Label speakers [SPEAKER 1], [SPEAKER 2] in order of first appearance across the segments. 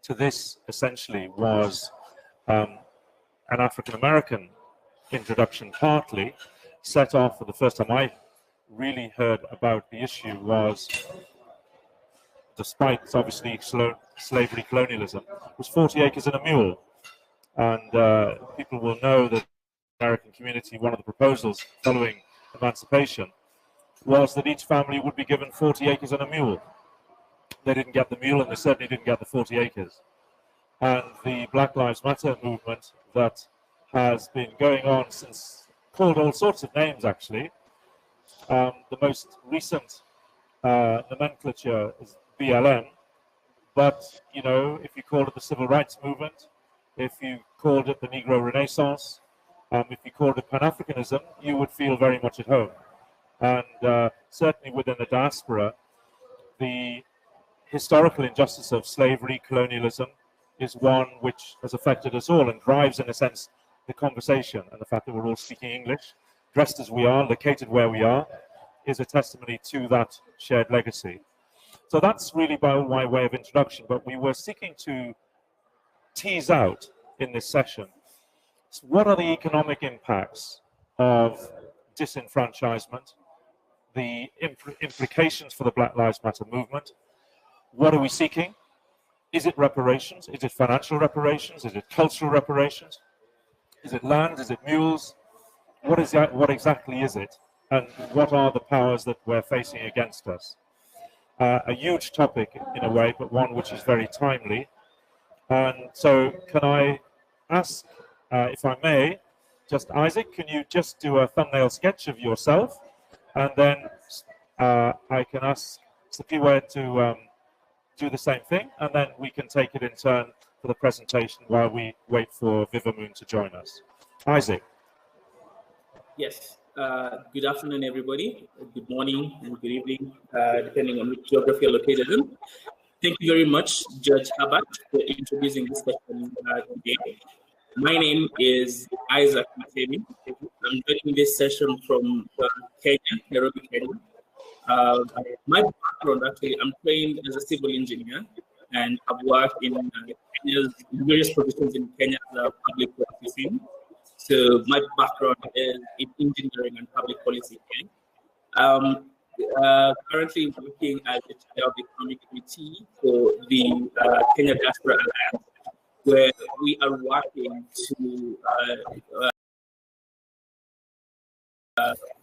[SPEAKER 1] to this essentially was an African-American introduction, partly set off for the first time I really heard about the issue was, despite obviously slavery colonialism, was 40 acres and a mule. And people will know that in the American community, one of the proposals following emancipation was that each family would be given 40 acres and a mule. They didn't get the mule, and they certainly didn't get the 40 acres. And the Black Lives Matter movement that has been going on since, called all sorts of names actually. The most recent nomenclature is BLM, but you know, if you call it the Civil Rights Movement, if you called it the Negro Renaissance, if you called it Pan-Africanism, you would feel very much at home. And certainly within the diaspora, the historical injustice of slavery, colonialism, is one which has affected us all and drives, in a sense, the conversation. And the fact that we're all speaking English, dressed as we are, located where we are, is a testimony to that shared legacy. So that's really by my way of introduction, but we were seeking to tease out in this session, what are the economic impacts of disenfranchisement, the implications for the Black Lives Matter movement, what are we seeking? Is it reparations? Is it financial reparations? Is it cultural reparations? Is it land? Is it mules? What exactly is it? And what are the powers that we're facing against us? A huge topic in a way, but one which is very timely. And so can I ask, if I may, just Isaac, can you just do a thumbnail sketch of yourself? And then I can ask Sipiwe to do the same thing, and then we can take it in turn for the presentation while we wait for Vivamoon to join us. Isaac.
[SPEAKER 2] Yes. Good afternoon, everybody. Good morning and good evening, depending on which geography you're located in. Thank you very much, Judge Habat, for introducing this session today. My name is Isaac Matemi. I'm joining this session from Kenya, Nairobi, Kenya. My background, actually, I'm trained as a civil engineer, and I've worked in various positions in Kenya as a public policy. So my background is in engineering and public policy. Currently working as the chair of the economic committee for the Kenya Diaspora Alliance, where we are working to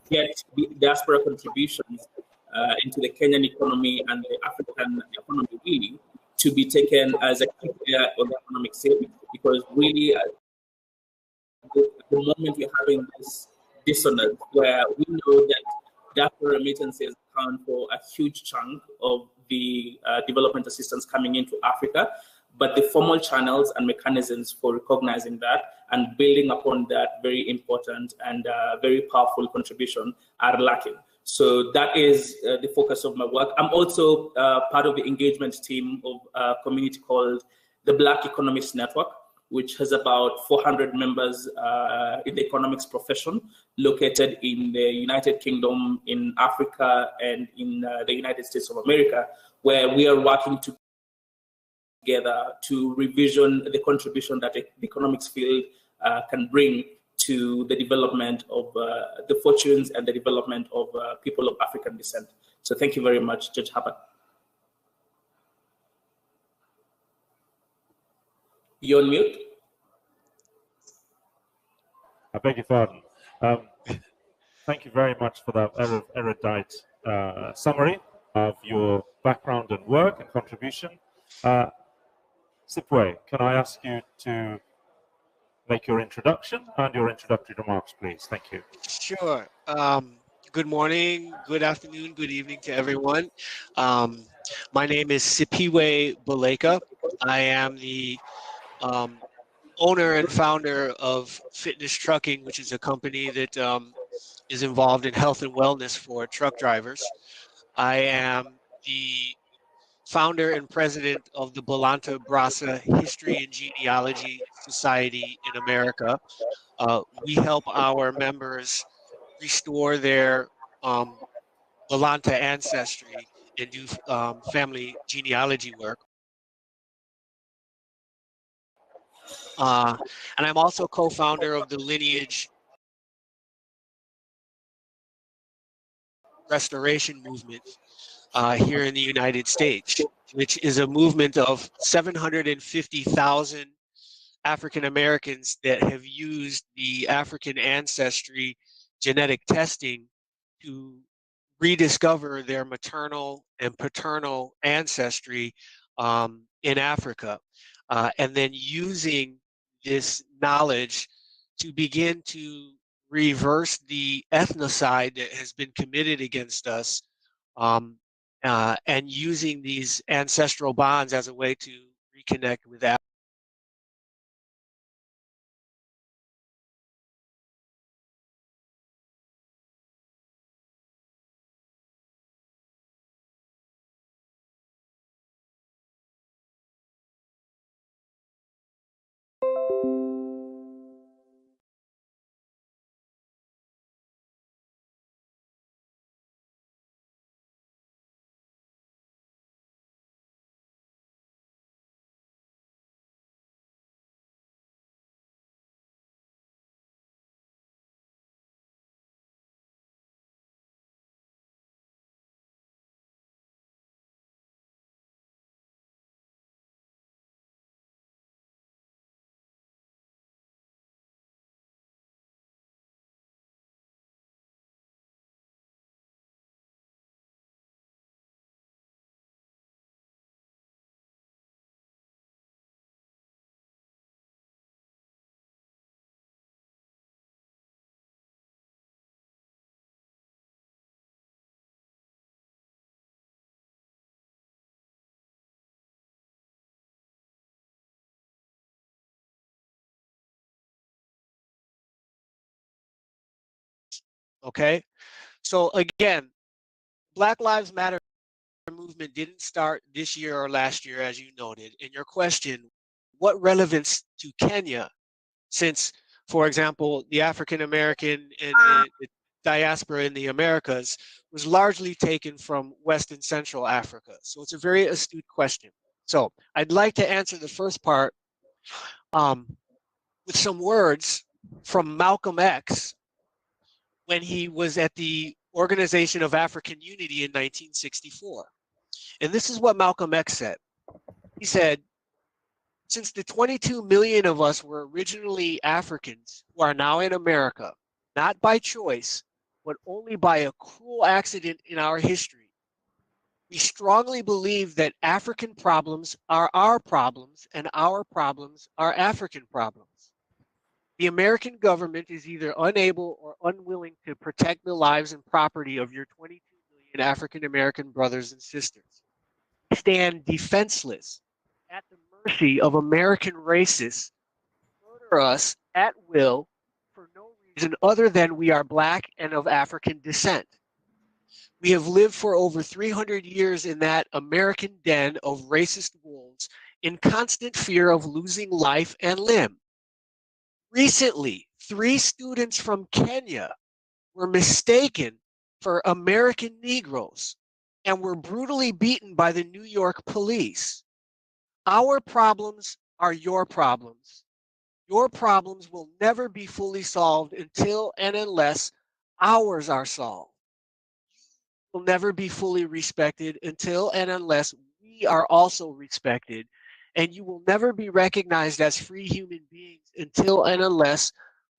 [SPEAKER 2] get the diaspora contributions into the Kenyan economy and the African economy really to be taken as a key player on the economic scene, because really at the moment we're having this dissonance where we know that diaspora remittances account for a huge chunk of the development assistance coming into Africa, but the formal channels and mechanisms for recognizing that and building upon that very important and very powerful contribution are lacking. So that is the focus of my work. I'm also part of the engagement team of a community called the Black Economists Network, which has about 400 members in the economics profession, located in the United Kingdom, in Africa, and in the United States of America, where we are working together to revision the contribution that the economics field can bring to the development of the fortunes and the development of people of African descent. So thank you very much, Judge Habat. You're on mute.
[SPEAKER 1] I beg your pardon. Thank you very much for that erudite summary of your background and work and contribution. Sipiwe, can I ask you to make your introduction and your introductory remarks, please? Thank you.
[SPEAKER 3] Sure. Good morning, good afternoon, good evening to everyone. My name is Sipiwe Baleka. I am the owner and founder of Fitness Trucking, which is a company that is involved in health and wellness for truck drivers. I am the founder and president of the Bolanta Brasa History and Genealogy Society in America. We help our members restore their Bolanta ancestry and do family genealogy work. And I'm also co-founder of the Lineage Restoration Movement here in the United States, which is a movement of 750,000 African Americans that have used the African ancestry genetic testing to rediscover their maternal and paternal ancestry in Africa, and then using this knowledge to begin to reverse the ethnocide that has been committed against us, and using these ancestral bonds as a way to reconnect with Africa. Okay, so again, Black Lives Matter movement didn't start this year or last year, as you noted. In your question, what relevance to Kenya, since, for example, the African American and the diaspora in the Americas was largely taken from West and Central Africa? So it's a very astute question. So I'd like to answer the first part with some words from Malcolm X when he was at the Organization of African Unity in 1964. And this is what Malcolm X said. He said, since the 22 million of us were originally Africans who are now in America, not by choice, but only by a cruel accident in our history, we strongly believe that African problems are our problems and our problems are African problems. The American government is either unable or unwilling to protect the lives and property of your 22 million African American brothers and sisters. We stand defenseless at the mercy of American racists who murder us at will for no reason other than we are Black and of African descent. We have lived for over 300 years in that American den of racist wolves in constant fear of losing life and limb. Recently, 3 students from Kenya were mistaken for American Negroes and were brutally beaten by the New York police. Our problems are your problems. Your problems will never be fully solved until and unless ours are solved. You will never be fully respected until and unless we are also respected. And you will never be recognized as free human beings until and unless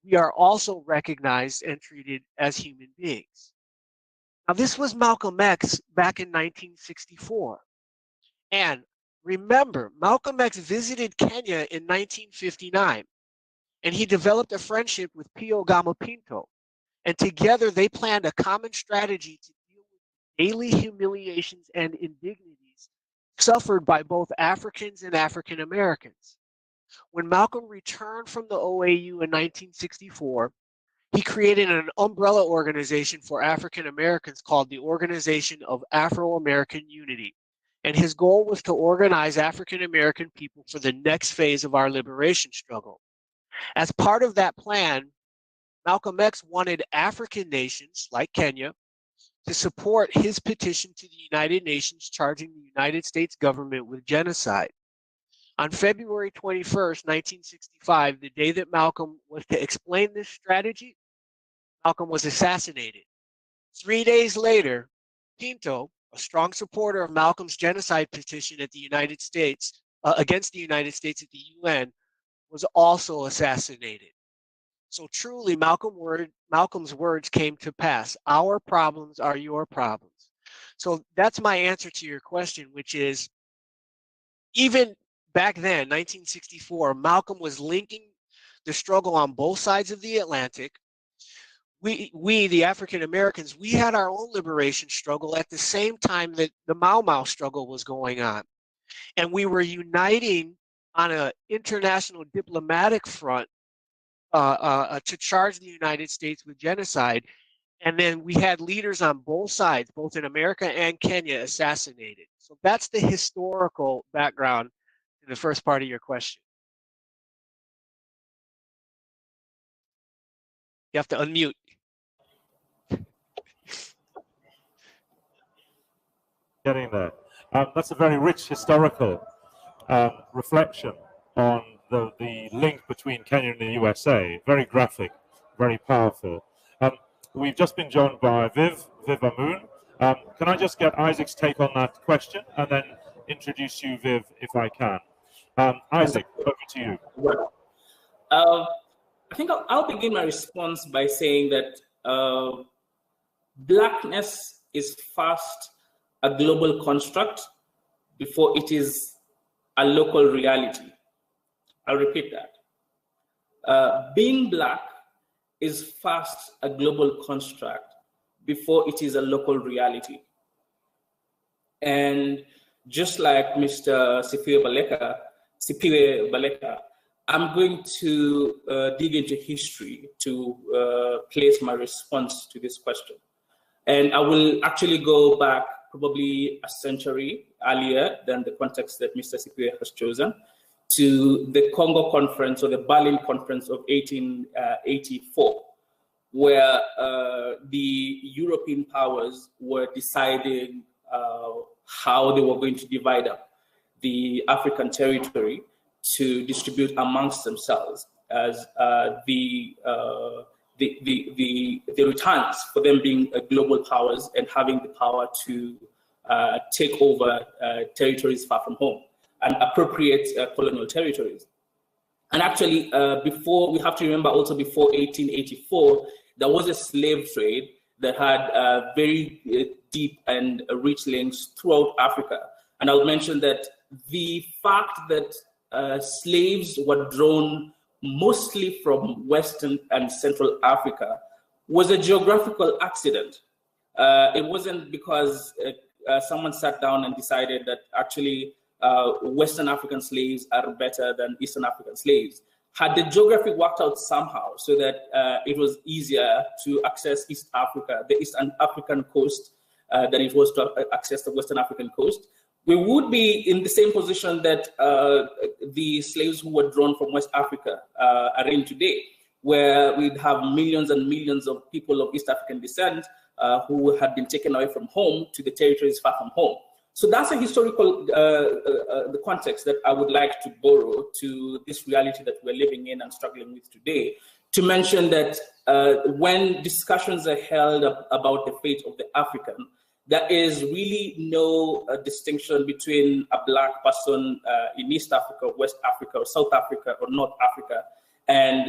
[SPEAKER 3] we are also recognized and treated as human beings. Now, this was Malcolm X back in 1964. And remember, Malcolm X visited Kenya in 1959, and he developed a friendship with Pio Gama Pinto. And together they planned a common strategy to deal with daily humiliations and indignities suffered by both Africans and African Americans. When Malcolm returned from the OAU in 1964, he created an umbrella organization for African Americans called the Organization of Afro-American Unity. And his goal was to organize African American people for the next phase of our liberation struggle. As part of that plan, Malcolm X wanted African nations like Kenya to support his petition to the United Nations charging the United States government with genocide. On February 21st, 1965, the day that Malcolm was to explain this strategy, Malcolm was assassinated. 3 days later, Pinto, a strong supporter of Malcolm's genocide petition at the United States, against the United States at the UN, was also assassinated. So truly, Malcolm's words came to pass. Our problems are your problems. So that's my answer to your question, which is, even back then, 1964, Malcolm was linking the struggle on both sides of the Atlantic. We, the African Americans, we had our own liberation struggle at the same time that the Mau Mau struggle was going on. And we were uniting on an international diplomatic front to charge the United States with genocide. And then we had leaders on both sides, both in America and Kenya, assassinated. So that's the historical background in the first part of your question. You have to unmute.
[SPEAKER 1] Getting there. That's a very rich historical reflection on the link between Kenya and the USA. Very graphic, very powerful. We've just been joined by Viv Amoon. Can I just get Isaac's take on that question and then introduce you, Viv, if I can? Isaac, over to you.
[SPEAKER 2] Well, I think I'll begin my response by saying that Blackness is first a global construct before it is a local reality. I'll repeat that. Being Black is first a global construct before it is a local reality. And just like Mr. Sipiwe Baleka, I'm going to dig into history to place my response to this question. And I will actually go back probably a century earlier than the context that Mr. Sipiwe has chosen, to the Congo Conference or the Berlin Conference of 1884, where the European powers were deciding how they were going to divide up the African territory to distribute amongst themselves as the returns for them being global powers and having the power to take over territories far from home and appropriate colonial territories. And actually, we have to remember also before 1884, there was a slave trade that had very deep and rich links throughout Africa. And I'll mention that the fact that slaves were drawn mostly from Western and Central Africa was a geographical accident. It wasn't because someone sat down and decided that actually Western African slaves are better than Eastern African slaves. Had the geography worked out somehow so that it was easier to access East Africa, the Eastern African coast, than it was to access the Western African coast, we would be in the same position that the slaves who were drawn from West Africa are in today, where we'd have millions and millions of people of East African descent who had been taken away from home to the territories far from home. So that's a historical the context that I would like to borrow to this reality that we're living in and struggling with today, to mention that when discussions are held about the fate of the African, there is really no distinction between a Black person in East Africa, West Africa, or South Africa, or North Africa. And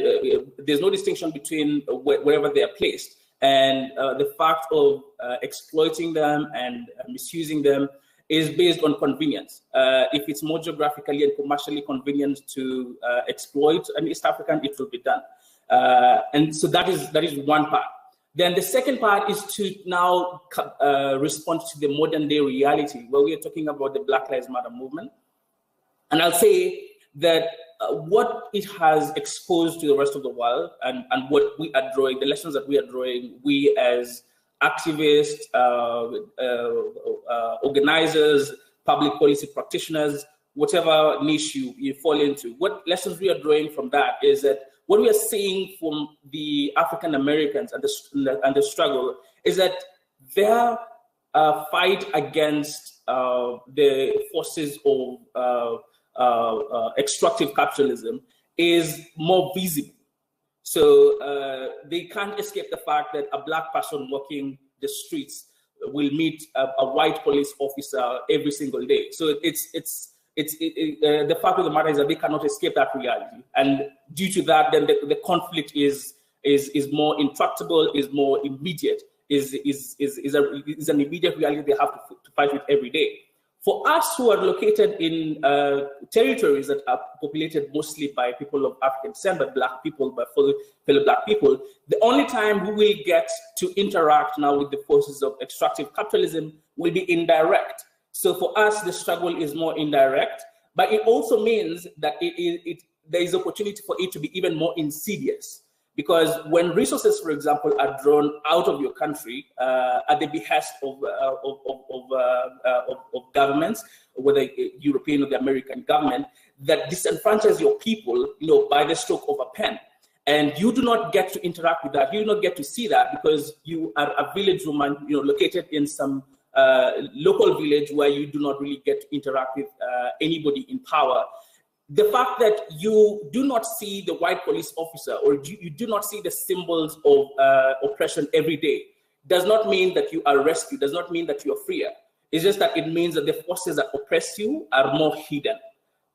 [SPEAKER 2] there's no distinction between wherever they are placed. And the fact of exploiting them and misusing them is based on convenience. If it's more geographically and commercially convenient to exploit an East African, it will be done. And so that is one part. Then the second part is to now respond to the modern day reality, where we are talking about the Black Lives Matter movement. And I'll say that what it has exposed to the rest of the world and what we are drawing, the lessons that we are drawing, we as activists, organizers, public policy practitioners, whatever niche you fall into, what lessons we are drawing from that is that what we are seeing from the African Americans and the struggle is that their fight against the forces of extractive capitalism is more visible. So they can't escape the fact that a black person walking the streets will meet a white police officer every single day. So the fact of the matter is that they cannot escape that reality, and due to that, then the conflict is more intractable, is more immediate, is an immediate reality they have to fight with every day. For us who are located in territories that are populated mostly by people of African descent, by black people, by fellow black people, the only time we will get to interact now with the forces of extractive capitalism will be indirect. So for us, the struggle is more indirect, but it also means that there is opportunity for it to be even more insidious. Because when resources, for example, are drawn out of your country at the behest of governments, whether European or the American government, that disenfranchise your people, by the stroke of a pen, and you do not get to interact with that, you do not get to see that because you are a village woman, located in some local village where you do not really get to interact with anybody in power. The fact that you do not see the white police officer, or you do not see the symbols of oppression every day, does not mean that you are rescued, does not mean that you are freer. It's just that it means that the forces that oppress you are more hidden.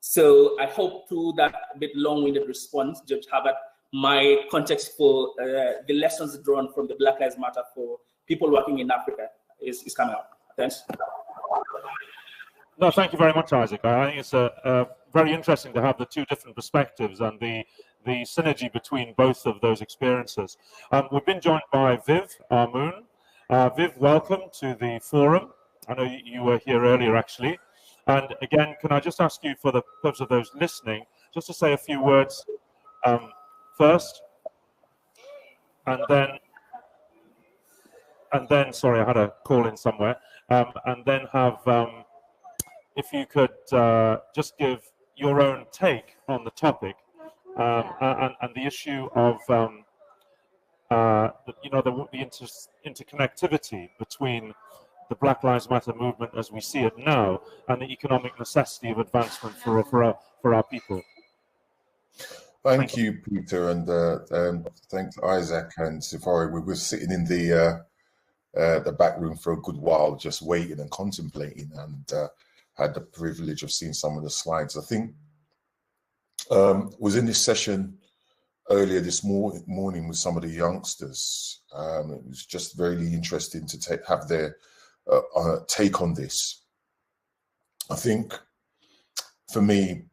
[SPEAKER 2] So I hope through that bit long-winded response, Judge Herbert, my context for the lessons drawn from the Black Lives Matter for people working in Africa is coming out. Thanks.
[SPEAKER 1] No, thank you very much, Isaac. I think it's very interesting to have the two different perspectives and the synergy between both of those experiences. We've been joined by Viv Armoon. Viv, welcome to the forum. I know you were here earlier, actually. And again, can I just ask you, for the purpose of those listening, just to say a few words first, and then, sorry, I had a call in somewhere, and then have, if you could just give your own take on the topic and the issue of the interconnectivity between the Black Lives Matter movement as we see it now and the economic necessity of advancement for our people.
[SPEAKER 4] Thank you, Peter, and thanks, Isaac and Safari. We were sitting in the back room for a good while, just waiting and contemplating, and had the privilege of seeing some of the slides. I think was in this session earlier this morning with some of the youngsters. It was just very interesting to have their take on this. I think for me,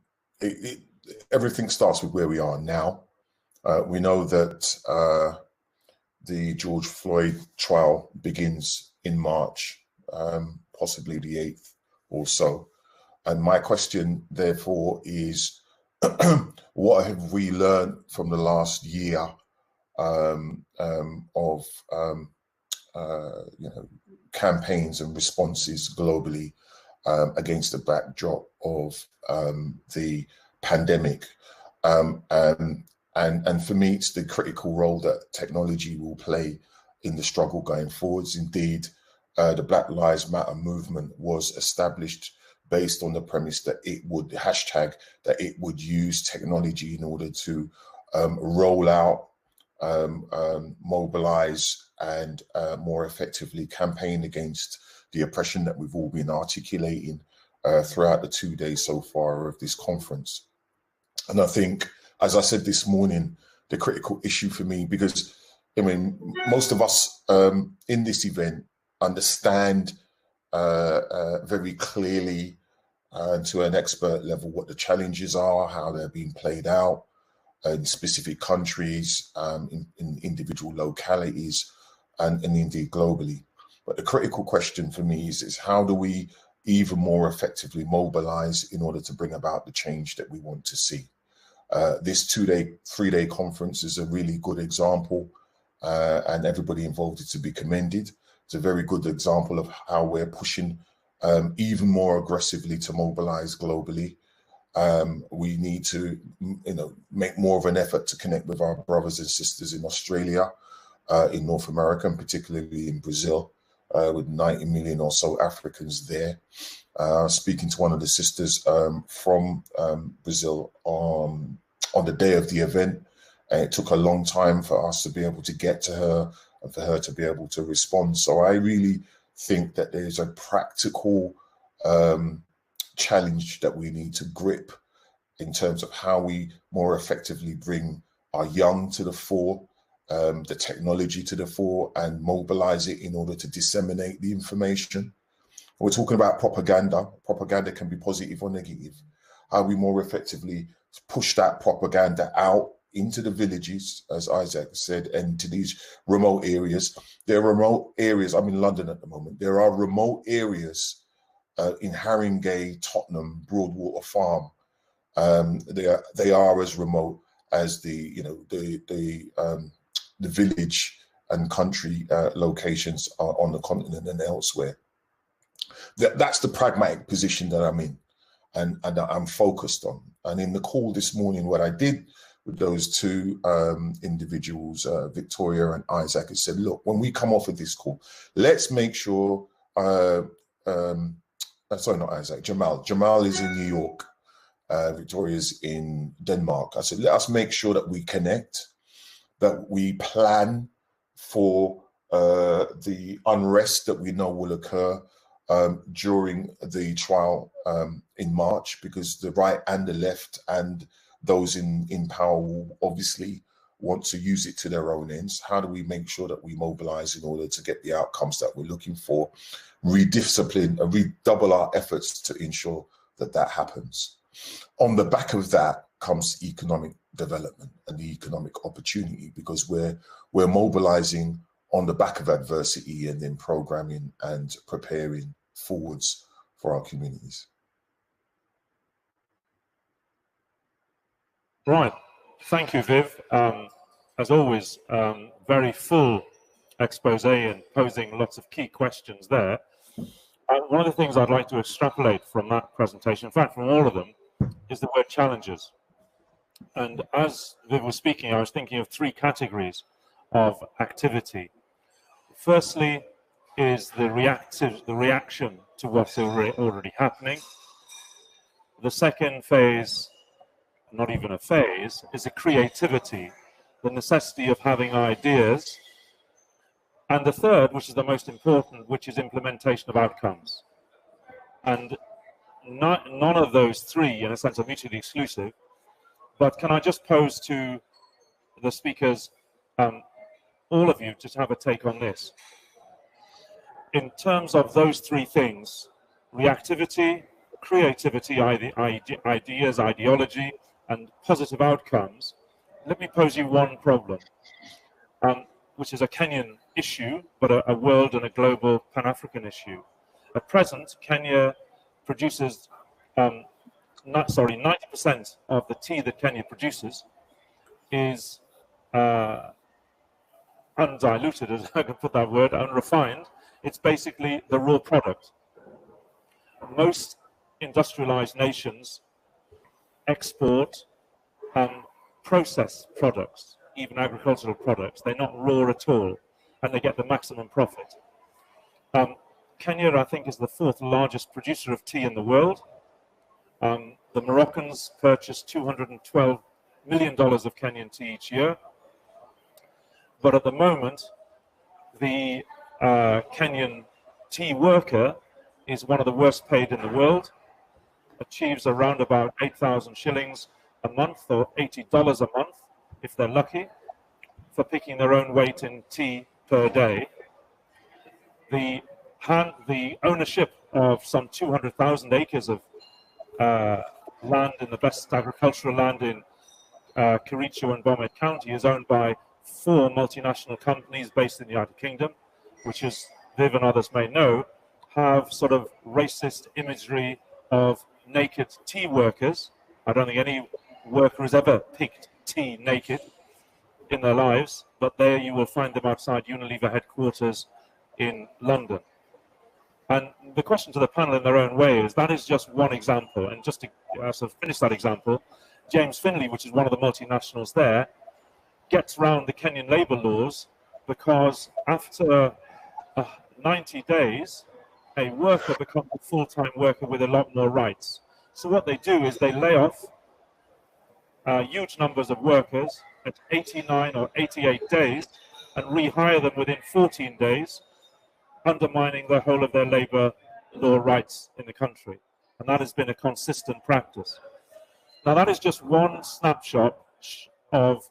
[SPEAKER 4] everything starts with where we are now. We know that the George Floyd trial begins in March, possibly the 8th or so. And my question, therefore, is what have we learned from the last year of campaigns and responses globally against the backdrop of the pandemic, and for me, it's the critical role that technology will play in the struggle going forwards. Indeed, the Black Lives Matter movement was established based on the premise that it would use technology in order to roll out, mobilize, and more effectively campaign against the oppression that we've all been articulating throughout the 2 days so far of this conference. And I think, as I said this morning, the critical issue for me, because I mean, most of us in this event understand very clearly to an expert level what the challenges are, how they're being played out in specific countries, in individual localities, and indeed globally. But the critical question for me is how do we even more effectively mobilize in order to bring about the change that we want to see? This 3-day conference is a really good example, and everybody involved is to be commended. It's a very good example of how we're pushing even more aggressively to mobilize globally. We need to, make more of an effort to connect with our brothers and sisters in Australia, in North America, and particularly in Brazil, with 90 million or so Africans there. Speaking to one of the sisters from Brazil on the day of the event, and it took a long time for us to be able to get to her and for her to be able to respond. So I really think that there's a practical challenge that we need to grip in terms of how we more effectively bring our young to the fore, the technology to the fore, and mobilize it in order to disseminate the information. We're talking about propaganda. Propaganda can be positive or negative. How we more effectively push that propaganda out into the villages, as Isaac said, and to these remote areas. There are remote areas. I'm in London at the moment. There are remote areas in Haringey, Tottenham, Broadwater Farm. They are as remote as the village and country locations on the continent and elsewhere. That's the pragmatic position that I'm in, and I'm focused on. And in the call this morning, what I did with those two individuals, Victoria and Isaac, I said, look, when we come off of this call, let's make sure, sorry, not Isaac, Jamal. Jamal is in New York. Victoria's in Denmark. I said, let us make sure that we connect, that we plan for the unrest that we know will occur during the trial in March, because the right and the left and those in power will obviously want to use it to their own ends. How do we make sure that we mobilize in order to get the outcomes that we're looking for, rediscipline and redouble our efforts to ensure that that happens? On the back of that comes economic development and the economic opportunity, because we're mobilizing on the back of adversity and then programming and preparing forwards for our communities.
[SPEAKER 1] Right. Thank you, Viv. As always, very full expose and posing lots of key questions there. One of the things I'd like to extrapolate from that presentation, in fact, from all of them, is the word challenges. And as Viv was speaking, I was thinking of three categories of activity. Firstly is the reaction to what's already happening. The second phase, not even a phase, is the creativity, the necessity of having ideas. And the third, which is the most important, which is implementation of outcomes. And none of those three, in a sense, are mutually exclusive. But can I just pose to the speakers, all of you, to have a take on this? In terms of those three things, reactivity, creativity, ideas, ideology, and positive outcomes, let me pose you one problem, which is a Kenyan issue, but a world and a global Pan-African issue. At present, Kenya produces, 90% of the tea that Kenya produces is undiluted, as I can put that word, unrefined. It's basically the raw product. Most industrialized nations export processed products, even agricultural products. They're not raw at all, and they get the maximum profit. Kenya, I think, is the fourth largest producer of tea in the world. The Moroccans purchase $212 million of Kenyan tea each year. But at the moment, the Kenyan tea worker is one of the worst paid in the world, achieves around about 8,000 shillings a month or $80 a month, if they're lucky, for picking their own weight in tea per day. The ownership of some 200,000 acres of land in the best agricultural land in Kericho and Bomet County is owned by 4 multinational companies based in the United Kingdom, which, as Viv and others may know, have sort of racist imagery of naked tea workers. I don't think any worker has ever picked tea naked in their lives, but there you will find them outside Unilever headquarters in London. And the question to the panel in their own way is, that is just one example. And just to sort of finish that example, James Finley, which is one of the multinationals there, gets around the Kenyan labor laws because after 90 days, a worker becomes a full-time worker with a lot more rights. So what they do is they lay off huge numbers of workers at 89 or 88 days and rehire them within 14 days, undermining the whole of their labor law rights in the country. And that has been a consistent practice. Now, that is just one snapshot of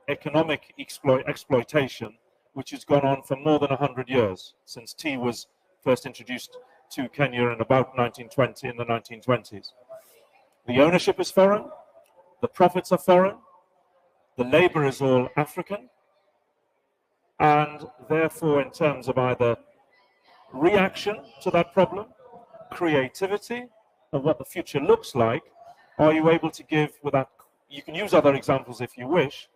[SPEAKER 1] economic exploitation, which has gone on for more than 100 years, since tea was first introduced to Kenya in about 1920, in the 1920s. The ownership is foreign, the profits are foreign, the labor is all African, and therefore, in terms of either reaction to that problem, creativity, and what the future looks like, are you able to give without, you can use other examples if you wish,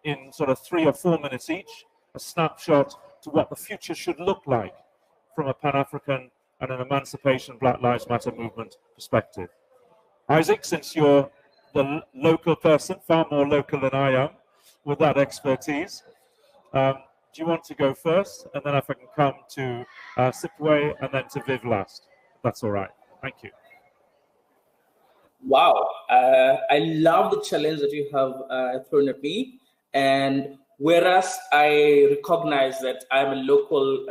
[SPEAKER 1] in sort of 3 or 4 minutes each, a snapshot to what the future should look like from a Pan-African and an emancipation Black Lives Matter movement perspective. Isaac, since you're the local person, far more local than I am, with that expertise, do you want to go first? And then if I can come to Sipwe and then to Viv last. That's all right. Thank you.
[SPEAKER 2] Wow. I love the challenge that you have thrown at me. And whereas I recognize that I'm a local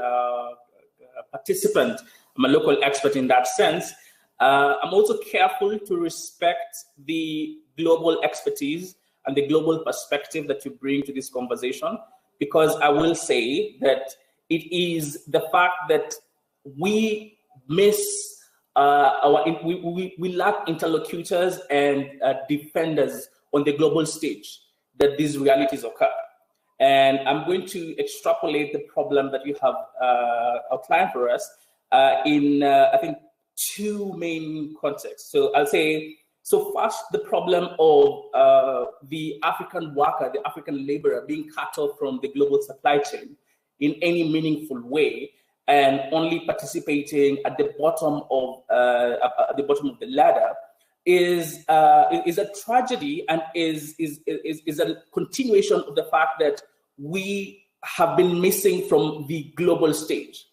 [SPEAKER 2] participant, I'm a local expert in that sense, I'm also careful to respect the global expertise and the global perspective that you bring to this conversation, because I will say that it is the fact that we miss we lack interlocutors and defenders on the global stage that these realities occur. And I'm going to extrapolate the problem that you have outlined for us in, I think, 2 main contexts. So I'll say, so first, the problem of the African worker, the African laborer being cut off from the global supply chain in any meaningful way, and only participating at the bottom of the ladder is a tragedy, and is a continuation of the fact that we have been missing from the global stage.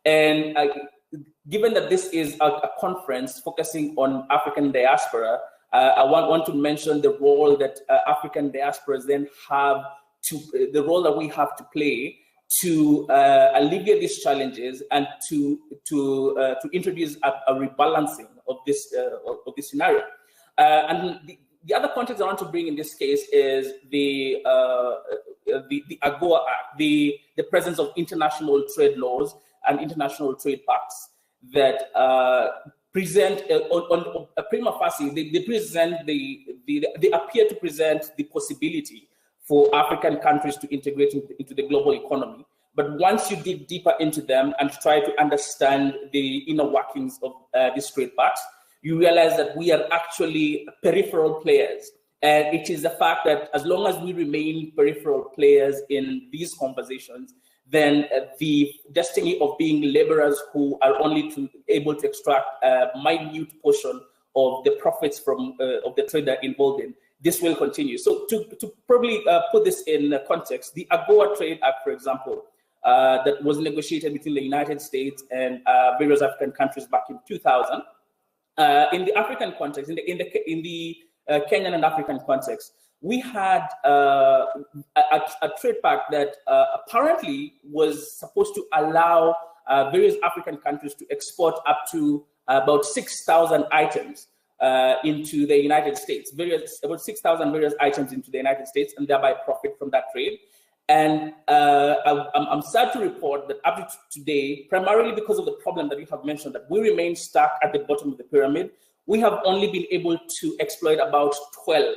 [SPEAKER 2] And given that this is a conference focusing on African diaspora, I want to mention the role that African diasporas then have the role that we have to play to alleviate these challenges and to introduce a rebalancing of this scenario. And the other context I want to bring in this case is the AGOA Act, the presence of international trade laws and international trade pacts that present on a prima facie, they appear to present the possibility for African countries to integrate into the global economy. But once you dig deeper into them and try to understand the inner workings of these trade pacts, you realize that we are actually peripheral players. And it is the fact that as long as we remain peripheral players in these conversations, then the destiny of being laborers who are only able to extract a minute portion of the profits from of the trade they're involved in, this will continue. So to probably put this in context, the AGOA Trade Act, for example, that was negotiated between the United States and various African countries back in 2000. In the African context, in the Kenyan and African context, we had a trade pact that apparently was supposed to allow various African countries to export up to about 6,000 items into the United States, about 6,000 various items into the United States, and thereby profit from that trade. And I'm sad to report that up to today, primarily because of the problem that you have mentioned, that we remain stuck at the bottom of the pyramid, we have only been able to exploit about 12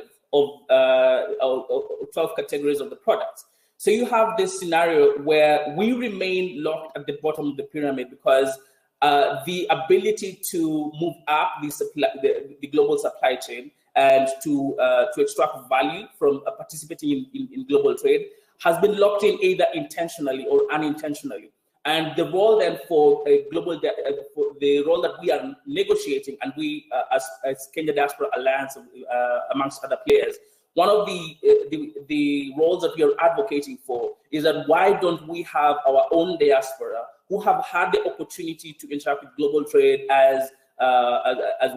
[SPEAKER 2] categories of the products. So you have this scenario where we remain locked at the bottom of the pyramid because the ability to move up the global supply chain and to extract value from participating in global trade has been locked in either intentionally or unintentionally. And the role then for a global, the role that we are negotiating, and we as Kenya Diaspora Alliance, amongst other players, one of the roles that we are advocating for is that why don't we have our own diaspora who have had the opportunity to interact with global trade as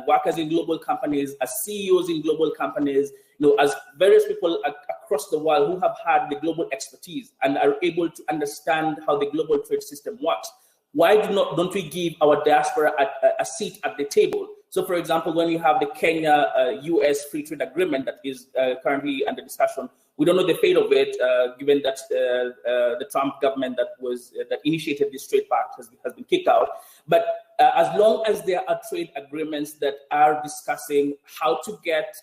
[SPEAKER 2] workers in global companies, as CEOs in global companies, as various people across the world who have had the global expertise and are able to understand how the global trade system works. Why don't we give our diaspora a seat at the table? So, for example, when you have the Kenya-US free trade agreement that is currently under discussion, we don't know the fate of it, given that the Trump government that initiated this trade pact has been kicked out. But as long as there are trade agreements that are discussing how to get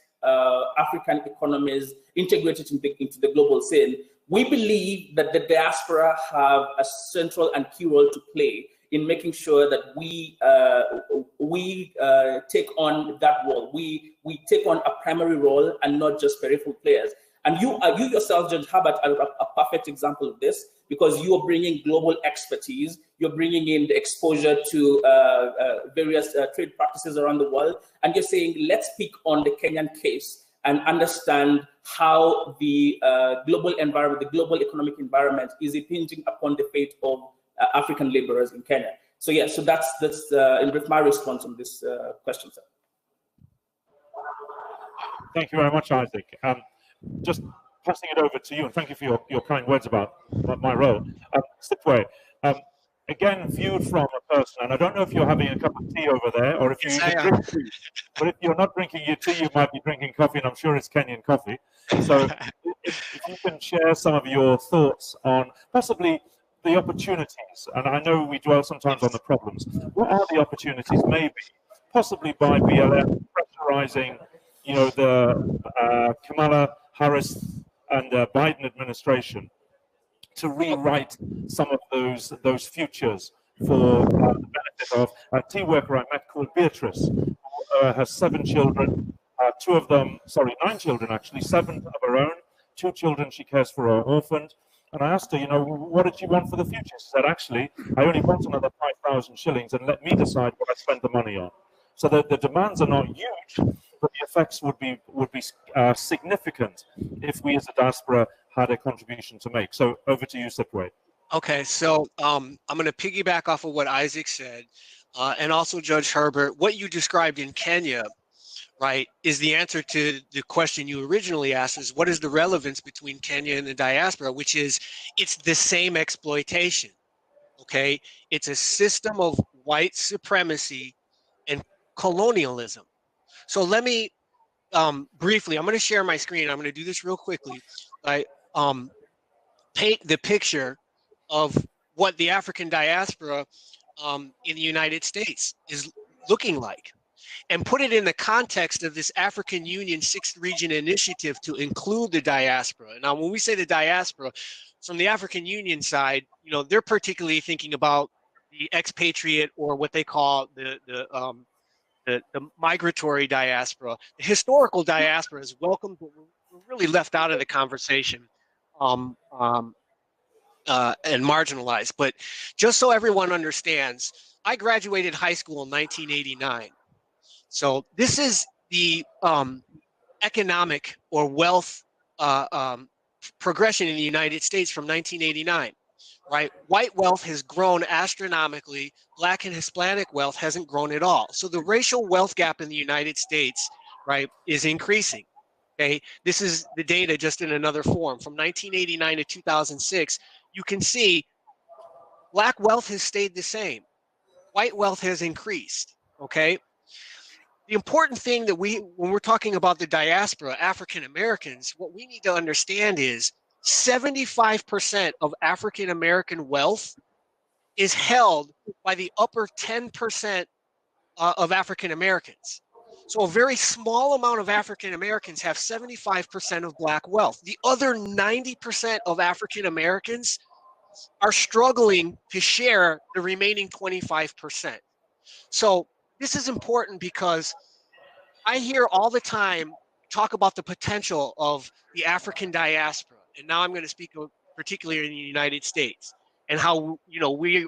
[SPEAKER 2] African economies integrated into the global scene, we believe that the diaspora have a central and key role to play in making sure that we take on that role. We take on a primary role and not just peripheral players. And you yourself, Judge Herbert, are a perfect example of this, because you are bringing global expertise. You're bringing in the exposure to various trade practices around the world, and you're saying, let's pick on the Kenyan case and understand how the global environment, the global economic environment, is impinging upon the fate of African laborers in Kenya. So yeah, so that's in brief my response on this question, sir.
[SPEAKER 1] Thank you very much, Isaac. Just passing it over to you, and thank you for your kind words about my role. Sipwe, again, viewed from a person, and I don't know if you're having a cup of tea over there, or if you drink tea, but if you're not drinking your tea, you might be drinking coffee, and I'm sure it's Kenyan coffee. So if you can share some of your thoughts on possibly the opportunities, and I know we dwell sometimes on the problems. What are the opportunities, maybe, possibly by BLM pressurizing, the Kamala Harris and Biden administration to rewrite some of those futures for the benefit of a tea worker I met called Beatrice, who has 7 children, 9 children actually, 7 of her own, 2 children she cares for are orphaned. And I asked her, what did you want for the future? She said, actually, I only want another 5,000 shillings and let me decide what I spend the money on. So the demands are not huge, but the effects would be significant if we as a diaspora had a contribution to make. So over to you, Sipwe.
[SPEAKER 3] Okay, so I'm going to piggyback off of what Isaac said, and also Judge Herbert. What you described in Kenya, right, is the answer to the question you originally asked: is what is the relevance between Kenya and the diaspora? Which is, it's the same exploitation. Okay, it's a system of white supremacy and colonialism. So let me briefly, I'm going to share my screen. I'm going to do this real quickly. I paint the picture of what the African diaspora in the United States is looking like, and put it in the context of this African Union 6th Region Initiative to include the diaspora. Now, when we say the diaspora, from the African Union side, they're particularly thinking about the expatriate, or what they call the migratory diaspora. The historical diaspora is welcome, but we're really left out of the conversation and marginalized. But just so everyone understands, I graduated high school in 1989. So this is the economic or wealth progression in the United States from 1989. Right, white wealth has grown astronomically. Black and Hispanic wealth hasn't grown at all. So the racial wealth gap in the United States, right, is increasing. Okay, this is the data just in another form. From 1989 to 2006, you can see Black wealth has stayed the same. White wealth has increased. Okay, the important thing that when we're talking about the diaspora, African Americans, what we need to understand is 75% of African American wealth is held by the upper 10% of African Americans. So a very small amount of African Americans have 75% of Black wealth. The other 90% of African Americans are struggling to share the remaining 25%. So this is important because I hear all the time talk about the potential of the African diaspora. And now I'm going to speak particularly in the United States, and how we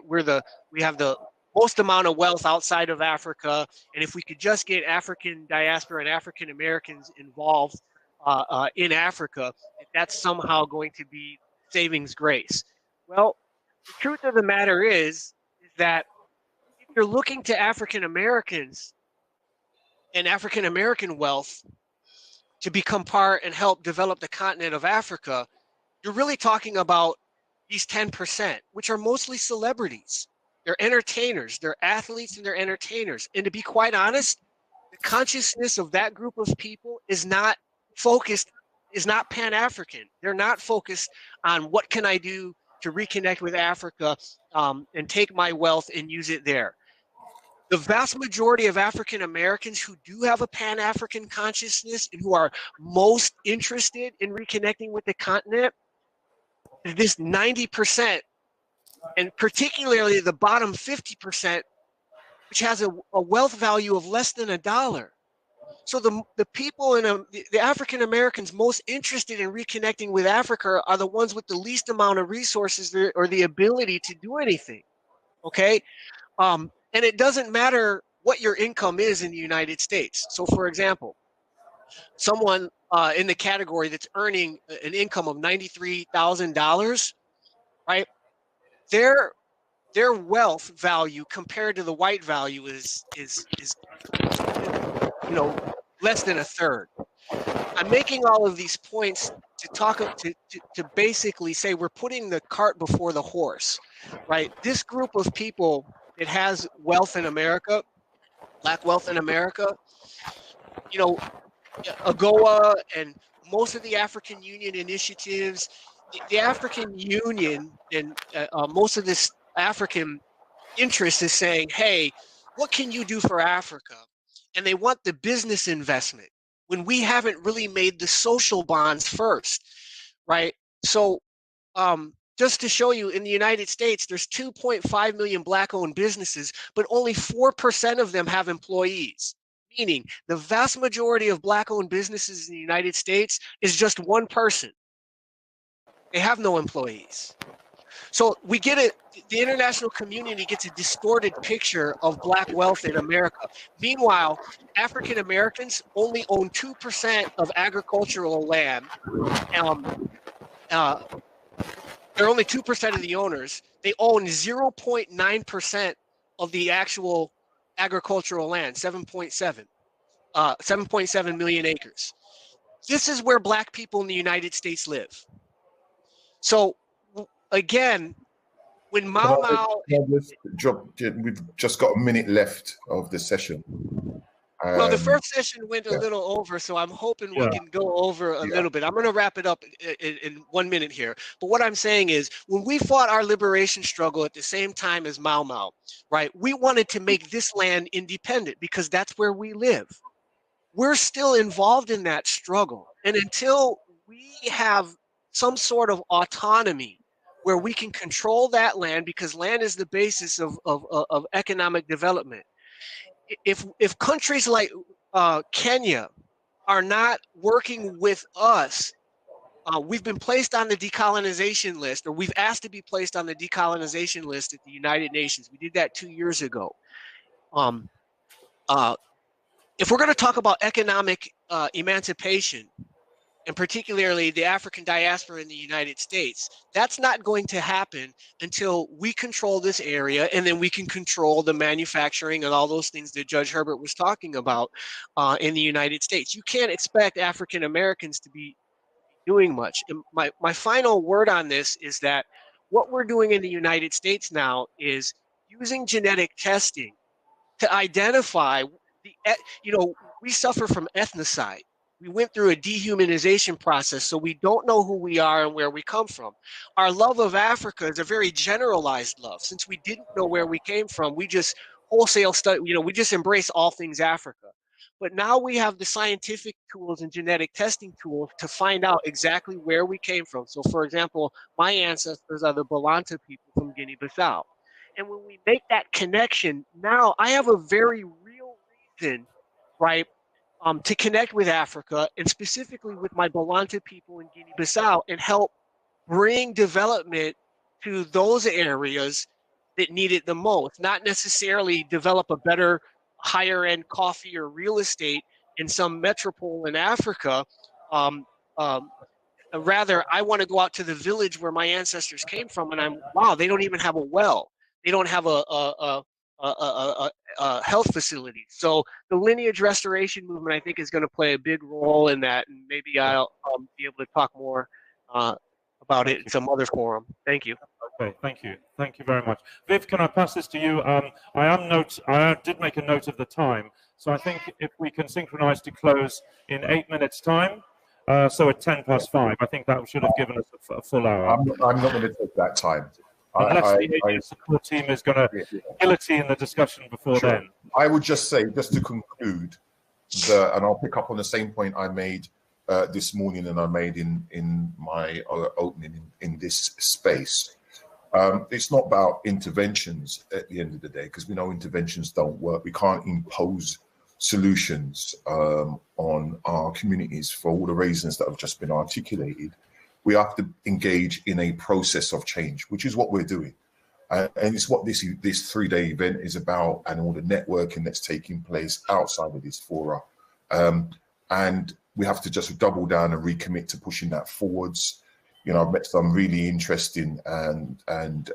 [SPEAKER 3] have the most amount of wealth outside of Africa, and if we could just get African diaspora and African Americans involved in Africa, that's somehow going to be savings grace. Well, the truth of the matter is that if you're looking to African Americans and African American wealth to become part and help develop the continent of Africa, you're really talking about these 10%, which are mostly celebrities. They're entertainers, they're athletes, and they're entertainers. And to be quite honest, the consciousness of that group of people is not focused, is not Pan-African. They're not focused on what can I do to reconnect with Africa and take my wealth and use it there. The vast majority of African Americans who do have a Pan-African consciousness and who are most interested in reconnecting with the continent, this 90%, and particularly the bottom 50%, which has a wealth value of less than $1. So the people in the African Americans most interested in reconnecting with Africa are the ones with the least amount of resources or the ability to do anything. Okay, and it doesn't matter what your income is in the United States. So, for example, someone in the category that's earning an income of $93,000, right? Their wealth value compared to the white value is less than a third. I'm making all of these points to basically say we're putting the cart before the horse, right? This group of people that has wealth in America, black wealth in America, AGOA and most of the African Union initiatives, the African Union and most of this African interest is saying, hey, what can you do for Africa? And they want the business investment when we haven't really made the social bonds first, right? So just to show you, in the United States, there's 2.5 million Black-owned businesses, but only 4% of them have employees. Meaning the vast majority of Black-owned businesses in the United States is just one person. They have no employees. So we get it, the international community gets a distorted picture of Black wealth in America. Meanwhile, African Americans only own 2% of agricultural land. They're only 2% of the owners. They own 0.9% of the actual agricultural land, 7.7 million acres. This is where Black people in the United States live. So again, when
[SPEAKER 4] we've just got a minute left of the session.
[SPEAKER 3] Well, the first session went a little over, so I'm hoping we can go over a little bit. I'm going to wrap it up in 1 minute here. But what I'm saying is, when we fought our liberation struggle at the same time as Mau Mau, right, we wanted to make this land independent because that's where we live. We're still involved in that struggle. And until we have some sort of autonomy where we can control that land, because land is the basis of economic development. If countries like Kenya are not working with us, we've been placed on the decolonization list, or we've asked to be placed on the decolonization list at the United Nations. We did that 2 years ago. If we're going to talk about economic emancipation, and particularly the African diaspora in the United States, that's not going to happen until we control this area, and then we can control the manufacturing and all those things that Judge Herbert was talking about in the United States. You can't expect African Americans to be doing much. And my final word on this is that what we're doing in the United States now is using genetic testing to identify we suffer from ethnocide. We went through a dehumanization process, so we don't know who we are and where we come from. Our love of Africa is a very generalized love. Since we didn't know where we came from, we just wholesale study, we just embrace all things Africa. But now we have the scientific tools and genetic testing tools to find out exactly where we came from. So, for example, my ancestors are the Balanta people from Guinea-Bissau. And when we make that connection, now I have a very real reason, right, to connect with Africa, and specifically with my Balanta people in Guinea-Bissau, and help bring development to those areas that need it the most, not necessarily develop a better higher end coffee or real estate in some metropole in Africa, Rather, I want to go out to the village where my ancestors came from, and wow, they don't even have a well. They don't have a health facility. So the lineage restoration movement, I think, is going to play a big role in that, and maybe I'll be able to talk more about it in some other forum. Thank you.
[SPEAKER 1] Okay, thank you very much. Viv, can I pass this to you? I did make a note of the time, so I think if we can synchronize to close in 8 minutes' time. So at 5:10, I think that should have given us a full hour.
[SPEAKER 4] I'm not going to take that time.
[SPEAKER 1] Unless the ADS support team is going to guillotine the discussion before then.
[SPEAKER 4] I would just say, just to conclude, and I'll pick up on the same point I made this morning and I made in my opening in this space. It's not about interventions at the end of the day, because we know interventions don't work. We can't impose solutions on our communities for all the reasons that have just been articulated. We have to engage in a process of change, which is what we're doing. And it's what this 3-day event is about, and all the networking that's taking place outside of this fora. And we have to just double down and recommit to pushing that forwards. You know, I've met some really interesting and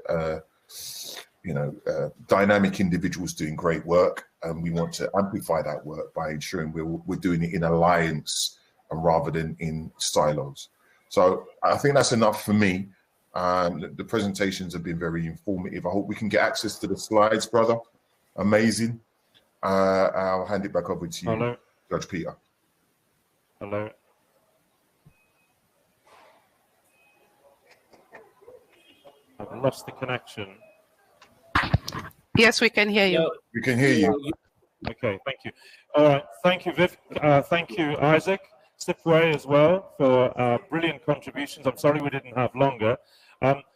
[SPEAKER 4] dynamic individuals doing great work, and we want to amplify that work by ensuring we're doing it in alliance and rather than in silos. So I think that's enough for me. The presentations have been very informative. I hope we can get access to the slides, brother. Amazing. I'll hand it back over to you,
[SPEAKER 1] Hello.
[SPEAKER 4] Judge Peter.
[SPEAKER 1] Hello. I've lost the connection.
[SPEAKER 5] Yes, we can hear you.
[SPEAKER 4] We can hear you.
[SPEAKER 1] Okay, thank you. All right, thank you, Viv. Thank you, Isaac. Sipway as well for brilliant contributions. I'm sorry we didn't have longer.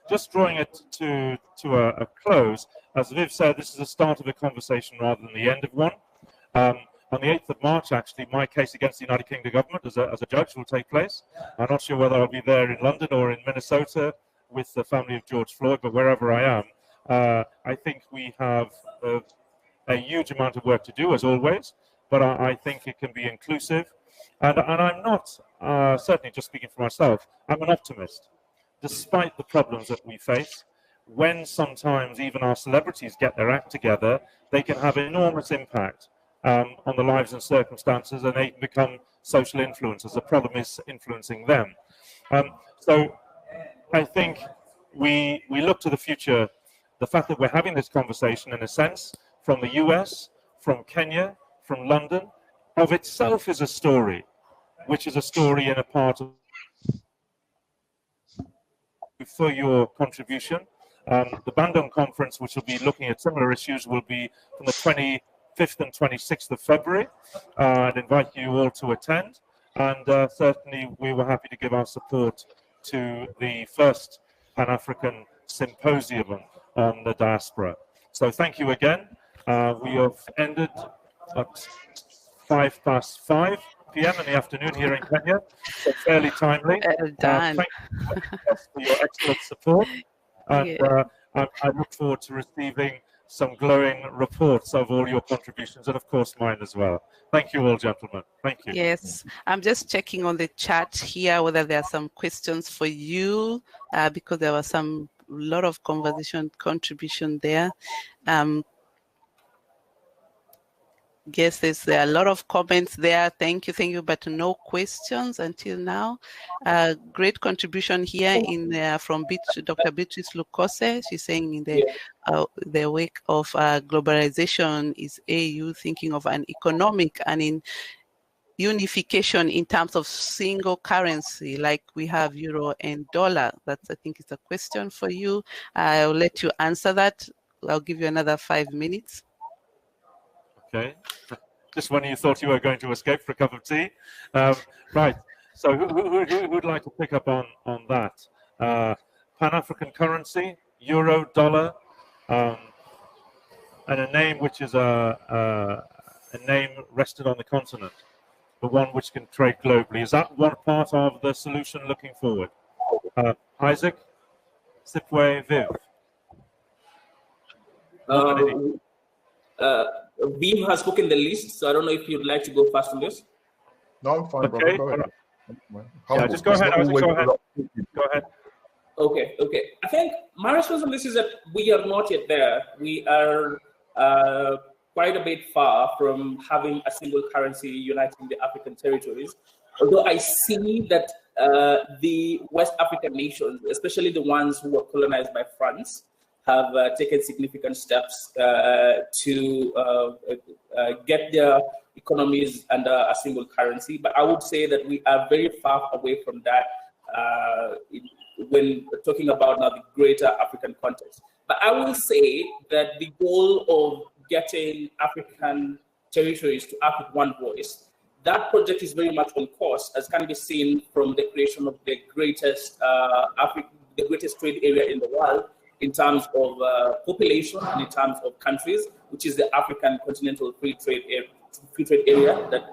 [SPEAKER 1] Just drawing it to a close, as Viv said, this is the start of a conversation rather than the end of one. On the 8th of March, actually, my case against the United Kingdom government as a judge will take place. I'm not sure whether I'll be there in London or in Minnesota with the family of George Floyd, but wherever I am, I think we have a huge amount of work to do, as always, but I think it can be inclusive. And I'm not, certainly just speaking for myself, I'm an optimist. Despite the problems that we face, when sometimes even our celebrities get their act together, they can have enormous impact on the lives and circumstances, and they can become social influencers. The problem is influencing them. So I think we look to the future. The fact that we're having this conversation, in a sense, from the US, from Kenya, from London, of itself is a story, which is a story in a part of for your contribution. The Bandung conference, which will be looking at similar issues, will be from the 25th and 26th of February. I'd invite you all to attend, and certainly we were happy to give our support to the first Pan-African Symposium on the Diaspora. So thank you again. We have ended at 5:05 p.m. in the afternoon here in Kenya, so fairly timely.
[SPEAKER 5] Done.
[SPEAKER 1] Thank you for your excellent support, and I look forward to receiving some glowing reports of all your contributions, and of course mine as well. Thank you all, gentlemen. Thank you.
[SPEAKER 5] Yes, I'm just checking on the chat here whether there are some questions for you, because there was a lot of contribution there. Yes, there are a lot of comments there. Thank you, but no questions until now. Great contribution here from Dr. Beatrice Lukose. She's saying in the wake of globalization, is AU thinking of an economic and in unification in terms of single currency, like we have euro and dollar? That's, I think, it's a question for you. I'll let you answer that. I'll give you another 5 minutes.
[SPEAKER 1] Okay, just when you thought you were going to escape for a cup of tea. Right, so who would like to pick up on that? Pan-African currency, euro, dollar, and a name which is a name rested on the continent, but one which can trade globally. Is that one part of the solution looking forward? Isaac, Sipway, Viv.
[SPEAKER 2] Viv has spoken the list, so I don't know if you'd like to go first on this.
[SPEAKER 4] No, I'm fine,
[SPEAKER 1] okay.
[SPEAKER 4] brother. Go ahead.
[SPEAKER 1] Yeah, just go ahead, Isaac, go ahead. Go ahead.
[SPEAKER 2] Okay. I think my response on this is that we are not yet there. We are quite a bit far from having a single currency uniting the African territories. Although I see that the West African nations, especially the ones who were colonized by France, have taken significant steps to get their economies under a single currency. But I would say that we are very far away from that when talking about now the greater African context. But I will say that the goal of getting African territories to act with one voice, that project is very much on course, as can be seen from the creation of the greatest trade area in the world in terms of population and in terms of countries, which is the African Continental Free Trade Area that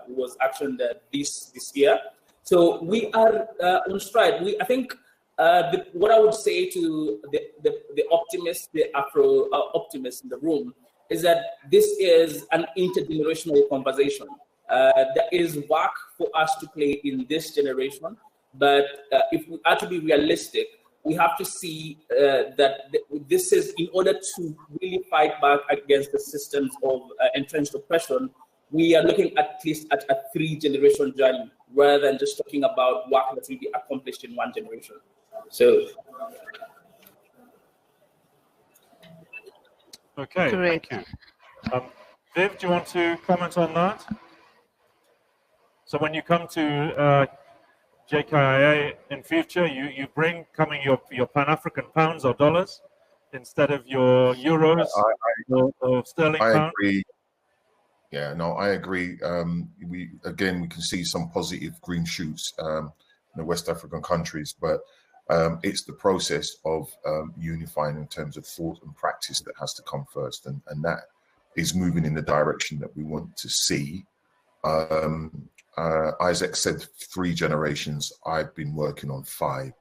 [SPEAKER 2] was actioned this year. So we are on stride. I think what I would say to the optimists, the Afro optimists in the room, is that this is an intergenerational conversation. There is work for us to play in this generation, but if we are to be realistic, we have to see that this is in order to really fight back against the systems of entrenched oppression. We are looking at least at a 3-generation journey rather than just talking about work that will be accomplished in 1 generation. So,
[SPEAKER 1] okay,
[SPEAKER 5] Correct.
[SPEAKER 1] thank you. Viv, do you want to comment on that? So when you come to JKIA in future, you bring coming your Pan-African pounds or dollars instead of your euros or sterling pounds?
[SPEAKER 4] I agree. Yeah, no, I agree. We can see some positive green shoots in the West African countries, but it's the process of unifying in terms of thought and practice that has to come first, and that is moving in the direction that we want to see. Isaac said 3 generations. I've been working on 5.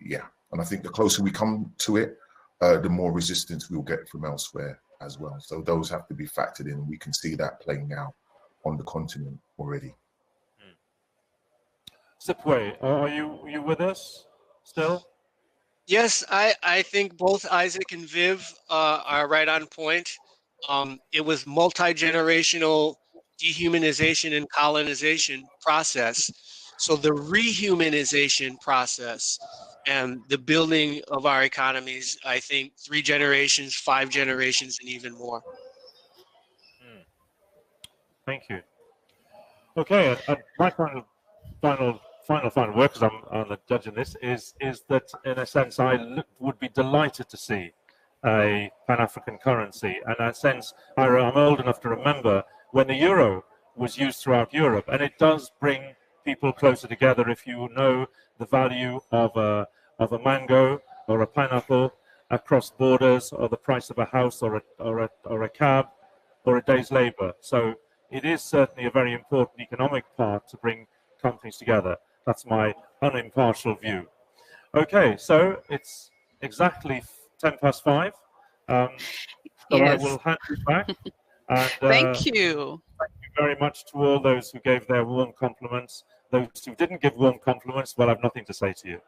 [SPEAKER 4] Yeah, and I think the closer we come to it, the more resistance we'll get from elsewhere as well. So those have to be factored in, and we can see that playing out on the continent already.
[SPEAKER 1] Sipwe, are you with us still?
[SPEAKER 3] Yes, I think both Isaac and Viv are right on point. It was multi-generational dehumanization and colonization process. So the rehumanization process and the building of our economies, I think 3 generations, 5 generations, and even more.
[SPEAKER 1] Thank you. Okay, my final word, because I'm the judge in this, is that in a sense I would be delighted to see a Pan-African currency. And in a sense, I'm old enough to remember when the euro was used throughout Europe, and it does bring people closer together if you know the value of a mango or a pineapple across borders, or the price of a house or a cab or a day's labor. So it is certainly a very important economic part to bring companies together. That's my unimpartial view. Okay, so it's exactly 5:10. So
[SPEAKER 5] Yes.
[SPEAKER 1] I will hand you back. And,
[SPEAKER 5] Thank you.
[SPEAKER 1] Thank you very much to all those who gave their warm compliments. Those who didn't give warm compliments, well, I've nothing to say to you.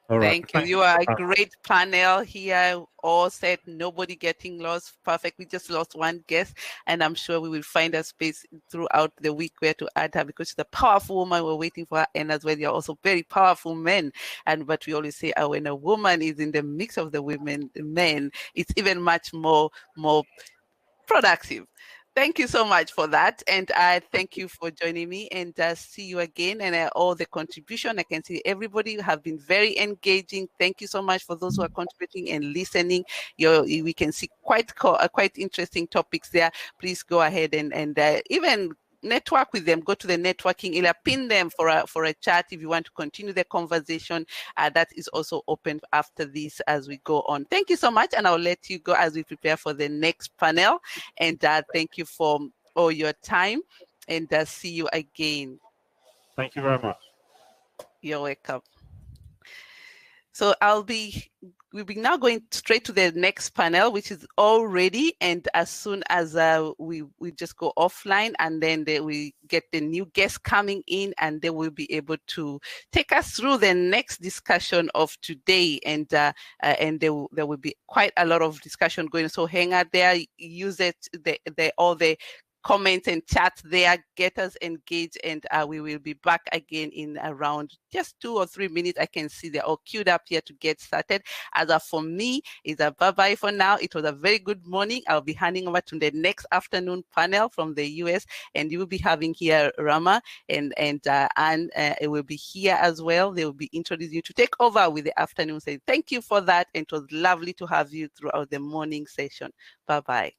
[SPEAKER 1] All right.
[SPEAKER 5] Thank you. You are a great panel here. All said, nobody getting lost. Perfect. We just lost one guest, and I'm sure we will find a space throughout the week where to add her, because she's a powerful woman. We're waiting for her, and as well, you're also very powerful men. But we always say, when a woman is in the mix of the men, it's even much more productive. Thank you so much for that, and I thank you for joining me, and see you again. And all the contribution, I can see everybody have been very engaging. Thank you so much for those who are contributing and listening. We can see quite interesting topics there. Please go ahead and even network with them. Go to the networking area, pin them for a chat if you want to continue the conversation. That is also open after this as we go on. Thank you so much, and I'll let you go as we prepare for the next panel. And thank you for all your time, and see you again.
[SPEAKER 1] Thank you very much.
[SPEAKER 5] You're welcome. So we'll be now going straight to the next panel, which is all ready. And as soon as we just go offline, and then we get the new guests coming in, and they will be able to take us through the next discussion of today. And there will be quite a lot of discussion going. So hang out there, use it, all the comments and chat there, get us engaged, and we will be back again in around just 2 or 3 minutes. I can see they're all queued up here to get started. As for me, it's a bye-bye for now. It was a very good morning. I'll be handing over to the next afternoon panel from the US, and you will be having here Rama and it will be here as well. They will be introducing you to take over with the afternoon. Say thank you for that, and it was lovely to have you throughout the morning session. Bye-bye.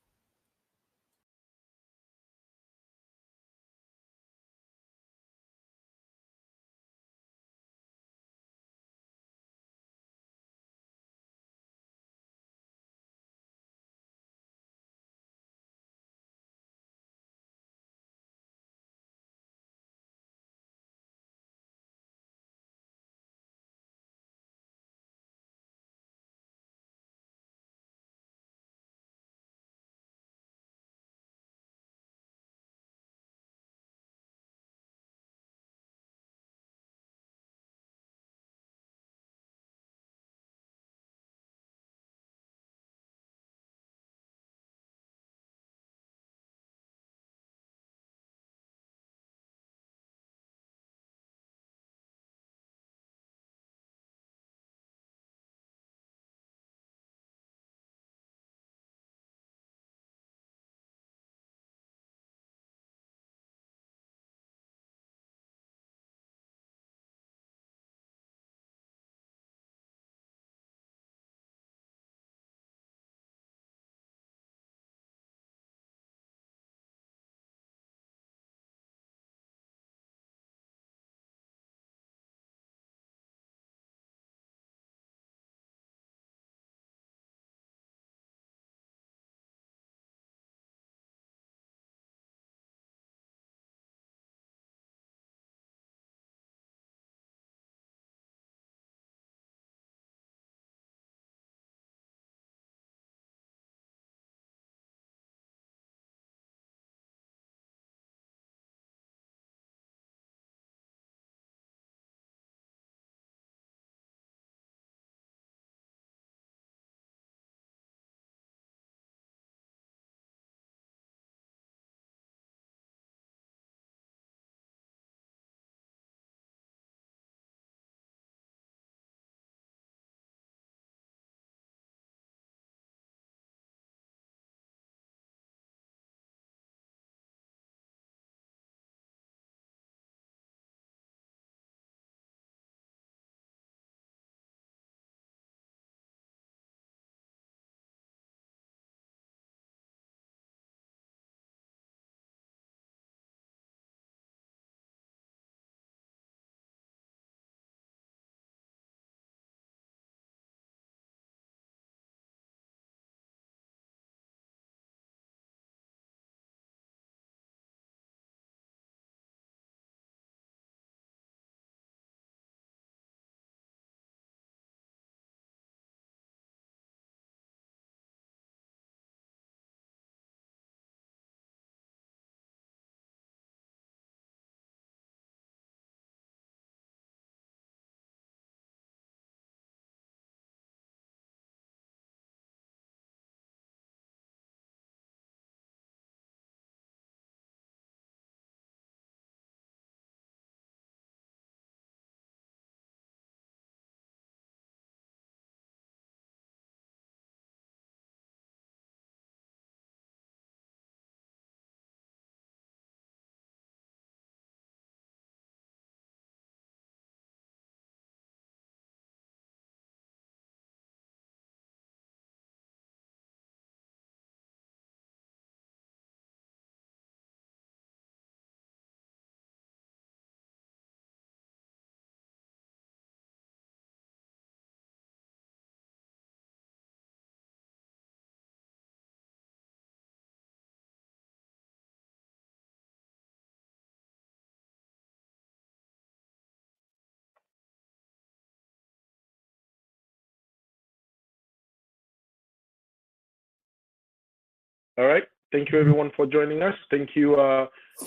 [SPEAKER 6] All right. Thank you, everyone, for joining us. Thank you,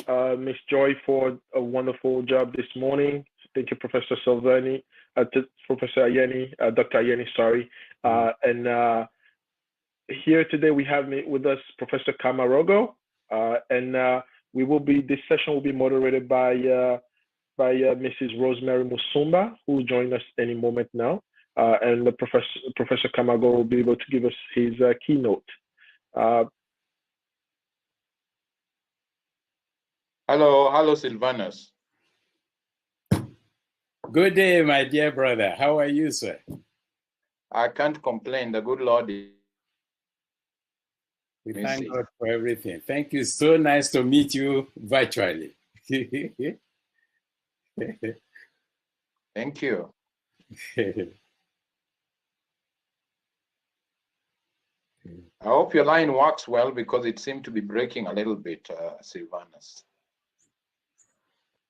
[SPEAKER 6] Ms. Joy, for a wonderful job this morning. Thank you, Professor Sereni, Professor Ayeni, Dr. Ayeni, sorry. And here today we have with us Professor Kamarogo, and this session will be moderated by Mrs. Rosemary Musumba, who will join us any moment now. And the Professor Kamarogo will be able to give us his keynote.
[SPEAKER 7] Hello, Silvanus.
[SPEAKER 8] Good day, my dear brother. How are you, sir?
[SPEAKER 7] I can't complain. The good Lord is.
[SPEAKER 8] We thank God for everything. Thank you. So nice to meet you virtually.
[SPEAKER 7] Thank you. I hope your line works well because it seemed to be breaking a little bit, Silvanus.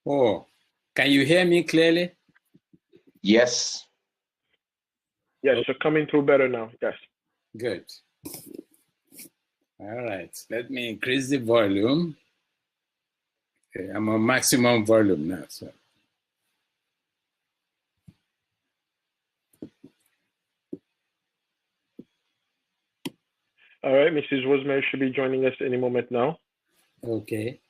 [SPEAKER 8] Oh, can you hear me clearly?
[SPEAKER 7] Yes.
[SPEAKER 6] Yes, you're coming through better now. Yes.
[SPEAKER 8] Good. All right. Let me increase the volume. Okay, I'm on maximum volume now. So.
[SPEAKER 6] All right, Mrs. Rosemary should be joining us any moment now.
[SPEAKER 8] Okay.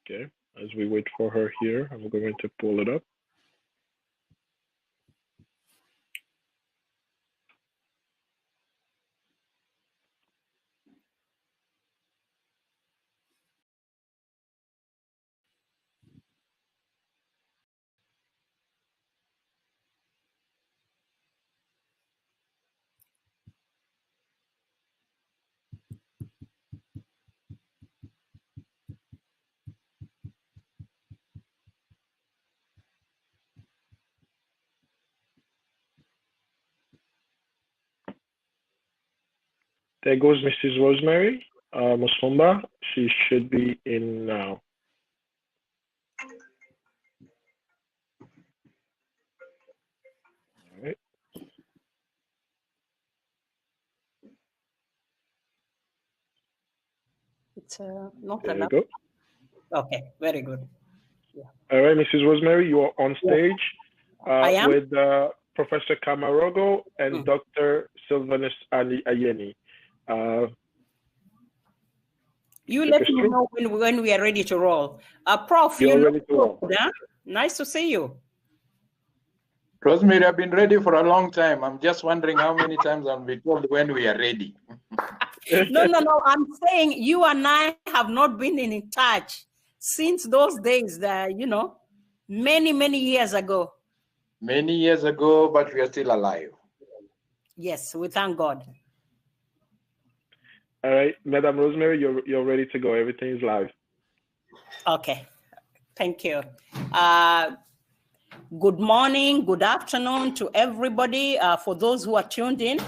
[SPEAKER 6] Okay, as we wait for her here, I'm going to pull it up. There goes Mrs. Rosemary Musumba. She should be in now. All right.
[SPEAKER 9] It's not
[SPEAKER 6] There you
[SPEAKER 9] allowed.
[SPEAKER 6] go.
[SPEAKER 9] Okay, very good. Yeah.
[SPEAKER 6] All right, Mrs. Rosemary, you are on stage
[SPEAKER 9] I am?
[SPEAKER 6] with Professor Kamarogo and Dr. Silvanus Ayeni.
[SPEAKER 9] You let me know when we are ready to roll. Prof,
[SPEAKER 6] You're
[SPEAKER 9] you
[SPEAKER 6] ready
[SPEAKER 9] look
[SPEAKER 6] to roll.
[SPEAKER 9] good, huh? Nice to see you.
[SPEAKER 7] Rosemary, I've been ready for a long time. I'm just wondering how many times I'll be told when we are ready.
[SPEAKER 9] No. I'm saying you and I have not been in touch since those days that, many years ago.
[SPEAKER 7] Many years ago, but we are still alive.
[SPEAKER 9] Yes, we thank God.
[SPEAKER 6] All right, Madam Rosemary, you're ready to go. Everything is live.
[SPEAKER 9] Okay, thank you. Good morning, good afternoon to everybody. For those who are tuned in,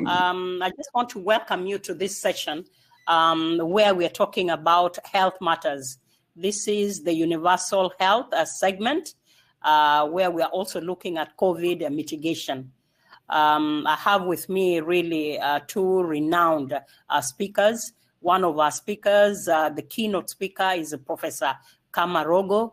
[SPEAKER 9] I just want to welcome you to this session where we are talking about health matters. This is the universal health segment where we are also looking at COVID mitigation. I have with me really two renowned speakers. One of our speakers, the keynote speaker, is Professor Kamarogo.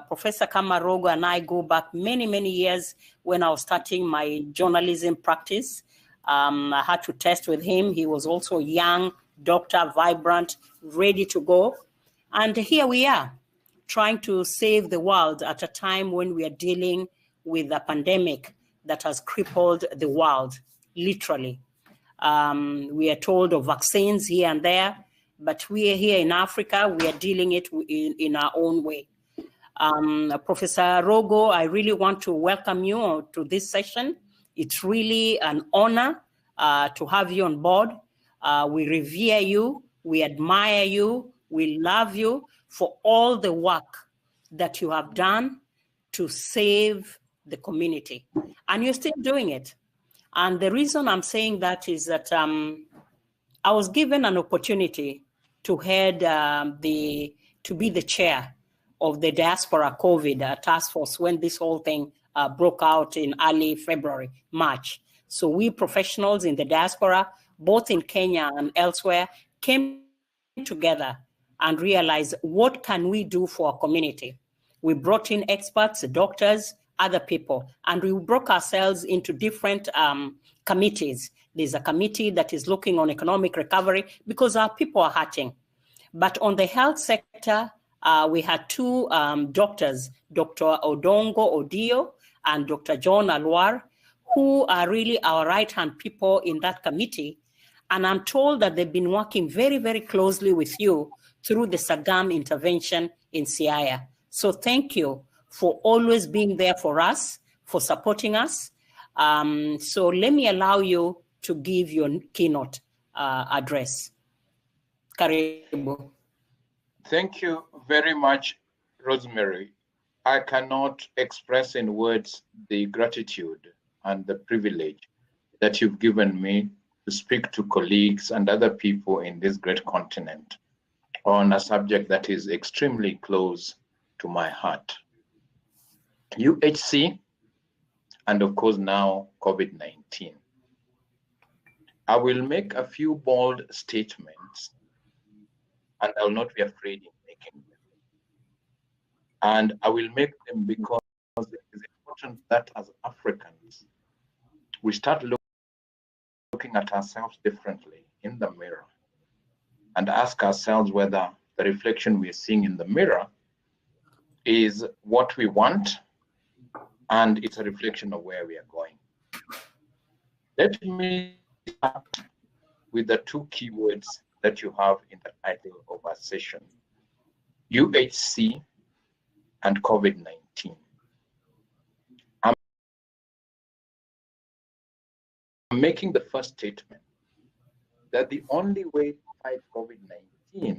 [SPEAKER 9] Professor Kamarogo and I go back many years when I was starting my journalism practice. I had to test with him. He was also young, doctor, vibrant, ready to go. And here we are, trying to save the world at a time when we are dealing with a pandemic that has crippled the world, literally. We are told of vaccines here and there, but we are here in Africa, we are dealing it in our own way. Professor Rogo, I really want to welcome you to this session. It's really an honor to have you on board. We revere you, we admire you, we love you for all the work that you have done to save the community. And you're still doing it. And the reason I'm saying that is that I was given an opportunity to head to be the chair of the Diaspora COVID task force when this whole thing broke out in early February, March. So we professionals in the diaspora, both in Kenya and elsewhere, came together and realized, what can we do for our community? We brought in experts, doctors, other people, and we broke ourselves into different committees. There's a committee that is looking on economic recovery because our people are hurting. But on the health sector, we had two doctors, Dr. Odongo Odio and Dr. John Alwar, who are really our right-hand people in that committee. And I'm told that they've been working very, very closely with you through the SAGAM intervention in Siaya. So thank you for always being there for us, for supporting us. So let me allow you to give your keynote address. Karibu.
[SPEAKER 7] Thank you very much, Rosemary. I cannot express in words the gratitude and the privilege that you've given me to speak to colleagues and other people in this great continent on a subject that is extremely close to my heart. UHC, and of course now COVID-19. I will make a few bold statements, and I will not be afraid in making them. And I will make them because it is important that as Africans, we start looking at ourselves differently in the mirror and ask ourselves whether the reflection we are seeing in the mirror is what we want and it's a reflection of where we are going. Let me start with the two keywords that you have in the title of our session, UHC and COVID-19. I'm making the first statement that the only way to fight COVID-19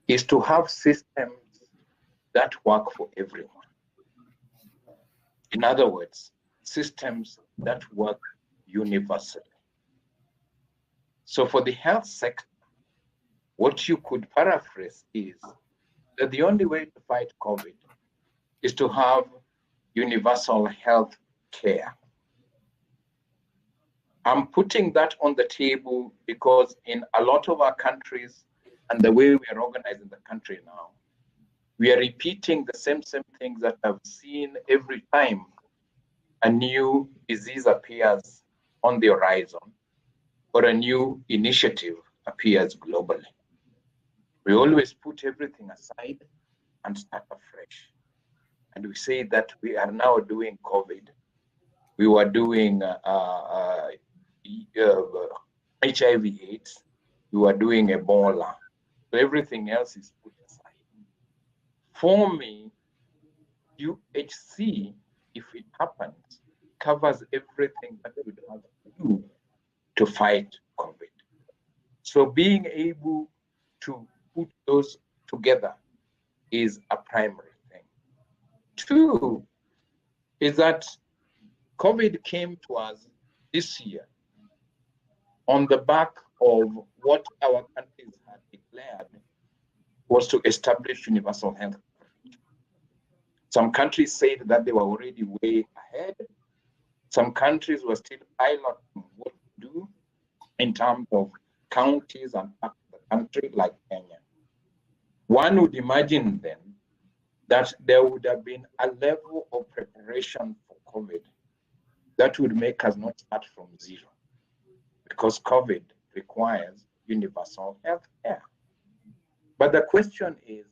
[SPEAKER 7] is to have systems that work for everyone. In other words, systems that work universally. So for the health sector, what you could paraphrase is that the only way to fight COVID is to have universal health care. I'm putting that on the table because in a lot of our countries and the way we are organized in the country now, we are repeating the same things that I've seen every time a new disease appears on the horizon or a new initiative appears globally. We always put everything aside and start afresh. And we say that we are now doing COVID. We were doing HIV/AIDS. We were doing Ebola. So everything else is put aside. For me, UHC, if it happens, covers everything that we have to do to fight COVID. So being able to put those together is a primary thing. Two is that COVID came to us this year on the back of what our countries had declared was to establish universal health coverage. Some countries said that they were already way ahead. Some countries were still piloting what to do in terms of counties and parts of the country like Kenya. One would imagine then that there would have been a level of preparation for COVID that would make us not start from zero, because COVID requires universal health care. But the question is,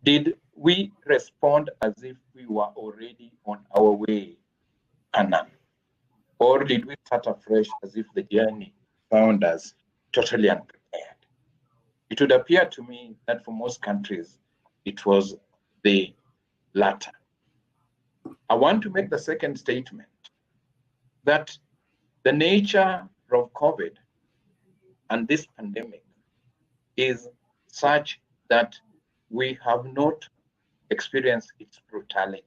[SPEAKER 7] did we respond as if we were already on our way, Anna? Or did we start afresh as if the journey found us totally unprepared? It would appear to me that for most countries, it was the latter. I want to make the second statement that The nature of COVID and this pandemic is such that we have not experienced its brutality.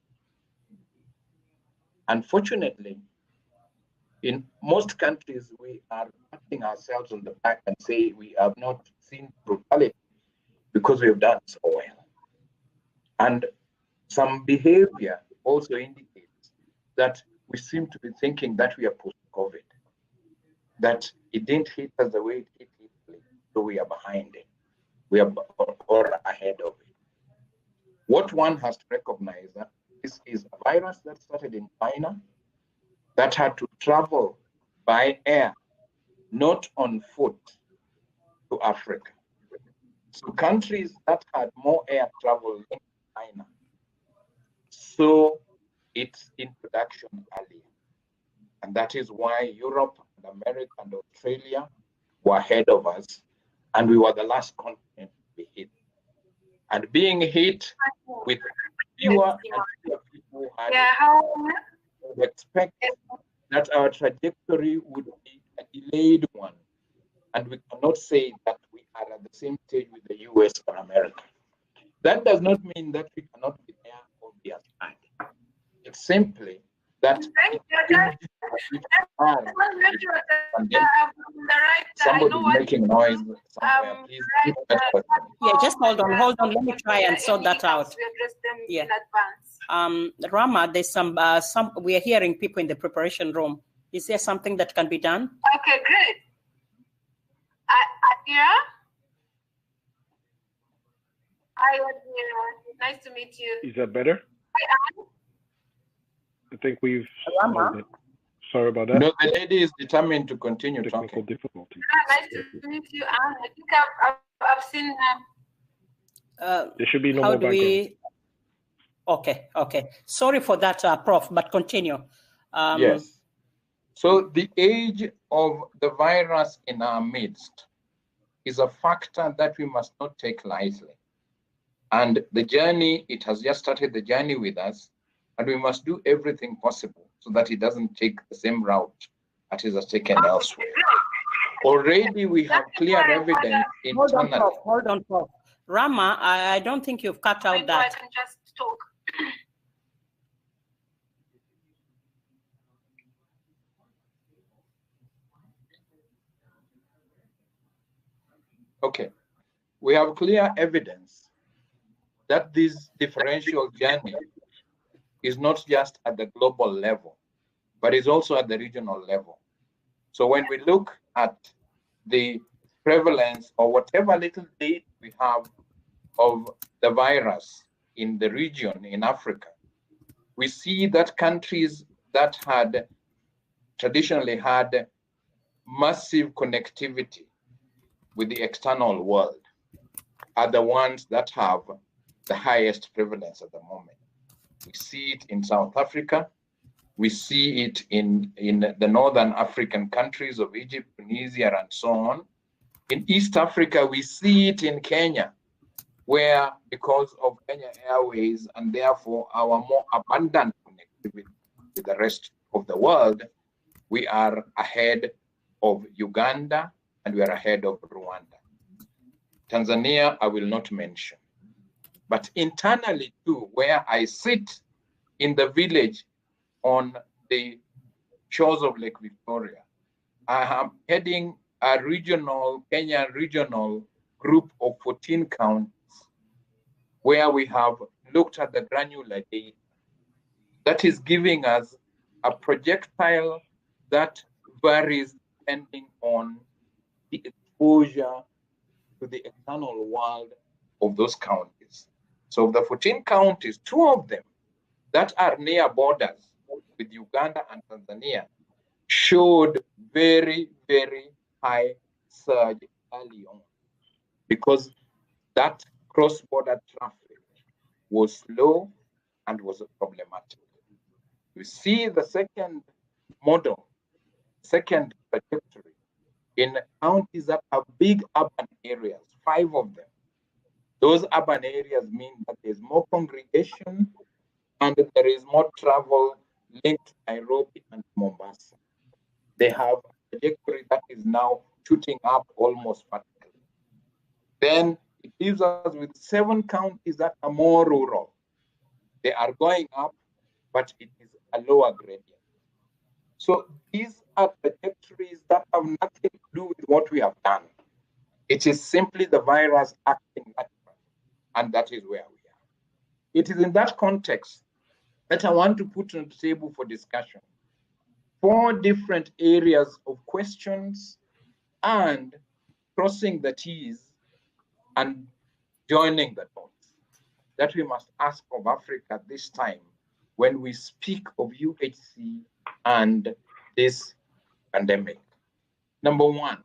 [SPEAKER 7] Unfortunately, in most countries, we are patting ourselves on the back and say we have not seen brutality because we have done so well. And some behavior also indicates that we seem to be thinking that we are post-COVID, that it didn't hit us the way it hit Italy, so we are behind it. We are or ahead of it. What one has to recognize that this is a virus that started in China, that had to travel by air, not on foot, to Africa. So countries that had more air travel in China saw its introduction earlier. And that is why Europe and America and Australia were ahead of us, and we were the last continent to be hit. And being hit with fewer and fewer people had to expect that our trajectory would be a delayed one. And we cannot say that we are at the same stage with the US or America. That does not mean that we cannot be there or be at hand. It's simply that somebody making noise somewhere. Please keep that question.
[SPEAKER 9] Yeah, just hold on. Let me try and sort that out. Yeah. Rama, there's some we are hearing people in the preparation room. Is there something that can be done?
[SPEAKER 10] Okay, great. Yeah. Hi, nice to meet you.
[SPEAKER 6] Is that better?
[SPEAKER 10] Hi,
[SPEAKER 6] I think we've.
[SPEAKER 9] Rama?
[SPEAKER 6] Sorry about that.
[SPEAKER 7] No, the lady is determined to continue
[SPEAKER 6] Technical
[SPEAKER 7] talking.
[SPEAKER 6] difficulty.
[SPEAKER 10] nice to meet you, Anne. I think I've seen.
[SPEAKER 6] There should be no
[SPEAKER 9] How
[SPEAKER 6] more
[SPEAKER 9] do
[SPEAKER 6] background.
[SPEAKER 9] we? Okay. Sorry for that, Prof. But continue.
[SPEAKER 7] Yes. So the age of the virus in our midst is a factor that we must not take lightly. And the journey, it has just started the journey with us, and we must do everything possible so that it doesn't take the same route that it has taken elsewhere. Already we have clear evidence internally.
[SPEAKER 9] Hold on, Prof. Rama, I don't think you've cut out that.
[SPEAKER 10] I can just talk.
[SPEAKER 7] Okay. We have clear evidence that this differential journey is not just at the global level, but is also at the regional level. So when we look at the prevalence or whatever little data we have of the virus in the region in Africa, we see that countries that had traditionally had massive connectivity with the external world are the ones that have the highest prevalence at the moment. We see it in South Africa. We see it in the northern African countries of Egypt, Tunisia, and so on. In East Africa, we see it in Kenya, where because of Kenya Airways and therefore our more abundant connectivity with the rest of the world, we are ahead of Uganda and we are ahead of Rwanda. Tanzania, I will not mention. But internally too, where I sit in the village on the shores of Lake Victoria, I am heading a regional, Kenyan regional group of 14 counties where we have looked at the granular data that is giving us a projectile that varies depending on the exposure to the external world of those counties. So of the 14 counties, 2 of them that are near borders with Uganda and Tanzania showed very, very high surge early on because that cross-border traffic was slow and was problematic. You see the second model, second trajectory in counties that have big urban areas, 5 of them. Those urban areas mean that there's more congregation and there is more travel linked to Nairobi and Mombasa. they have a trajectory that is now shooting up almost vertically. Then it leaves us with 7 counties that are more rural. They are going up, but it is a lower gradient. So these are trajectories that have nothing to do with what we have done. It is simply the virus acting naturally, and that is where we are. It is in that context that I want to put on the table for discussion 4 different areas of questions and crossing the T's and joining the dots that we must ask of Africa this time when we speak of UHC and this pandemic. Number 1,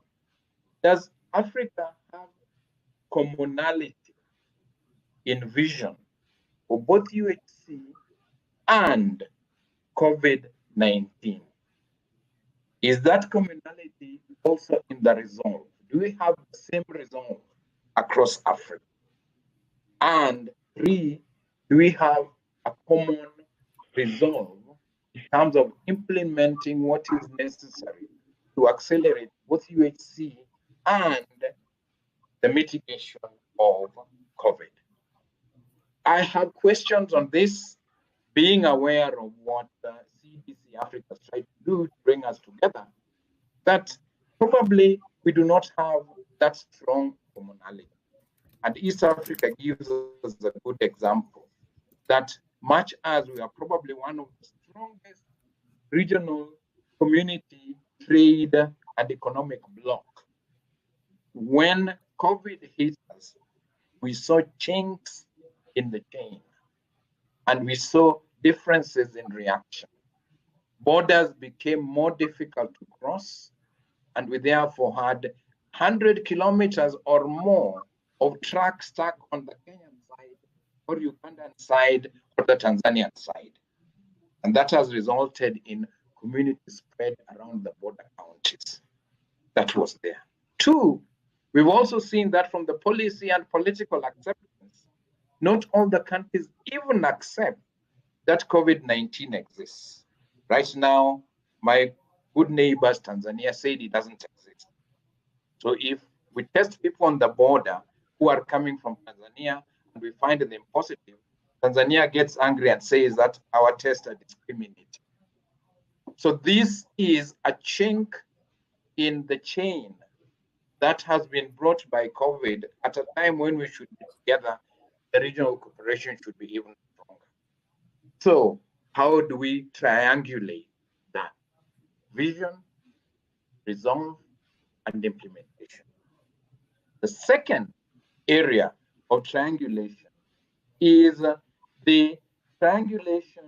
[SPEAKER 7] does Africa have commonality in vision for both UHC and COVID-19? Is that commonality also in the resolve? Do we have the same resolve across Africa? And 3, do we have a common resolve in terms of implementing what is necessary to accelerate both UHC and the mitigation of COVID? I have questions on this, being aware of what CDC Africa is trying to do to bring us together, that probably we do not have that strong commonality. And East Africa gives us a good example that much as we are probably one of the strongest regional community, trade, and economic bloc, when COVID hit us, we saw chinks in the chain and we saw differences in reaction. Borders became more difficult to cross, and we therefore had 100 kilometers or more of trucks stuck on the Kenyan side or Ugandan side or the Tanzanian side. And that has resulted in community spread around the border counties. That was there. 2, we've also seen that from the policy and political acceptance, not all the countries even accept that COVID-19 exists. Right now, my good neighbors, Tanzania, said it doesn't exist. So if we test people on the border who are coming from Tanzania and we find them positive, Tanzania gets angry and says that our tests are discriminating. So this is a chink in the chain that has been brought by COVID at a time when we should be together. The regional cooperation should be even stronger. So how do we triangulate that? Vision, resolve, and implementation. The second area of triangulation is the triangulation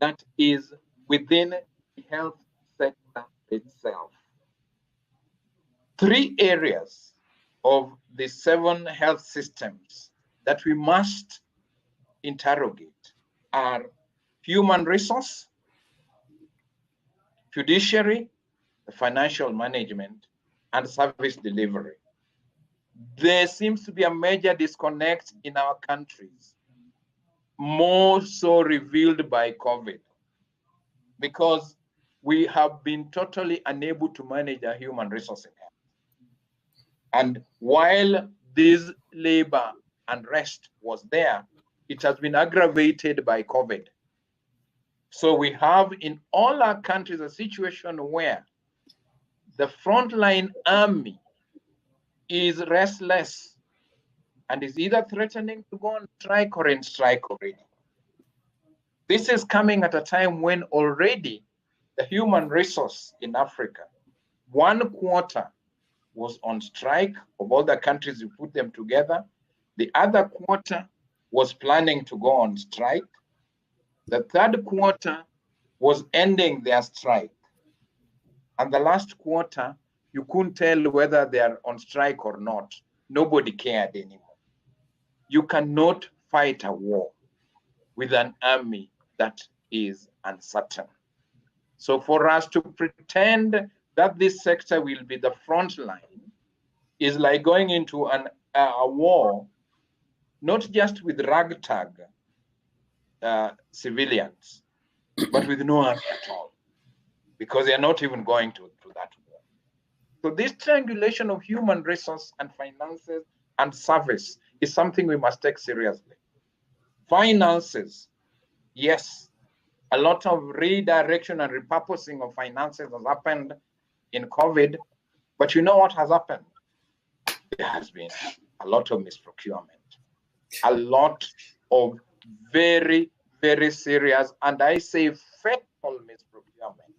[SPEAKER 7] that is within the health sector itself. 3 areas of the 7 health systems that we must interrogate are human resource, judiciary, financial management, and service delivery. There seems to be a major disconnect in our countries, more so revealed by COVID, because we have been totally unable to manage our human resource in health. And while this labor unrest was there, it has been aggravated by COVID. So we have in all our countries a situation where the frontline army is restless and is either threatening to go on strike or in strike already. This is coming at a time when already the human resource in Africa, 1/4 was on strike of all the countries, you put them together. The other 1/4 was planning to go on strike. The 3rd quarter was ending their strike. And the last 1/4, you couldn't tell whether they are on strike or not. Nobody cared anymore. You cannot fight a war with an army that is uncertain. So for us to pretend that this sector will be the front line is like going into a war, not just with ragtag civilians, but with no army at all. because they are not even going to that war. So this triangulation of human resource and finances and service is something we must take seriously. Finances, yes, a lot of redirection and repurposing of finances has happened in COVID, but you know what has happened? There has been a lot of misprocurement, a lot of very, very serious, and I say fatal misprocurement,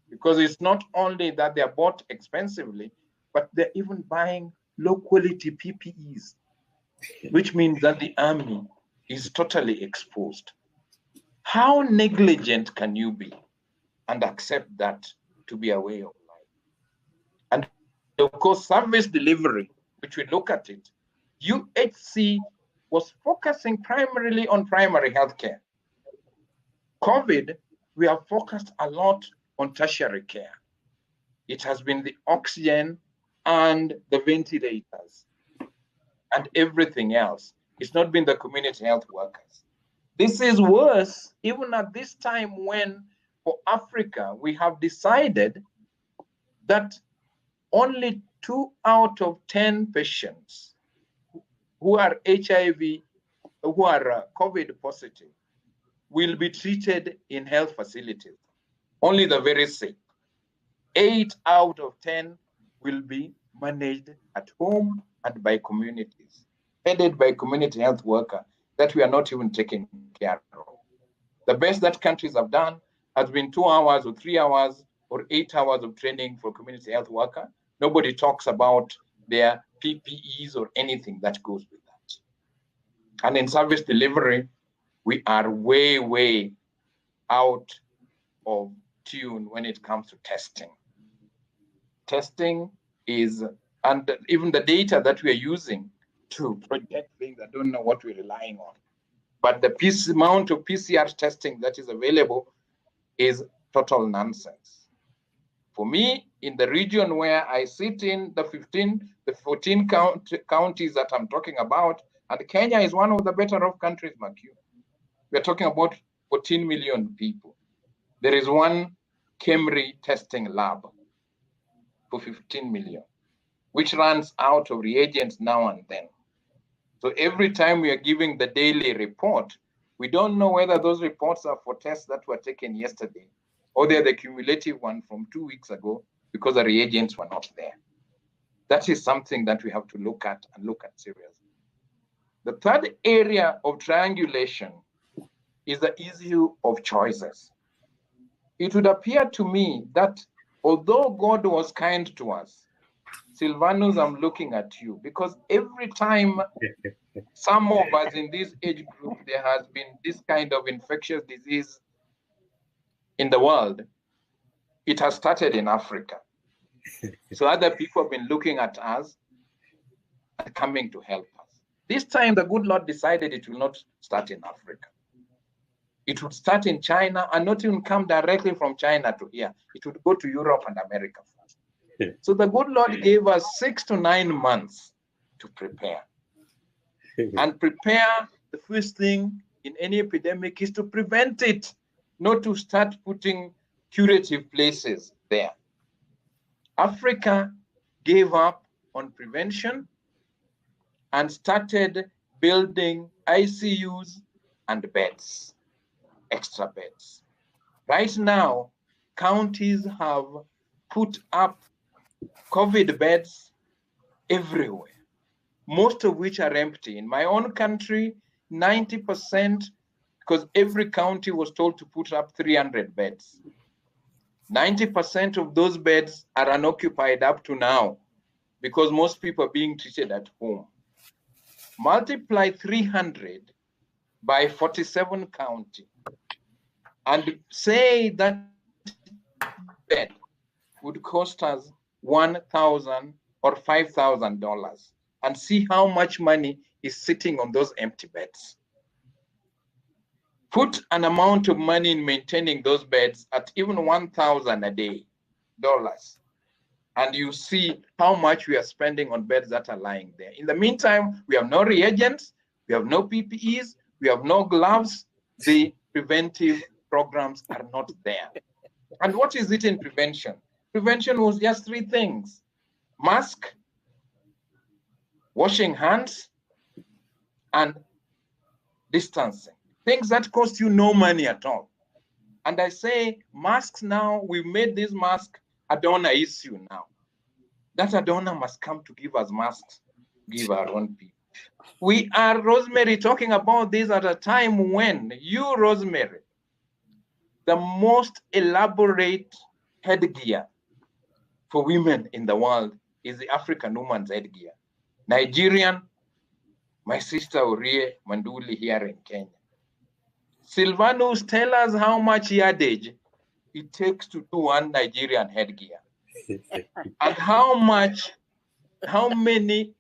[SPEAKER 7] because it's not only that they're bought expensively, but they're even buying low quality PPEs, which means that the army is totally exposed. How negligent can you be and accept that to be a way of life? And of course, service delivery, which we look at it, UHC was focusing primarily on primary healthcare. COVID, we have focused a lot on tertiary care. It has been the oxygen and the ventilators and everything else. It's not been the community health workers. This is worse even at this time when, for Africa, we have decided that only 2 out of 10 patients who are HIV, who are COVID positive, will be treated in health facilities. Only the very sick. 8 out of 10 will be managed at home and by communities, headed by community health worker that we are not even taking care of. The best that countries have done has been 2 hours or 3 hours or 8 hours of training for community health worker. Nobody talks about their PPEs or anything that goes with that. And in service delivery, we are way, way out of tune when it comes to testing. Testing is, and even the data that we are using to project things, I don't know what we're relying on. But the amount of PCR testing that is available is total nonsense. For me, in the region where I sit in, the 14 counties that I'm talking about, and Kenya is one of the better off countries, Makiu. We're talking about 14 million people. There is one KEMRI testing lab for 15 million, which runs out of reagents now and then. So every time we are giving the daily report, we don't know whether those reports are for tests that were taken yesterday or they're the cumulative one from 2 weeks ago because the reagents were not there. That is something that we have to look at and look at seriously. The third area of triangulation is the issue of choices. It would appear to me that although God was kind to us, Silvanus, I'm looking at you, because every time some of us in this age group, there has been this kind of infectious disease in the world, it has started in Africa. So other people have been looking at us and coming to help us. This time, the good Lord decided it will not start in Africa. It would start in China and not even come directly from China to here. It would go to Europe and America first. So the good Lord gave us 6 to 9 months to prepare. And prepare, the first thing in any epidemic is to prevent it, not to start putting curative places there. Africa gave up on prevention and started building ICUs and beds, extra beds. Right now, counties have put up COVID beds everywhere, most of which are empty. In my own country, 90%, because every county was told to put up 300 beds. 90% of those beds are unoccupied up to now because most people are being treated at home. Multiply 300 by 47 county and say that bed would cost us $1,000 or $5,000 and see how much money is sitting on those empty beds. Put an amount of money in maintaining those beds at even $1,000 a day, and you see how much we are spending on beds that are lying there. In the meantime, we have no reagents, we have no PPEs, we have no gloves, the preventive programs are not there. And what is it in prevention? Prevention was just three things: mask, washing hands, and distancing. Things that cost you no money at all. And I say masks now, we've made this mask a donor issue now. That a donor must come to give us masks, give our own people. We are, Rosemary, talking about this at a time when you, Rosemary, the most elaborate headgear for women in the world is the African woman's headgear. Nigerian, my sister Urie Manduli here in Kenya. Silvanus, tell us how much yardage it takes to do one Nigerian headgear. And how many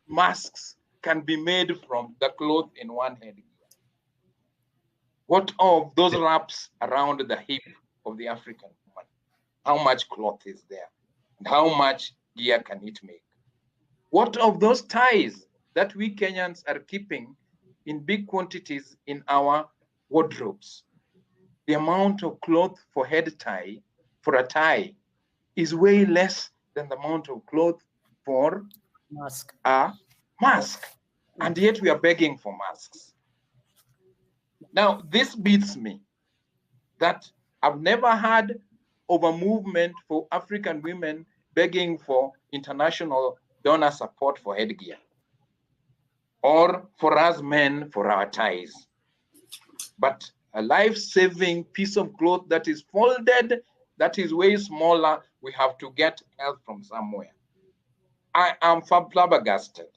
[SPEAKER 7] masks can be made from the cloth in one headgear? What of those wraps around the hip of the African woman? How much cloth is there? And how much gear can it make? What of those ties that we Kenyans are keeping in big quantities in our wardrobes? The amount of cloth for head tie, for a tie, is way less than the amount of cloth for a mask. And yet we are begging for masks. Now, this beats me that I've never heard of a movement for African women begging for international donor support for headgear, or for us men for our ties. But a life-saving piece of cloth that is folded, that is way smaller, we have to get help from somewhere. I am flabbergasted.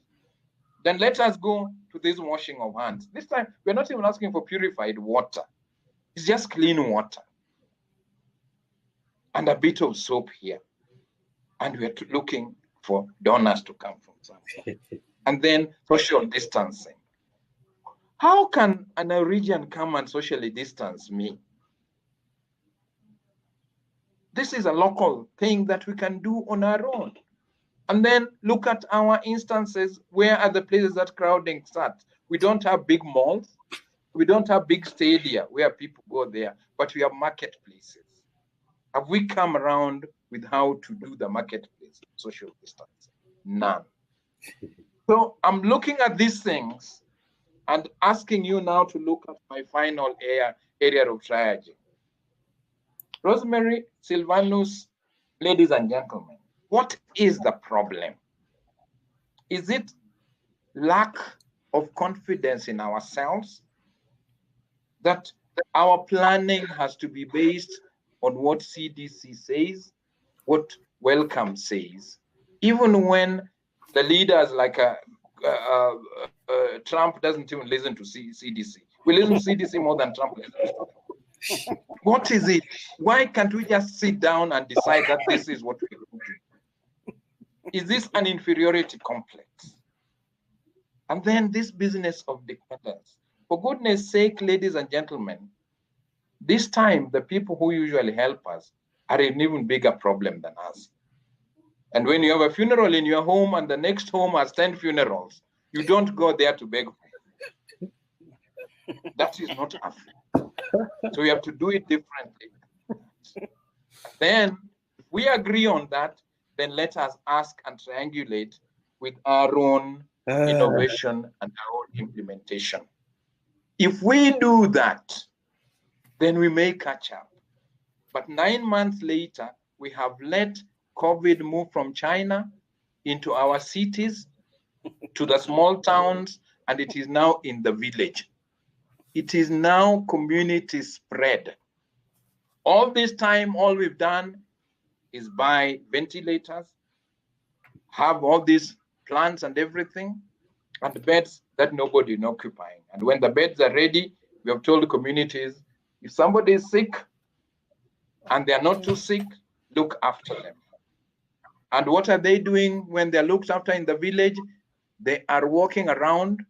[SPEAKER 7] Then let us go to this washing of hands. This time, we're not even asking for purified water. It's just clean water. And a bit of soap here. And we're looking for donors to come from somewhere. And then social distancing. How can a Norwegian come and socially distance me? This is a local thing that we can do on our own. And then look at our instances. Where are the places that crowding starts? We don't have big malls. We don't have big stadia where people go there, but we have marketplaces. Have we come around with how to do the marketplace social distancing? None. So I'm looking at these things and asking you now to look at my final area of triaging. Rosemary, Silvanus, ladies and gentlemen, what is the problem? Is it lack of confidence in ourselves? That our planning has to be based on what CDC says, what Welcome says, even when the leaders like Trump doesn't even listen to CDC. We listen to CDC more than Trump listens. What is it? Why can't we just sit down and decide that this is what we're going to do? Is this an inferiority complex? And then this business of dependence. For goodness sake, ladies and gentlemen, this time the people who usually help us are an even bigger problem than us. And when you have a funeral in your home and the next home has 10 funerals, you don't go there to beg for it. That is not Africa. So we have to do it differently. Then, if we agree on that, then let us ask and triangulate with our own innovation and our own implementation. If we do that, then we may catch up. But 9 months later, we have let COVID move from China into our cities, to the small towns, and it is now in the village. It is now community spread. All this time, all we've done is buy ventilators, have all these plants and everything, and beds that nobody is occupying. And when the beds are ready, we have told the communities, if somebody is sick and they are not too sick, look after them. And what are they doing when they're looked after in the village? They are walking around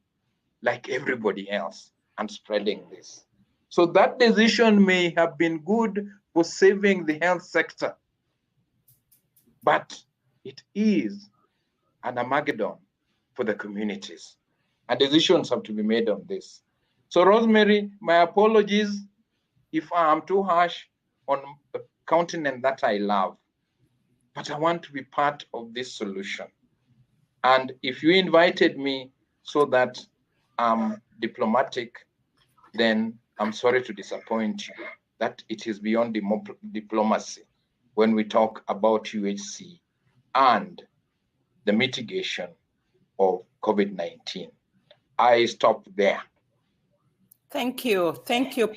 [SPEAKER 7] like everybody else and spreading this. So that decision may have been good for saving the health sector, but it is an Armageddon for the communities. And decisions have to be made on this. So Rosemary, my apologies if I am too harsh on continent that I love, but I want to be part of this solution. And if you invited me so that I'm diplomatic, then I'm sorry to disappoint you that it is beyond diplomacy when we talk about UHC and the mitigation of COVID-19. I stop there.
[SPEAKER 9] Thank you,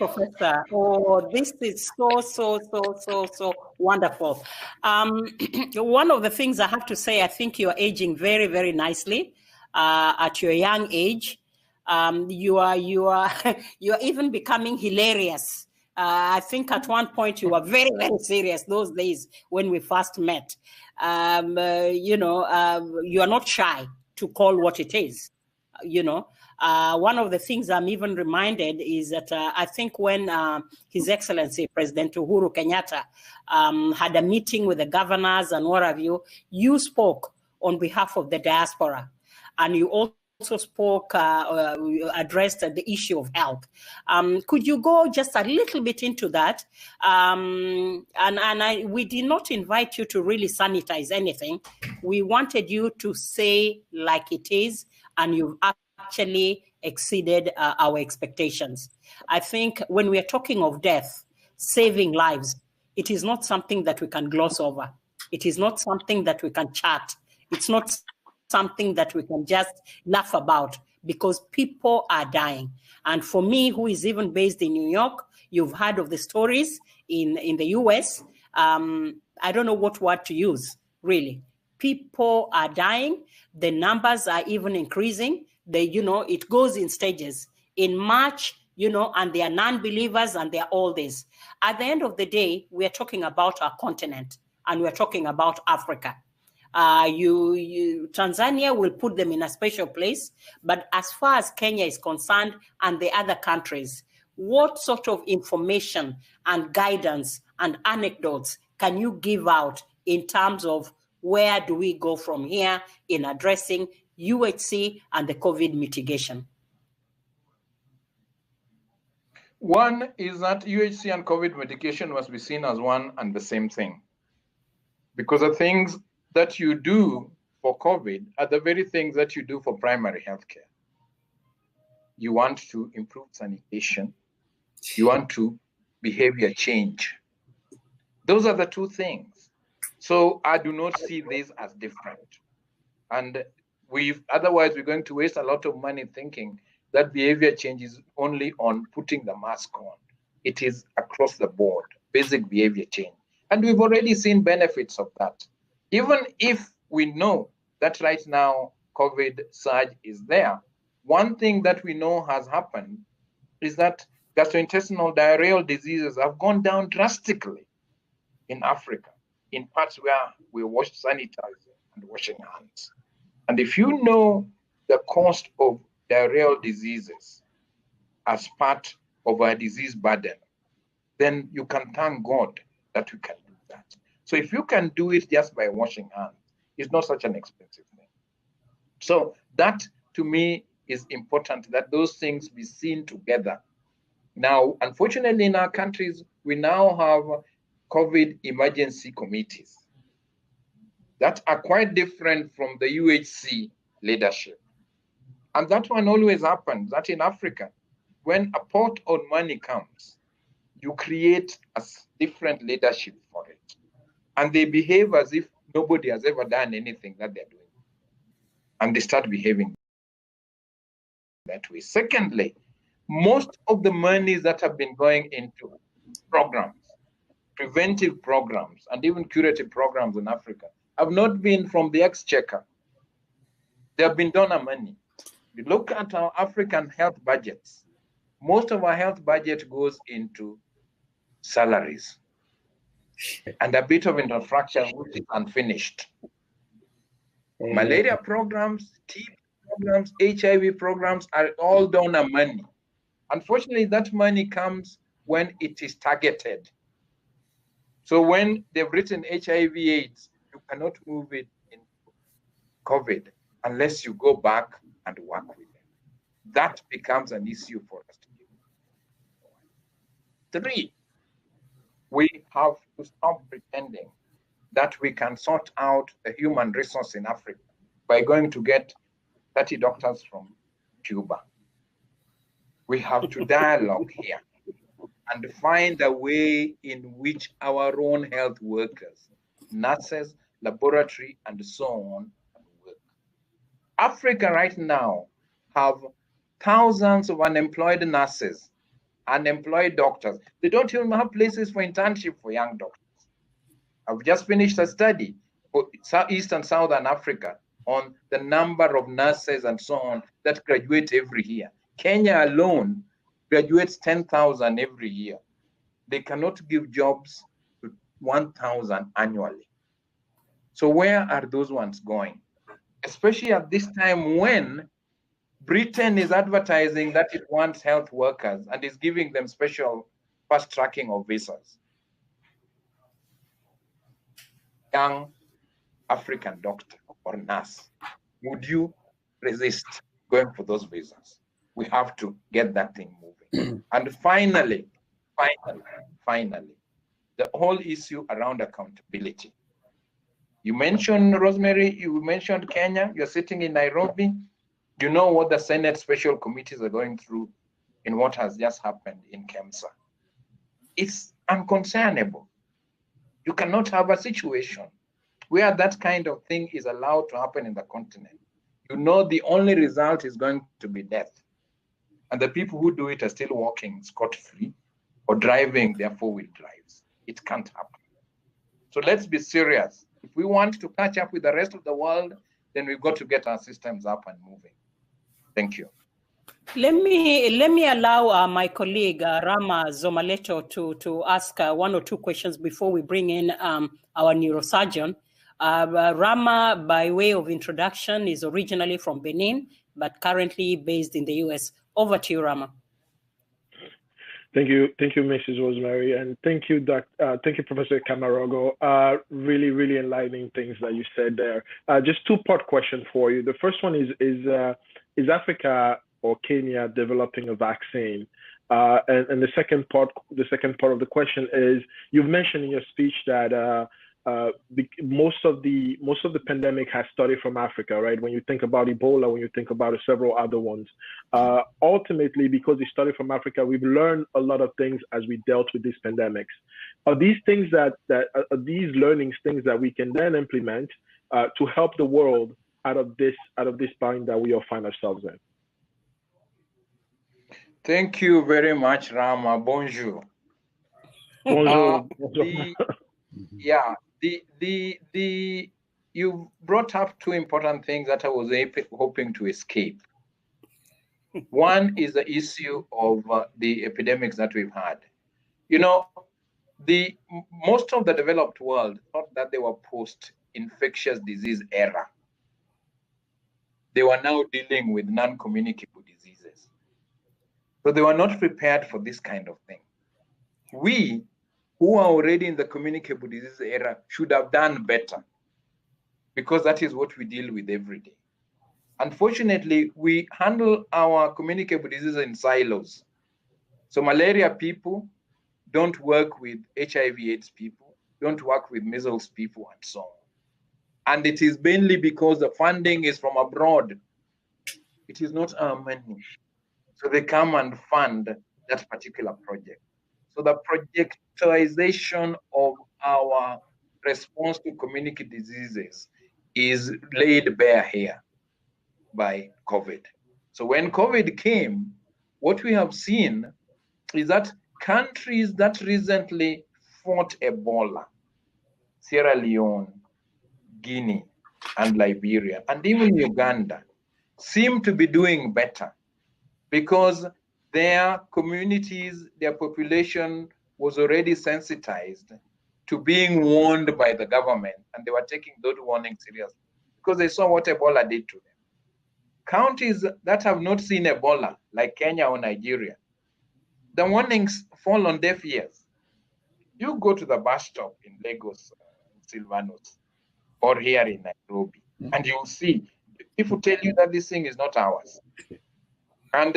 [SPEAKER 9] Professor. Oh, this is so wonderful. One of the things I have to say, I think you are aging very, very nicely at your young age. You are even becoming hilarious. I think at one point you were very, very serious those days when we first met. You are not shy to call what it is, one of the things I'm even reminded is that I think when His Excellency President Uhuru Kenyatta had a meeting with the governors and what have you, you spoke on behalf of the diaspora, and you also spoke, addressed the issue of health. Could you go just a little bit into that? We did not invite you to really sanitize anything. We wanted you to say like it is, and you've actually exceeded our expectations. I think when we are talking of death, saving lives, it is not something that we can gloss over. It is not something that we can chat. It's not something that we can just laugh about, because people are dying. And for me, who is even based in New York, you've heard of the stories in the US. I don't know what word to use, really. People are dying. The numbers are even increasing. It goes in stages. In March, and they are non-believers and they're all this. At the end of the day, we are talking about our continent and we're talking about Africa. Tanzania will put them in a special place, but as far as Kenya is concerned and the other countries, what sort of information and guidance and anecdotes can you give out in terms of where do we go from here in addressing UHC and the COVID mitigation?
[SPEAKER 7] One is that UHC and COVID mitigation must be seen as one and the same thing, because the things that you do for COVID are the very things that you do for primary healthcare. You want to improve sanitation. You want to behavior change. Those are the two things. So I do not see this as different. And otherwise we're going to waste a lot of money thinking that behavior change is only on putting the mask on. It is across the board, basic behavior change. And we've already seen benefits of that. Even if we know that right now COVID surge is there, one thing that we know has happened is that gastrointestinal diarrheal diseases have gone down drastically in Africa, in parts where we wash sanitizing and washing hands. And if you know the cost of diarrheal diseases as part of our disease burden, then you can thank God that we can do that. So if you can do it just by washing hands, it's not such an expensive thing. So that, to me, is important, that those things be seen together. Now, unfortunately, in our countries, we now have COVID emergency committees that are quite different from the UHC leadership. And that one always happens, that in Africa, when a pot of money comes, you create a different leadership for it. And they behave as if nobody has ever done anything that they're doing. And they start behaving that way. Secondly, most of the monies that have been going into programs, preventive programs, and even curative programs in Africa have not been from the exchequer. They have been donor money. You look at our African health budgets, most of our health budget goes into salaries and a bit of infrastructure which is unfinished. Malaria programs, TB programs, HIV programs are all donor money. Unfortunately, that money comes when it is targeted. So when they've written HIV/AIDS, you cannot move it in COVID unless you go back and work with them. That becomes an issue for us to do. 3, We have to stop pretending that we can sort out the human resource in Africa by going to get 30 doctors from Cuba. We have to dialogue here and find a way in which our own health workers, nurses, laboratory, and so on work. Africa right now have thousands of unemployed nurses, unemployed doctors. They don't even have places for internship for young doctors. I've just finished a study for East and Southern Africa on the number of nurses and so on that graduate every year. Kenya alone graduates 10,000 every year. They cannot give jobs to 1,000 annually. So where are those ones going? Especially at this time when Britain is advertising that it wants health workers and is giving them special fast tracking of visas. Young African doctor or nurse, would you resist going for those visas? We have to get that thing moving. And finally, the whole issue around accountability. You mentioned, Rosemary, you mentioned Kenya, you're sitting in Nairobi. You know what the Senate special committees are going through in what has just happened in KEMSA. It's unconcernable. You cannot have a situation where that kind of thing is allowed to happen in the continent. You know the only result is going to be death. And the people who do it are still walking scot-free or driving their four-wheel drives. It can't happen. So let's be serious. If we want to catch up with the rest of the world, then we've got to get our systems up and moving. Thank you.
[SPEAKER 9] Let me allow my colleague Rama Zomaleto to ask one or two questions before we bring in our neurosurgeon. Rama, by way of introduction, is originally from Benin, but currently based in the US. Over to you, Rama.
[SPEAKER 6] Thank you, Mrs. Rosemary, and thank you, Professor Camarogo. Really enlightening things that you said there. Just two-part question for you. The first one is Africa or Kenya developing a vaccine? And the second part of the question is, you've mentioned in your speech that most of the pandemic has started from Africa, right? When you think about Ebola, when you think about several other ones, ultimately, because it started from Africa, we've learned a lot of things as we dealt with these pandemics. Are these things are these learnings things that we can then implement to help the world out of this bind that we all find ourselves in?
[SPEAKER 7] Thank you very much, Rama. Bonjour.
[SPEAKER 6] Bonjour.
[SPEAKER 7] You brought up two important things that I was hoping to escape. One is the issue of the epidemics that we've had. You know, most of the developed world thought that they were post-infectious disease era. They were now dealing with non-communicable diseases. So they were not prepared for this kind of thing. We, who are already in the communicable disease era, should have done better, because that is what we deal with every day. Unfortunately, we handle our communicable diseases in silos. So malaria people don't work with HIV/AIDS people, don't work with measles people, and so on. And it is mainly because the funding is from abroad. It is not our money. So they come and fund that particular project. So the projectization of our response to communicable diseases is laid bare here by COVID. So when COVID came, what we have seen is that countries that recently fought Ebola, Sierra Leone, Guinea, and Liberia, and even Uganda, seem to be doing better, because their communities, their population was already sensitized to being warned by the government, and they were taking those warnings seriously because they saw what Ebola did to them. Counties that have not seen Ebola, like Kenya or Nigeria, the warnings fall on deaf ears. You go to the bus stop in Lagos, Silvanus, or here in Nairobi, and you'll see people tell you that this thing is not ours. And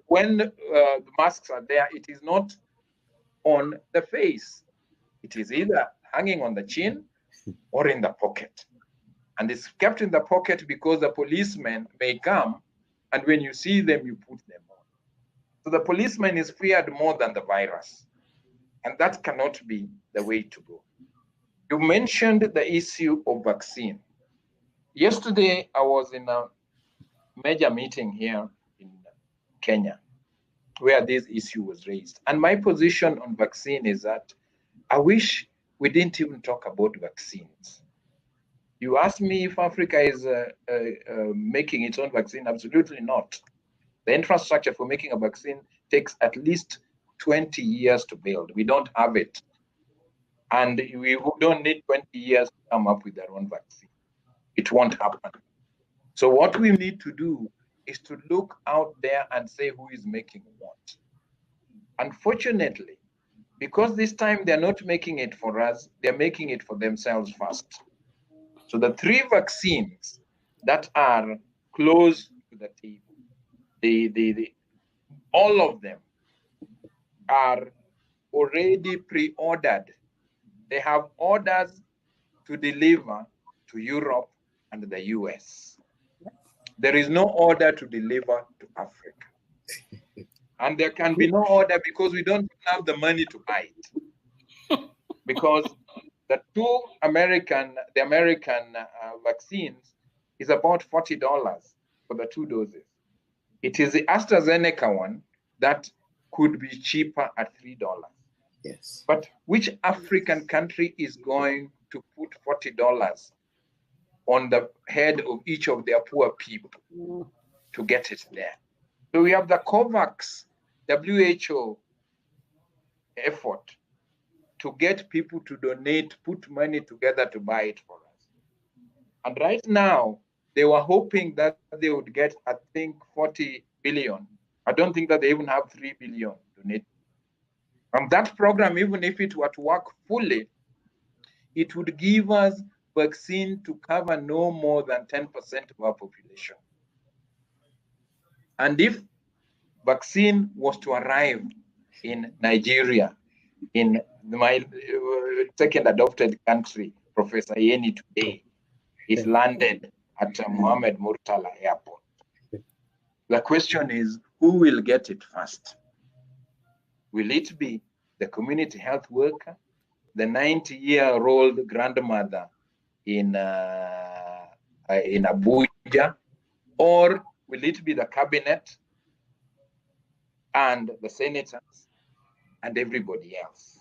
[SPEAKER 7] when the masks are there, it is not on the face. It is either hanging on the chin or in the pocket. And it's kept in the pocket because the policemen may come, and when you see them, you put them on. So the policeman is feared more than the virus. And that cannot be the way to go. You mentioned the issue of vaccine. Yesterday, I was in a major meeting here in Kenya where this issue was raised. And my position on vaccine is that I wish we didn't even talk about vaccines. You asked me if Africa is making its own vaccine. Absolutely not. The infrastructure for making a vaccine takes at least 20 years to build. We don't have it. And we don't need 20 years to come up with our own vaccine. It won't happen. So what we need to do is to look out there and say who is making what. Unfortunately, because this time they're not making it for us, they're making it for themselves first. So the 3 vaccines that are close to the table, all of them are already pre-ordered. They have orders to deliver to Europe and the US. There is no order to deliver to Africa. And there can be no order because we don't have the money to buy it. Because the American vaccines is about $40 for the 2 doses. It is the AstraZeneca one that could be cheaper at $3.
[SPEAKER 8] Yes.
[SPEAKER 7] But which African country is going to put $40 on the head of each of their poor people to get it there? So we have the COVAX WHO effort to get people to donate, put money together to buy it for us. And right now, they were hoping that they would get, I think, 40 billion. I don't think that they even have 3 billion donated. And that program, even if it were to work fully, it would give us vaccine to cover no more than 10% of our population. And if vaccine was to arrive in Nigeria, in my second adopted country, Professor Yeni today, is landed at Mohammed Murtala Airport. The question is, who will get it first? Will it be the community health worker, the 90-year-old grandmother in Abuja, or will it be the cabinet and the senators and everybody else?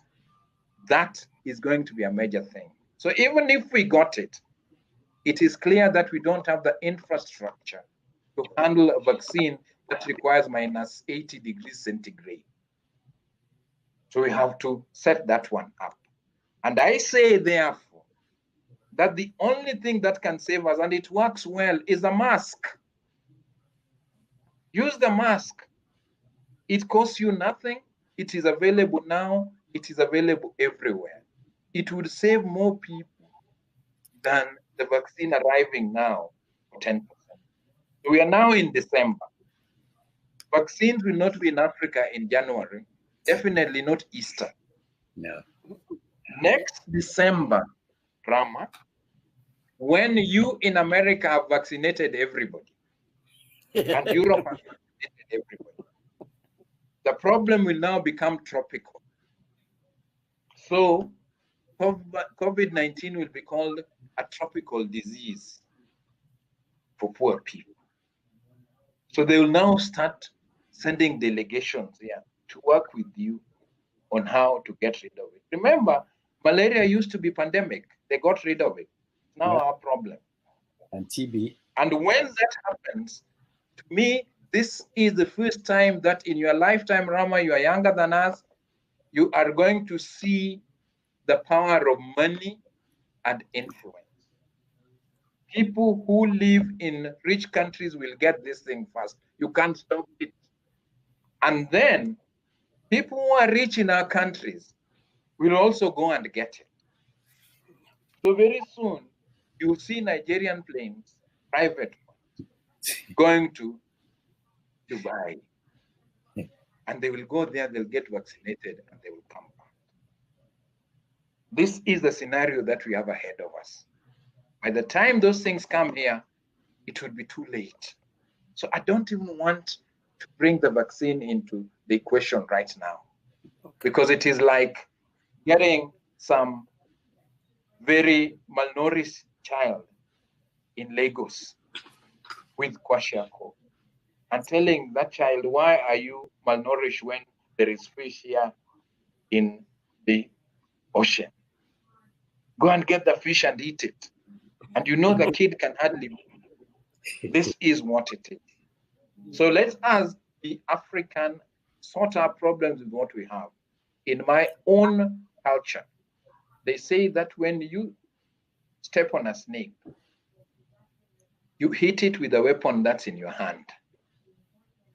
[SPEAKER 7] That is going to be a major thing. So even if we got it, it is clear that we don't have the infrastructure to handle a vaccine that requires minus 80 degrees centigrade. So we have to set that one up. And I say, therefore, that the only thing that can save us, and it works well, is a mask. Use the mask. It costs you nothing. It is available now. It is available everywhere. It would save more people than the vaccine arriving now for 10%. So we are now in December. Vaccines will not be in Africa in January. Definitely not Easter.
[SPEAKER 8] No.
[SPEAKER 7] Next December, Rama, when you in America have vaccinated everybody, and Europe has vaccinated everybody, the problem will now become tropical. So COVID-19 will be called a tropical disease for poor people. So they will now start sending delegations here to work with you on how to get rid of it. Remember, malaria used to be pandemic. They got rid of it. Now our problem.
[SPEAKER 8] And TB.
[SPEAKER 7] And when that happens, to me, this is the first time that in your lifetime, Rama, you are younger than us, you are going to see the power of money and influence. People who live in rich countries will get this thing first. You can't stop it. And then people who are rich in our countries will also go and get it. So very soon, you'll see Nigerian planes, private ones, going to Dubai. And they will go there, they'll get vaccinated, and they will come back. This is the scenario that we have ahead of us. By the time those things come here, it would be too late. So I don't even want to bring the vaccine into the equation right now, because it is like getting some very malnourished child in Lagos with kwashiorkor and telling that child, why are you malnourished when there is fish here in the ocean? Go and get the fish and eat it. And you know the kid can hardly move. This is what it is. So let us be African, sort our problems with what we have. In my own culture, they say that when you step on a snake, you hit it with a weapon that's in your hand.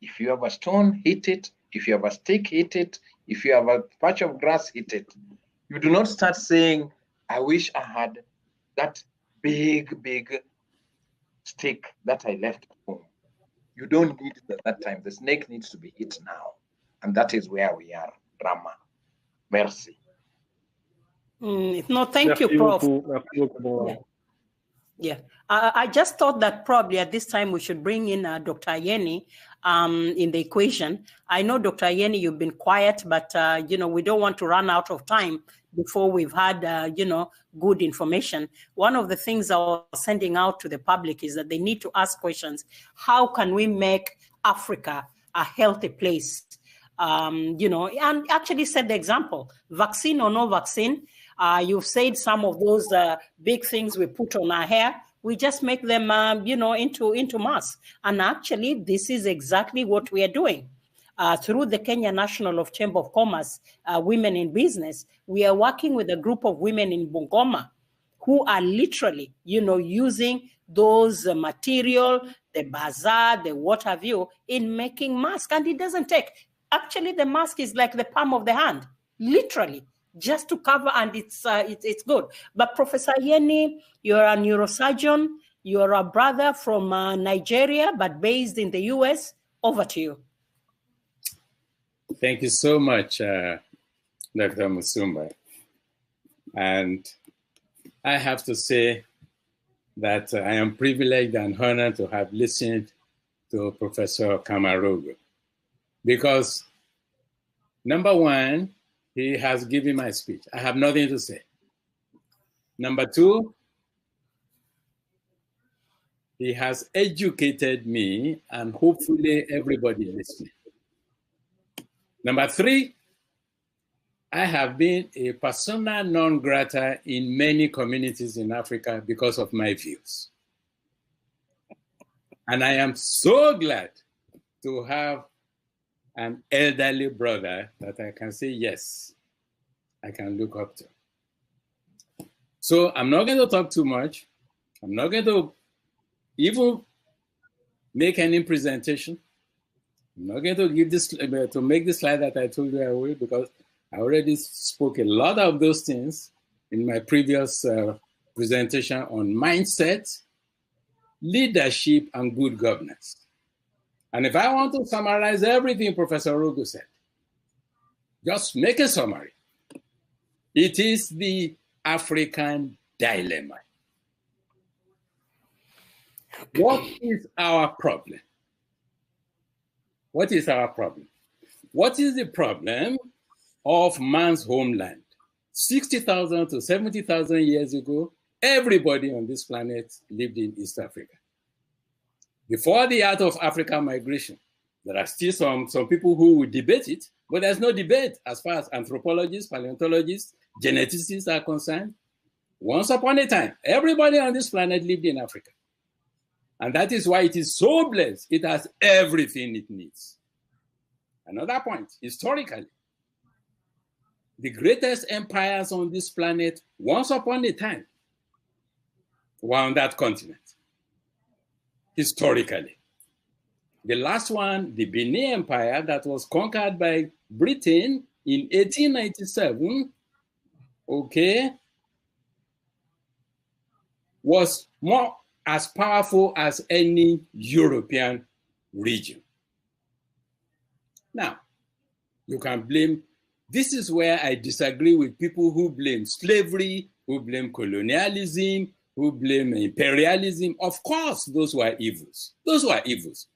[SPEAKER 7] If you have a stone, hit it. If you have a stick, hit it. If you have a patch of grass, hit it. You do not start saying, I wish I had that big stick that I left at home. You don't need it at that time. The snake needs to be hit now. And that is where we are, Rama. Merci.
[SPEAKER 9] No, thank you, Prof. Yeah, I just thought that probably at this time we should bring in Dr. Yeni in the equation. I know, Dr. Yeni, you've been quiet, but, you know, we don't want to run out of time before we've had, you know, good information. One of the things I was sending out to the public is that they need to ask questions. How can we make Africa a healthy place? You know, and actually set the example, vaccine or no vaccine. You've said some of those big things we put on our hair, we just make them, you know, into masks. And actually, this is exactly what we are doing. Through the Kenya National Chamber of Commerce, Women in Business, we are working with a group of women in Bungoma who are literally, you know, using those material, the bazaar, the what have you, in making masks. And it doesn't take, actually the mask is like the palm of the hand, literally, just to cover, and it's good. But Professor Yeni, you're a neurosurgeon, you're a brother from Nigeria, but based in the US. Over to you.
[SPEAKER 8] Thank you so much, Dr. Musumba. And I have to say that I am privileged and honored to have listened to Professor Kamarogo, because number one, he has given my speech. I have nothing to say. Number two, he has educated me and hopefully everybody listening. Number three, I have been a persona non grata in many communities in Africa because of my views. And I am so glad to have an elderly brother that I can say, yes, I can look up to. So I'm not going to talk too much. I'm not going to even make any presentation. I'm not going to give this to make the slide that I told you I will, because I already spoke a lot of those things in my previous presentation on mindset, leadership, and good governance. And if I want to summarize everything Professor Rogo said, just make a summary. It is the African dilemma. What is our problem? What is our problem? What is the problem of man's homeland? 60,000 to 70,000 years ago, everybody on this planet lived in East Africa. Before the Out of Africa migration, there are still some people who would debate it, but there's no debate as far as anthropologists, paleontologists, geneticists are concerned. Once upon a time, everybody on this planet lived in Africa. And that is why it is so blessed. It has everything it needs. Another point, historically, the greatest empires on this planet, once upon a time, were on that continent. Historically. The last one, the Benin Empire, that was conquered by Britain in 1897, okay, was more as powerful as any European region. Now, you can blame This is where I disagree with people who blame slavery, who blame colonialism, who blame imperialism. Of course, those were evils. Those were evils.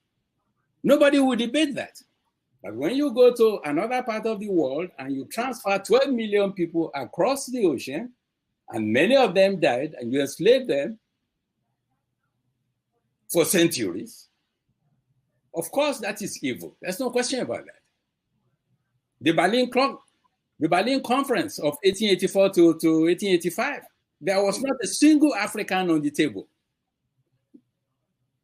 [SPEAKER 8] Nobody would debate that. But when you go to another part of the world and you transfer 12 million people across the ocean, and many of them died, and you enslaved them for centuries, of course that is evil. There's no question about that. The Berlin Conference of 1884 to 1885, there was not a single African on the table.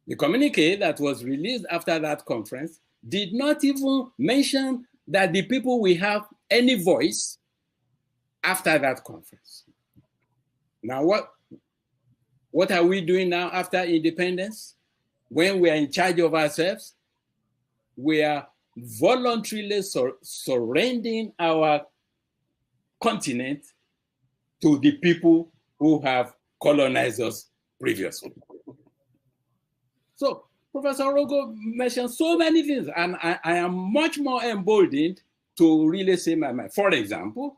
[SPEAKER 8] The communique that was released after that conference did not even mention that the people will have any voice after that conference. Now, what are we doing now after independence? When we are in charge of ourselves, we are voluntarily surrendering our continent to the people who have colonized us previously. So Professor Rogo mentioned so many things, and I am much more emboldened to really say my mind. For example,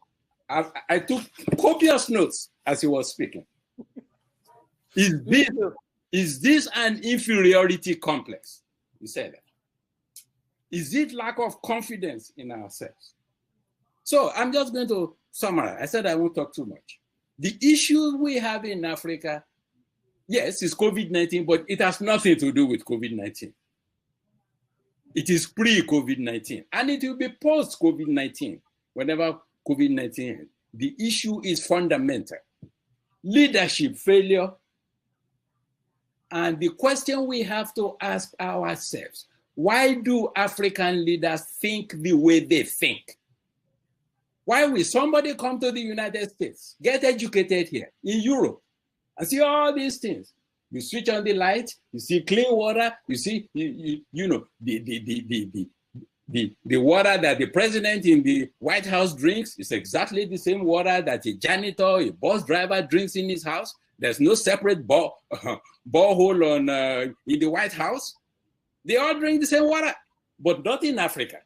[SPEAKER 8] I took copious notes as he was speaking. Is this an inferiority complex? He said that. Is it lack of confidence in ourselves? So I'm just going to summarize. I said I won't talk too much. The issue we have in Africa, yes, it's COVID-19, but it has nothing to do with COVID-19. It is pre-COVID-19, and it will be post-COVID-19, whenever COVID-19 ends. The issue is fundamental. Leadership failure. And the question we have to ask ourselves, why do African leaders think the way they think? Why will somebody come to the United States, get educated here, in Europe, and see all these things? You switch on the light, you see clean water, you see, you know, the water that the president in the White House drinks is exactly the same water that a janitor, a bus driver drinks in his house. There's no separate borehole in the White House. They all drink the same water, but not in Africa.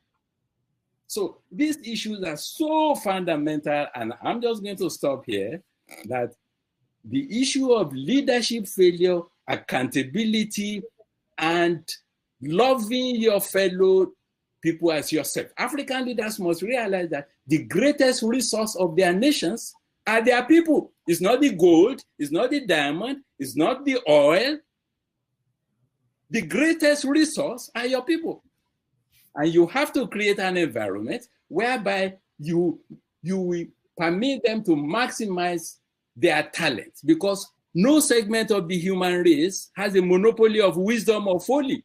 [SPEAKER 8] So these issues are so fundamental, and I'm just going to stop here, that the issue of leadership failure, accountability, and loving your fellow people as yourself. African leaders must realize that the greatest resource of their nations are their people. It's not the gold, it's not the diamond, it's not the oil. The greatest resource are your people. And you have to create an environment whereby you will permit them to maximize their talents, because no segment of the human race has a monopoly of wisdom or folly.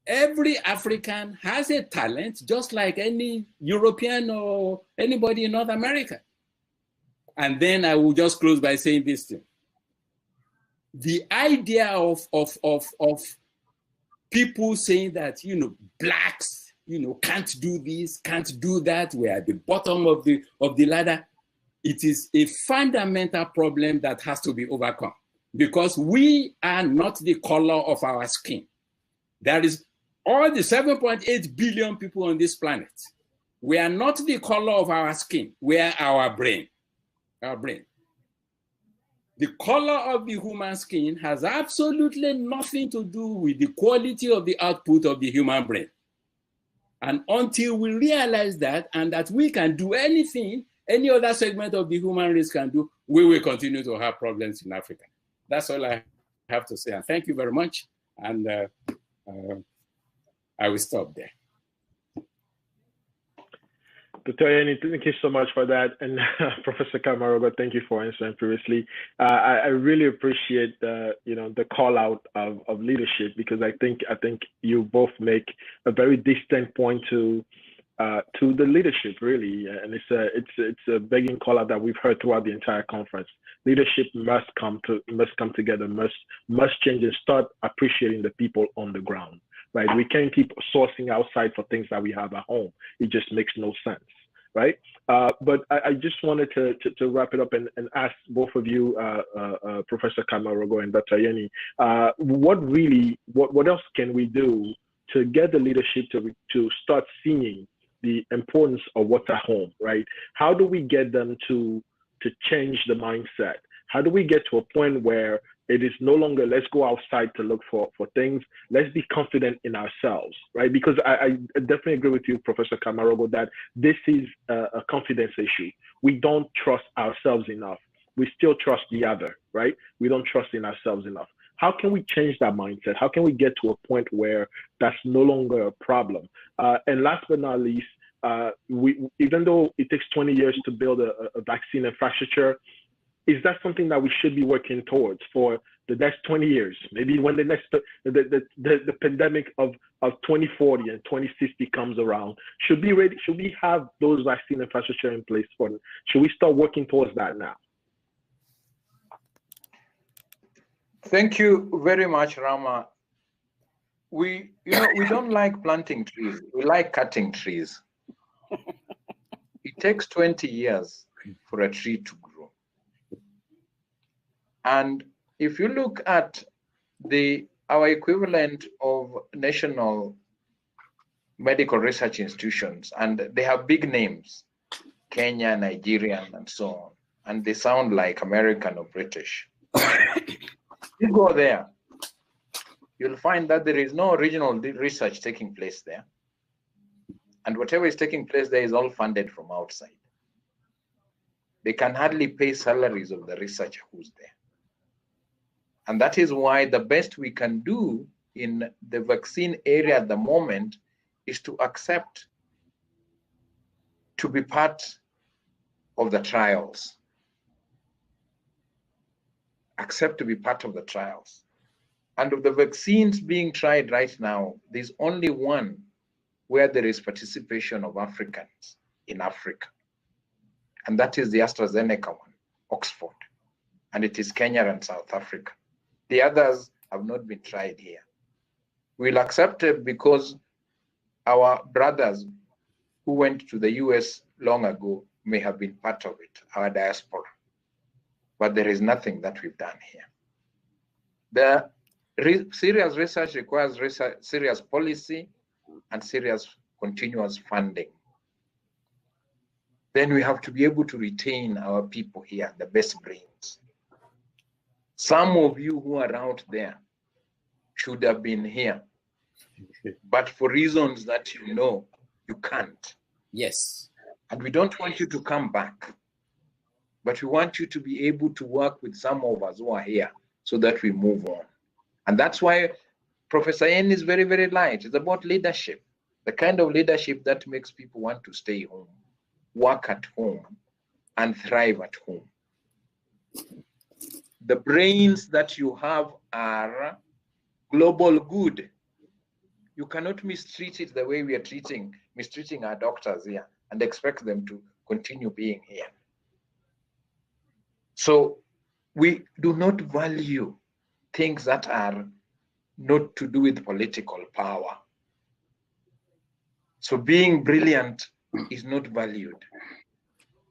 [SPEAKER 8] Every African has a talent, just like any European or anybody in North America. And then I will just close by saying this thing. The idea of people saying that, you know, blacks, you know, can't do this, can't do that, we're at the bottom of the ladder. It is a fundamental problem that has to be overcome, because we are not the color of our skin. There is all the 7.8 billion people on this planet. We are not the color of our skin. We are our brain. Our brain. The color of the human skin has absolutely nothing to do with the quality of the output of the human brain. And until we realize that, and that we can do anything any other segment of the human race can do, we will continue to have problems in Africa. That's all I have to say. And thank you very much. And I will stop there.
[SPEAKER 6] Dr. Ayeni, thank you so much for that. And Professor Camargo, thank you for answering previously. I really appreciate the call out of leadership, because I think you both make a very distinct point to the leadership, really, and it's a begging call out that we've heard throughout the entire conference. Leadership must come together, must change and start appreciating the people on the ground. Right, we can't keep sourcing outside for things that we have at home. It just makes no sense, right? But I just wanted to wrap it up and ask both of you, Professor Camargo and Dr. Ayeni, what else can we do to get the leadership to start seeing the importance of what's at home, right? How do we get them to change the mindset? How do we get to a point where it is no longer let's go outside to look for things, let's be confident in ourselves, right? Because I definitely agree with you, Professor Camarogo, that this is a confidence issue. We don't trust ourselves enough. We still trust the other, right? We don't trust in ourselves enough. How can we change that mindset? How can we get to a point where that's no longer a problem? And last but not least, even though it takes 20 years to build a vaccine infrastructure, is that something that we should be working towards for the next 20 years? Maybe when the next the pandemic of 2040 and 2060 comes around, should we have those vaccine infrastructure in place for them? Should we start working towards that now?
[SPEAKER 7] Thank you very much, Rama. We don't like planting trees. We like cutting trees. It takes 20 years for a tree to grow. And if you look at our equivalent of national medical research institutions, and they have big names, Kenya, Nigerian, and so on, and they sound like American or British. You go there, you'll find that there is no regional research taking place there. And whatever is taking place there is all funded from outside. They can hardly pay salaries of the researcher who's there. And that is why the best we can do in the vaccine area at the moment is to accept to be part of the trials. Accept to be part of the trials. And of the vaccines being tried right now, there's only one where there is participation of Africans in Africa. And that is the AstraZeneca one, Oxford. And it is Kenya and South Africa. The others have not been tried here. We'll accept it because our brothers who went to the US long ago may have been part of it, our diaspora. But there is nothing that we've done here. The serious research requires serious policy and serious continuous funding. Then we have to be able to retain our people here, the best brains. Some of you who are out there should have been here, but for reasons that you can't.
[SPEAKER 8] Yes.
[SPEAKER 7] And we don't want you to come back, but we want you to be able to work with some of us who are here so that we move on. And that's why Professor Yen is very, very light. It's about leadership, the kind of leadership that makes people want to stay home, work at home, and thrive at home. The brains that you have are global good. You cannot mistreat it the way we are mistreating our doctors here and expect them to continue being here. So we do not value things that are not to do with political power. So being brilliant is not valued.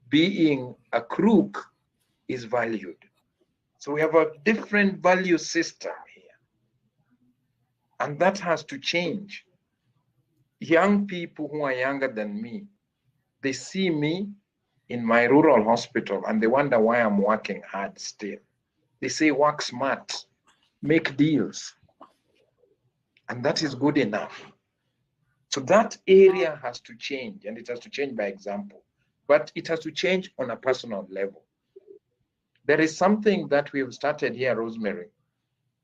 [SPEAKER 7] Being a crook is valued. So we have a different value system here. And that has to change. Young people who are younger than me, they see me in my rural hospital and they wonder why I'm working hard still. They say, work smart, make deals. And that is good enough. So that area has to change, and it has to change by example. But it has to change on a personal level. There is something that we have started here, Rosemary,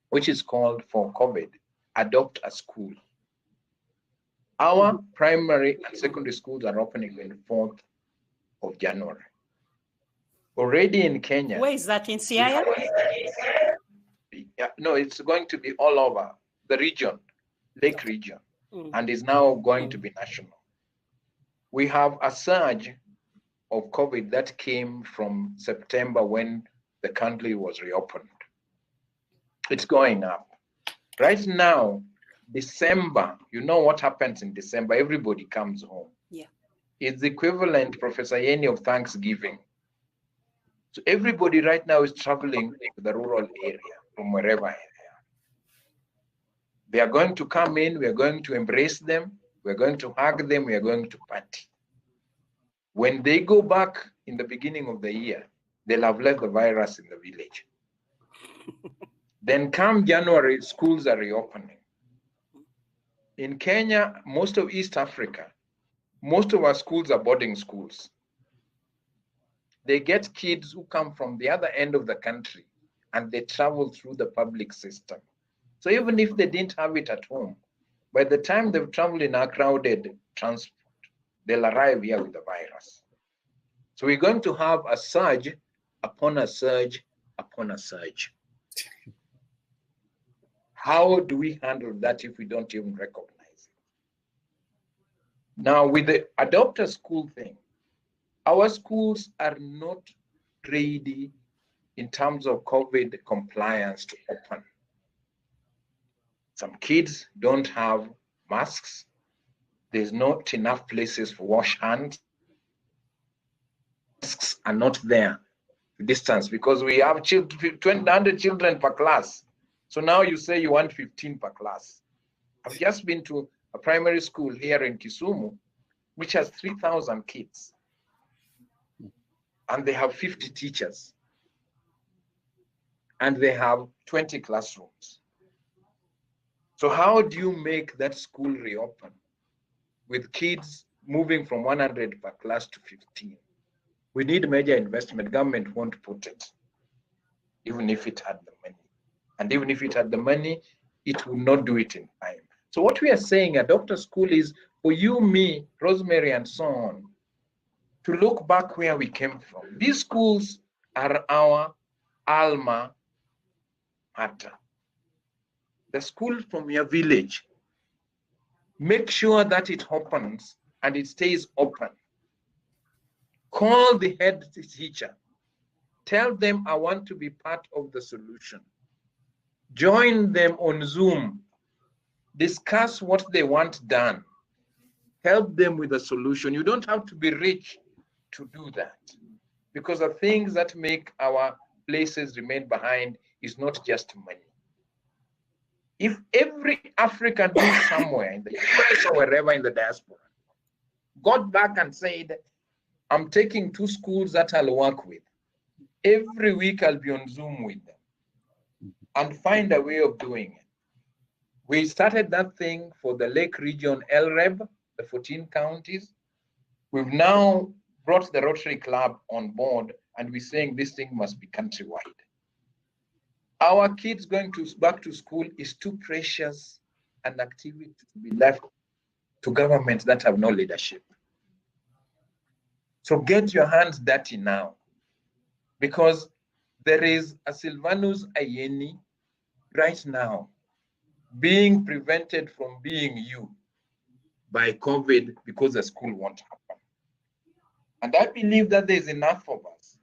[SPEAKER 7] which is called for COVID, Adopt a School. Our primary and secondary schools are opening on the 4th of January. Already in Kenya.
[SPEAKER 9] Where is that, in Siaya?
[SPEAKER 7] No, it's going to be all over the region, Lake region, and is now going to be national. We have a surge of COVID that came from September when the country was reopened. It's going up. Right now, December, you know what happens in December? Everybody comes home.
[SPEAKER 9] Yeah.
[SPEAKER 7] It's the equivalent, Professor Yeni, of Thanksgiving. So everybody right now is traveling to the rural area from wherever they are. They are going to come in, we are going to embrace them, we are going to hug them, we are going to party. When they go back in the beginning of the year, they'll have left the virus in the village. Then come January, schools are reopening. In Kenya, most of East Africa, most of our schools are boarding schools. They get kids who come from the other end of the country and they travel through the public system. So even if they didn't have it at home, by the time they've traveled in a crowded transport, they'll arrive here with the virus. So we're going to have a surge upon a surge upon a surge. How do we handle that if we don't even recognize it? Now, with the adopt a school thing, our schools are not ready in terms of COVID compliance to open. Some kids don't have masks. There's not enough places for wash hands. Masks are not there to distance because we have 100 children per class. So now you say you want 15 per class. I've just been to a primary school here in Kisumu, which has 3,000 kids. And they have 50 teachers. And they have 20 classrooms. So how do you make that school reopen with kids moving from 100 per class to 15? We need major investment. Government won't put it, even if it had the money. And even if it had the money, it will not do it in time. So what we are saying, adopt a school is for you, me, Rosemary, and so on, to look back where we came from. These schools are our alma mater. The school from your village. Make sure that it opens and it stays open. Call the head teacher. Tell them I want to be part of the solution. Join them on Zoom. Discuss what they want done. Help them with a solution. You don't have to be rich to do that, because the things that make our places remain behind is not just money. If every African who is somewhere in the US or wherever in the diaspora got back and said, I'm taking 2 schools that I'll work with. Every week I'll be on Zoom with them and find a way of doing it. We started that thing for the Lake Region LREB, the 14 counties. We've now brought the Rotary Club on board and we're saying this thing must be countrywide. Our kids going back to school is too precious an activity to be left to governments that have no leadership. So get your hands dirty now, because there is a Silvanus Ayeni right now being prevented from being you by COVID because the school won't happen. And I believe that there's enough of us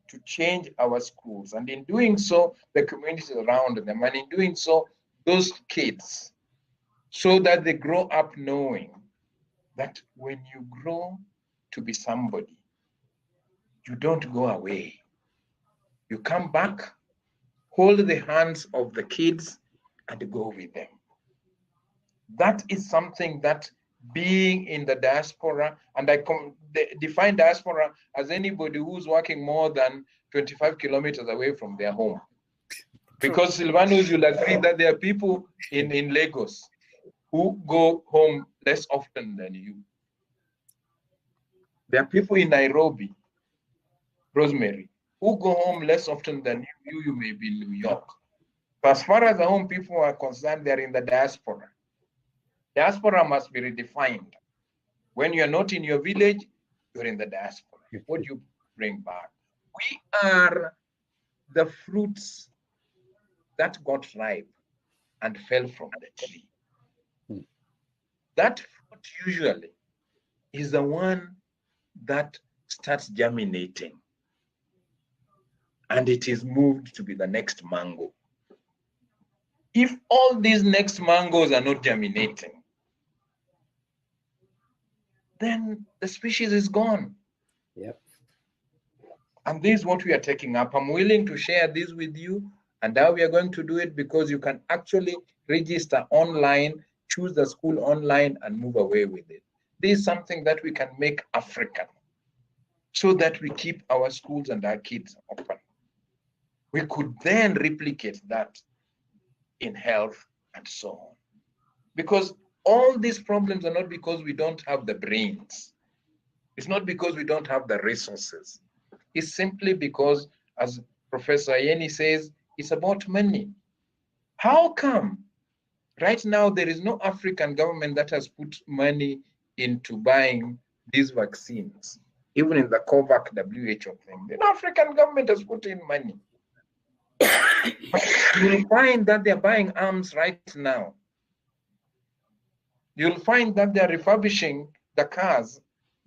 [SPEAKER 7] to change our schools. And in doing so, the communities around them, and in doing so, those kids, so that they grow up knowing that when you grow to be somebody, you don't go away. You come back, hold the hands of the kids, and go with them. That is something that being in the diaspora, and I define diaspora as anybody who's working more than 25 kilometers away from their home. Because Silvanus, you'll agree that there are people in Lagos who go home less often than you. There are people in Nairobi, Rosemary, who go home less often than you. You may be in New York. But as far as the home people are concerned, they're in the diaspora. Diaspora must be redefined. When you're not in your village, you're in the diaspora. What do you bring back? We are the fruits that got ripe and fell from the tree. That fruit usually is the one that starts germinating, and it is moved to be the next mango. If all these next mangoes are not germinating, then the species is gone.
[SPEAKER 8] Yep.
[SPEAKER 7] And this is what we are taking up. I'm willing to share this with you And now we are going to do it because you can actually register online, choose the school online, and move away with it. This is something that we can make African so that we keep our schools and our kids open. We could then replicate that in health and so on. Because all these problems are not because we don't have the brains. It's not because we don't have the resources. It's simply because, as Professor Yeni says, it's about money. How come right now there is no African government that has put money into buying these vaccines? Even in the COVAX WHO thing, the African government has put in money. You'll find that they're buying arms right now. You'll find that they're refurbishing the cars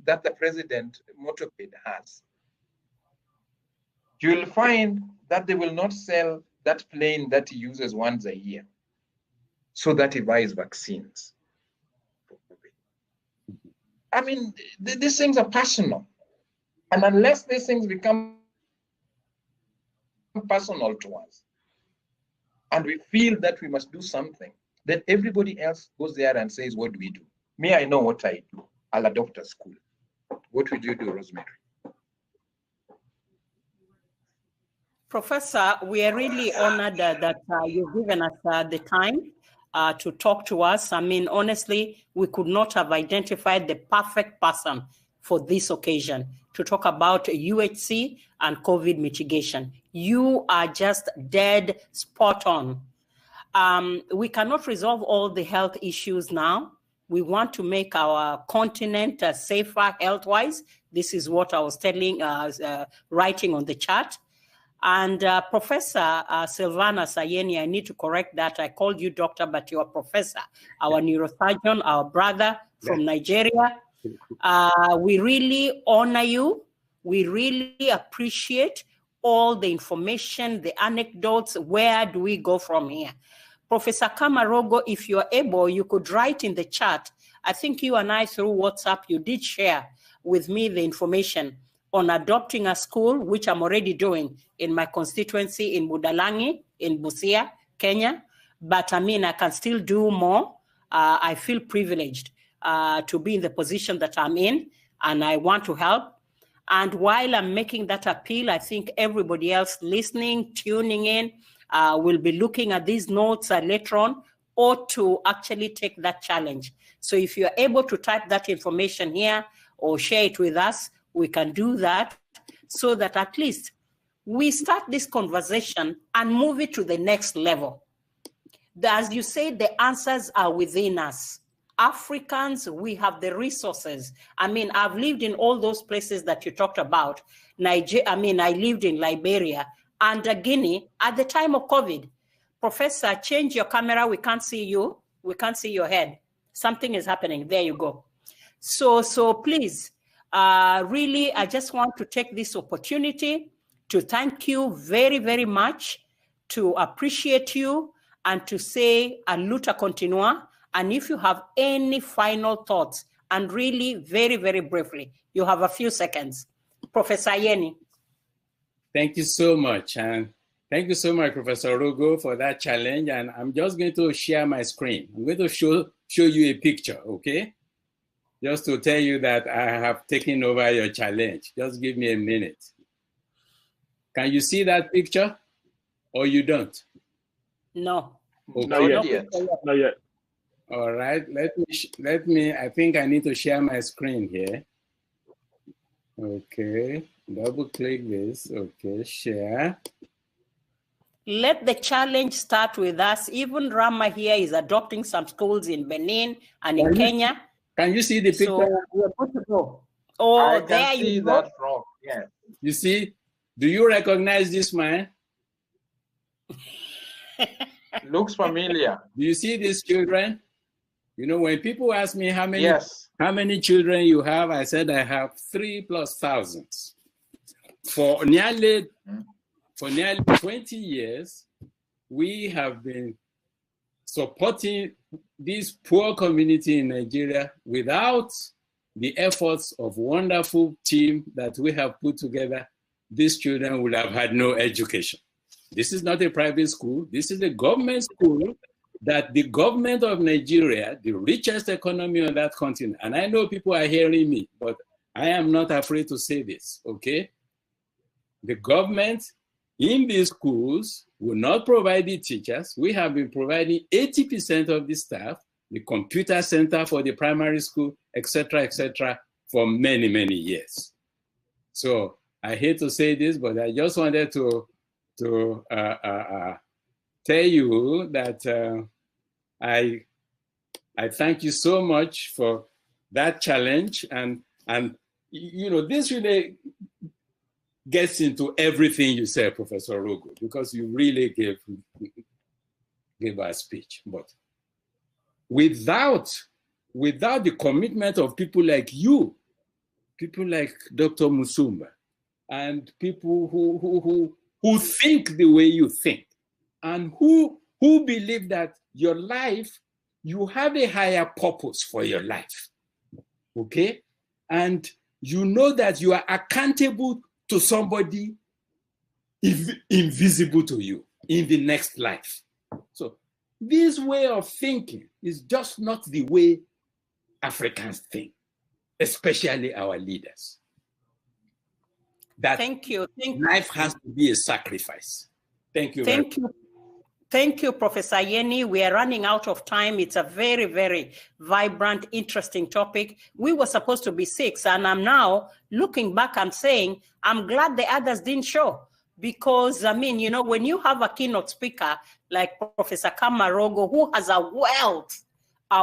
[SPEAKER 7] that the president motorcade has. You'll find that they will not sell that plane that he uses once a year so that he buys vaccines. I mean, these things are personal. And unless these things become personal to us, and we feel that we must do something, then everybody else goes there and says, what do we do? Me, I know what I do. I'll adopt a school. What would you do, Rosemary?
[SPEAKER 9] Professor, we are really honored that you've given us the time to talk to us. I mean, honestly, we could not have identified the perfect person for this occasion to talk about UHC and COVID mitigation. You are just dead spot on. We cannot resolve all the health issues now. We want to make our continent safer health-wise. This is what I was writing on the chat. And Professor Silvana Sayeni, I need to correct that. I called you doctor, but you're a professor, our neurosurgeon, our brother from Nigeria. We really honor you. We really appreciate all the information, the anecdotes. Where do we go from here? Professor Kamarogo, if you're able, you could write in the chat. I think you and I, through WhatsApp, you did share with me the information on adopting a school, which I'm already doing in my constituency in Budalangi, in Busia, Kenya. But I mean, I can still do more. I feel privileged to be in the position that I'm in, and I want to help. And while I'm making that appeal, I think everybody else listening, tuning in, will be looking at these notes later on, or to actually take that challenge. So if you're able to type that information here or share it with us, we can do that so that at least we start this conversation and move it to the next level. As you say, the answers are within us. Africans, we have the resources. I mean, I've lived in all those places that you talked about. I lived in Liberia and Guinea at the time of COVID. Professor, change your camera. We can't see you. We can't see your head. Something is happening. There you go. So please, really, I just want to take this opportunity to thank you very, very much, to appreciate you, and to say a luta continua. And if you have any final thoughts, and really very, very briefly, you have a few seconds. Professor Yeni.
[SPEAKER 8] Thank you so much. And thank you so much, Professor Rogo, for that challenge. And I'm just going to share my screen. I'm going to show you a picture, okay? Just to tell you that I have taken over your challenge. Just give me a minute. Can you see that picture or you don't?
[SPEAKER 9] No.
[SPEAKER 8] Okay.
[SPEAKER 6] Not yet. Not yet.
[SPEAKER 8] All right, let me, I think I need to share my screen here. Okay, double click this, okay, share.
[SPEAKER 9] Let the challenge start with us. Even Rama here is adopting some schools in Benin and in Kenya.
[SPEAKER 8] Can you see the picture?
[SPEAKER 9] So we're good to go. Oh,
[SPEAKER 7] I
[SPEAKER 9] there
[SPEAKER 7] can see
[SPEAKER 9] you
[SPEAKER 7] that
[SPEAKER 9] go.
[SPEAKER 7] from, yeah.
[SPEAKER 8] You see, do you recognize this man?
[SPEAKER 7] Looks familiar.
[SPEAKER 8] Do you see these children? You know, when people ask me how many children you have, I said I have 3,000+. For nearly 20 years, we have been supporting this poor community in Nigeria without the efforts of wonderful team that we have put together. These children would have had no education. This is not a private school. This is a government school that the government of Nigeria, the richest economy on that continent, and I know people are hearing me, but I am not afraid to say this, okay? The government in these schools will not provide the teachers. We have been providing 80% of the staff, the computer center for the primary school, etc., for many, many years. So I hate to say this, but I just wanted to tell you that I thank you so much for that challenge, and you know, this really gets into everything you said, Professor Rogo, because you really gave a speech. But without the commitment of people like you, people like Dr. Musumba, and people who think the way you think, and who believe that your life, you have a higher purpose for your life, okay? And you know that you are accountable to somebody invisible to you in the next life. So this way of thinking is just not the way Africans think, especially our leaders. That
[SPEAKER 9] Thank you.
[SPEAKER 8] Life has to be a sacrifice. Thank you.
[SPEAKER 9] Thank you. Thank you, Professor Yeni. We are running out of time. It's a very, very vibrant, interesting topic. We were supposed to be 6, and I'm now looking back and saying, I'm glad the others didn't show. Because, I mean, you know, when you have a keynote speaker like Professor Kamarogo, who has a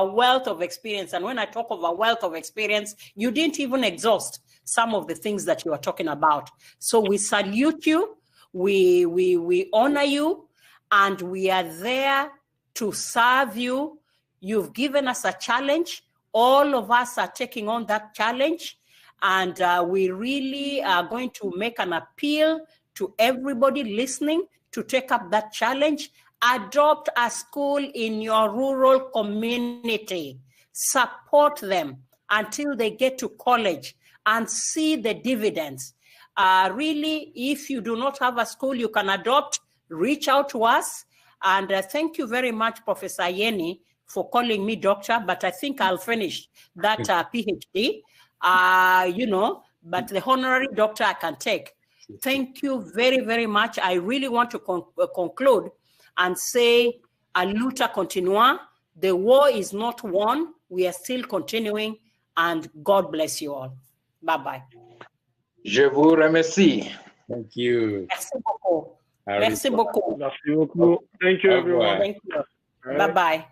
[SPEAKER 9] wealth of experience, and when I talk of a wealth of experience, you didn't even exhaust some of the things that you are talking about. So we salute you, we honor you, and we are there to serve you. You've given us a challenge. All of us are taking on that challenge. And we really are going to make an appeal to everybody listening to take up that challenge. Adopt a school in your rural community. Support them until they get to college and see the dividends. Really, if you do not have a school you can adopt, reach out to us. And thank you very much, Professor Yeni, for calling me doctor, but I think I'll finish that PhD, you know, but the honorary doctor I can take. Thank you very, very much. I really want to conclude and say, a luta continua. The war is not won. We are still continuing, and God bless you all. Bye-bye.
[SPEAKER 7] Je vous remercie.
[SPEAKER 8] Thank you.
[SPEAKER 9] Merci beaucoup. Merci beaucoup.
[SPEAKER 6] Merci beaucoup. Thank you, everyone.
[SPEAKER 9] Thank you. Bye-bye.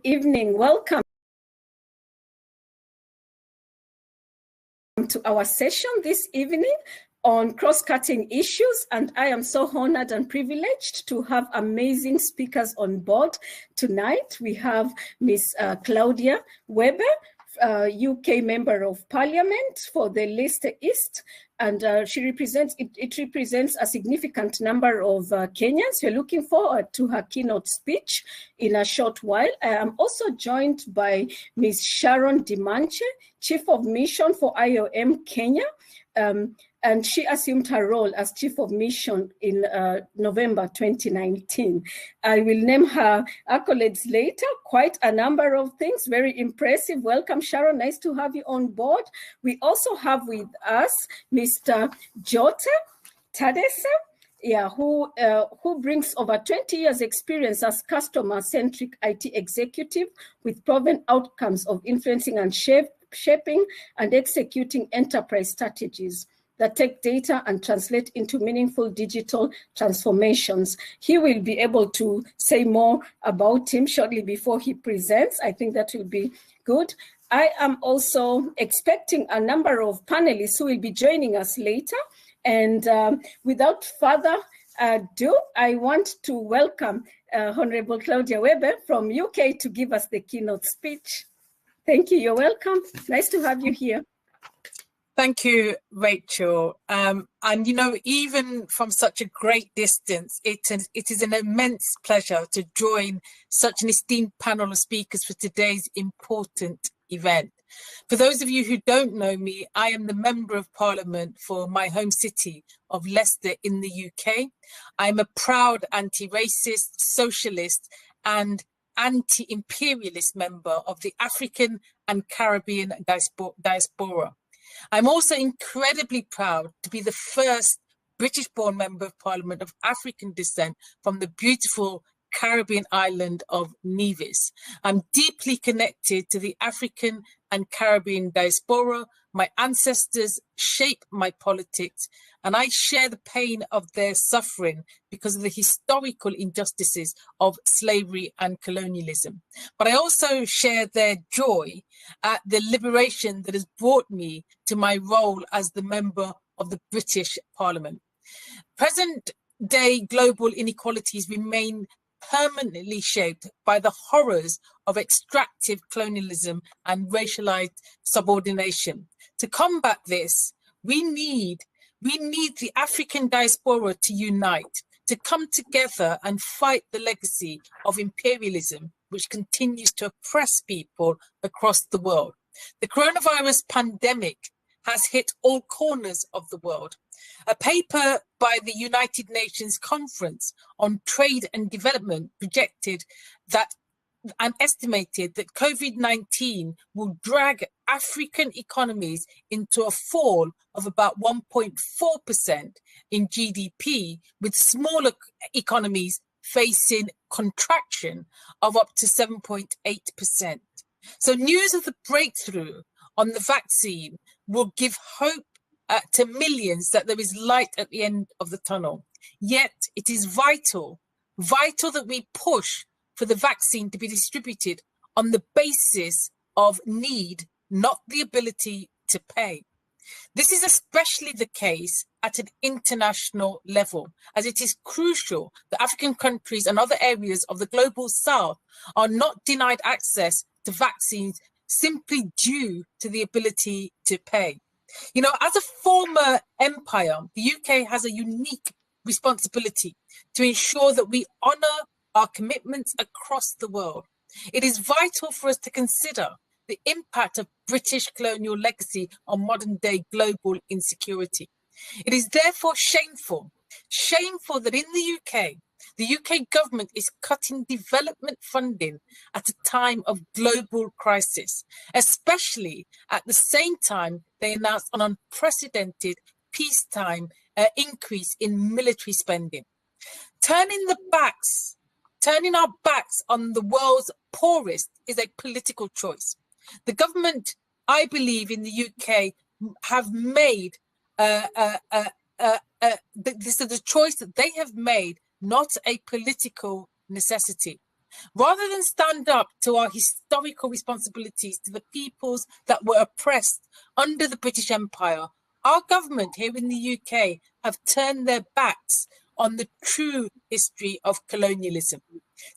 [SPEAKER 11] evening. Welcome to our session this evening on cross-cutting issues, and I am so honored and privileged to have amazing speakers on board tonight. We have Ms. Claudia Weber, UK Member of Parliament for the Leicester East, and it represents a significant number of Kenyans. We're looking forward to her keynote speech in a short while. I am also joined by Ms. Sharon Dimanche, Chief of Mission for IOM Kenya, and she assumed her role as Chief of Mission in November 2019. I will name her accolades later, quite a number of things, very impressive. Welcome, Sharon, nice to have you on board. We also have with us Mr. Jota Tadesa, who brings over 20 years experience as customer-centric IT executive with proven outcomes of influencing and shaping and executing enterprise strategies that take data and translate into meaningful digital transformations. He will be able to say more about him shortly before he presents. I think that will be good. I am also expecting a number of panelists who will be joining us later. And without further ado, I want to welcome Honorable Claudia Weber from UK to give us the keynote speech. Thank you, you're welcome. Nice to have you here.
[SPEAKER 12] Thank you, Rachel. And you know, even from such a great distance, it is an immense pleasure to join such an esteemed panel of speakers for today's important event. For those of you who don't know me, I am the Member of Parliament for my home city of Leicester in the UK. I'm a proud anti-racist, socialist and anti-imperialist member of the African and Caribbean diaspora. I'm also incredibly proud to be the first British-born Member of Parliament of African descent from the beautiful Caribbean island of Nevis. I'm deeply connected to the African and Caribbean diaspora. My ancestors shape my politics, and I share the pain of their suffering because of the historical injustices of slavery and colonialism. But I also share their joy at the liberation that has brought me to my role as the member of the British Parliament. Present day global inequalities remain permanently shaped by the horrors of extractive colonialism and racialized subordination. To combat this, we need the African diaspora to unite, to come together and fight the legacy of imperialism, which continues to oppress people across the world. The coronavirus pandemic has hit all corners of the world. A paper by the United Nations Conference on Trade and Development projected that and estimated that COVID-19 will drag African economies into a fall of about 1.4% in GDP, with smaller economies facing contraction of up to 7.8%. So news of the breakthrough on the vaccine will give hope to millions that there is light at the end of the tunnel. Yet it is vital that we push for the vaccine to be distributed on the basis of need, not the ability to pay. This is especially the case at an international level, as it is crucial that African countries and other areas of the global south are not denied access to vaccines simply due to the ability to pay. You know, as a former empire, the UK has a unique responsibility to ensure that we honour our commitments across the world. It is vital for us to consider the impact of British colonial legacy on modern day global insecurity. It is therefore shameful that in the UK government is cutting development funding at a time of global crisis, especially at the same time they announced an unprecedented peacetime increase in military spending. Turning our backs on the world's poorest is a political choice. The government, I believe, in the UK have made this is the choice that they have made, not a political necessity. Rather than stand up to our historical responsibilities to the peoples that were oppressed under the British Empire, our government here in the UK have turned their backs on the true history of colonialism.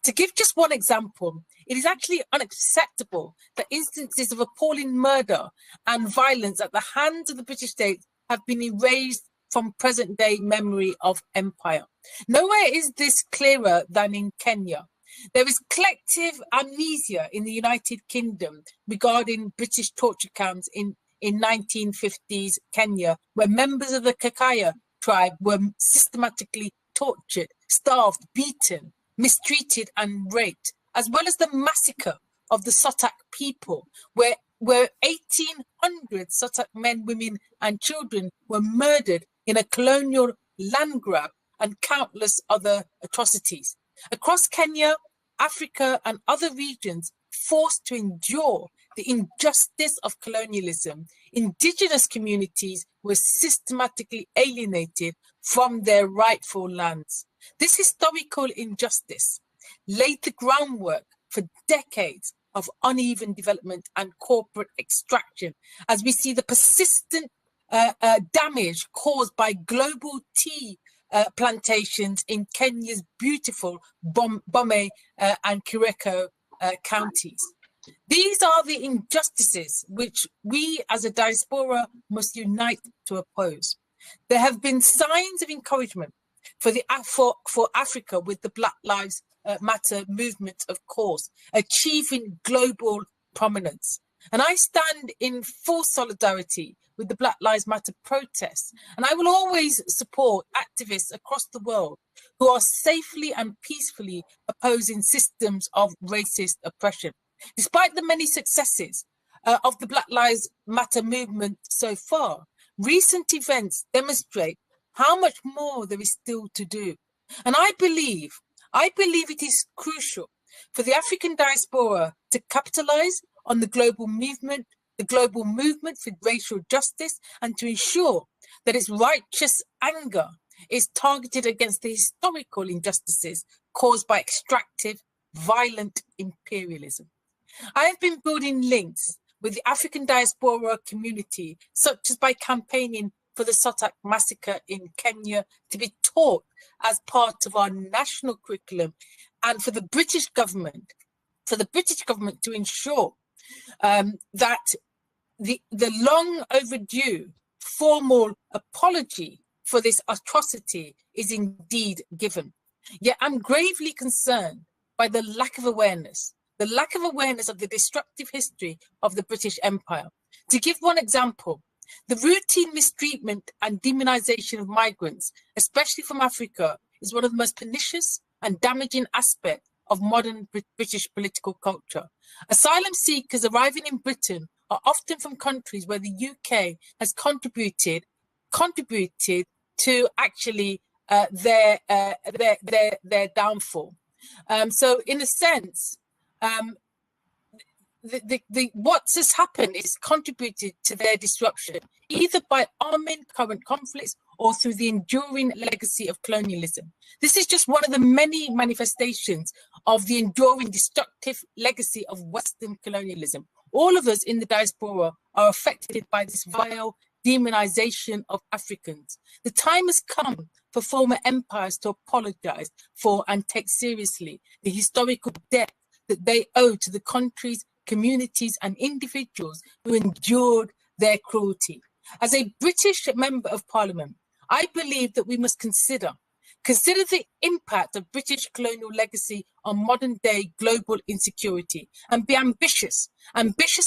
[SPEAKER 12] To give just one example, it is actually unacceptable that instances of appalling murder and violence at the hands of the British state have been erased from present-day memory of empire. Nowhere is this clearer than in Kenya. There is collective amnesia in the United Kingdom regarding British torture camps in 1950s Kenya, where members of the Kakaya tribe were systematically tortured, starved, beaten, mistreated and raped, as well as the massacre of the Sotak people, where 1,800 Sotak men, women and children were murdered in a colonial land grab, and countless other atrocities. Across Kenya, Africa and other regions forced to endure the injustice of colonialism, indigenous communities were systematically alienated from their rightful lands. This historical injustice laid the groundwork for decades of uneven development and corporate extraction, as we see the persistent damage caused by global tea plantations in Kenya's beautiful Bomet and Kericho counties. These are the injustices which we as a diaspora must unite to oppose. There have been signs of encouragement for Africa with the Black Lives Matter movement, of course, achieving global prominence. And I stand in full solidarity with the Black Lives Matter protests. And I will always support activists across the world who are safely and peacefully opposing systems of racist oppression. Despite the many successes of the Black Lives Matter movement so far, recent events demonstrate how much more there is still to do. And I believe it is crucial for the African diaspora to capitalize on the global movement for racial justice, and to ensure that its righteous anger is targeted against the historical injustices caused by extractive, violent imperialism. I have been building links with the African diaspora community, such as by campaigning for the Sotak massacre in Kenya to be taught as part of our national curriculum, and for the British government to ensure that the long overdue formal apology for this atrocity is indeed given. Yet I'm gravely concerned by the lack of awareness of the destructive history of the British Empire. To give one example, the routine mistreatment and demonization of migrants, especially from Africa, is one of the most pernicious and damaging aspects of modern British political culture. Asylum seekers arriving in Britain are often from countries where the UK has contributed to actually their downfall. So in a sense, what has happened is contributed to their disruption, either by arming current conflicts or through the enduring legacy of colonialism. This is just one of the many manifestations of the enduring destructive legacy of Western colonialism. All of us in the diaspora are affected by this vile demonization of Africans. The time has come for former empires to apologize for and take seriously the historical debt that they owe to the countries, communities and individuals who endured their cruelty. As a British Member of Parliament, I believe that we must consider the impact of British colonial legacy on modern day global insecurity, and be ambitious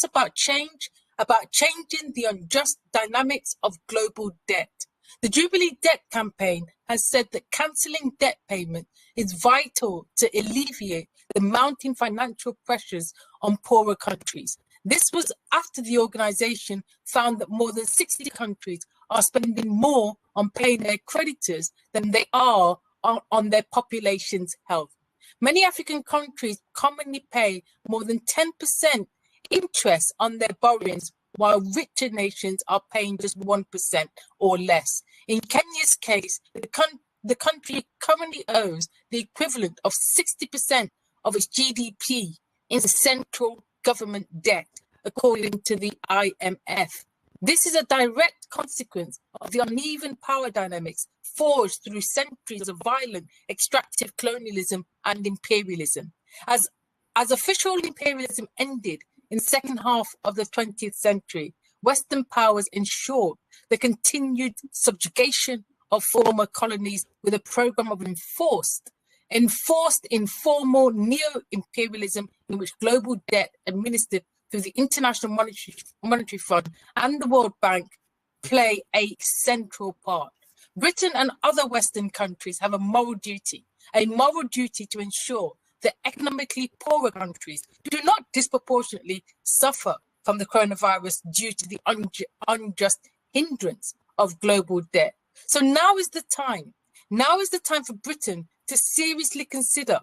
[SPEAKER 12] about change, about changing the unjust dynamics of global debt. The Jubilee Debt Campaign has said that cancelling debt payment is vital to alleviate the mounting financial pressures on poorer countries. This was after the organisation found that more than 60 countries are spending more on paying their creditors than they are on their population's health. Many African countries commonly pay more than 10% interest on their borrowings, while richer nations are paying just 1% or less. In Kenya's case, the country currently owes the equivalent of 60% of its GDP into central government debt, according to the IMF. This is a direct consequence of the uneven power dynamics forged through centuries of violent extractive colonialism and imperialism. As official imperialism ended in the second half of the 20th century, Western powers ensured the continued subjugation of former colonies with a program of enforced informal neo-imperialism in which global debt administered through the International Monetary Fund and the World Bank play a central part. Britain and other Western countries have a moral duty to ensure that economically poorer countries do not disproportionately suffer from the coronavirus due to the unjust hindrance of global debt. So now is the time for Britain to seriously consider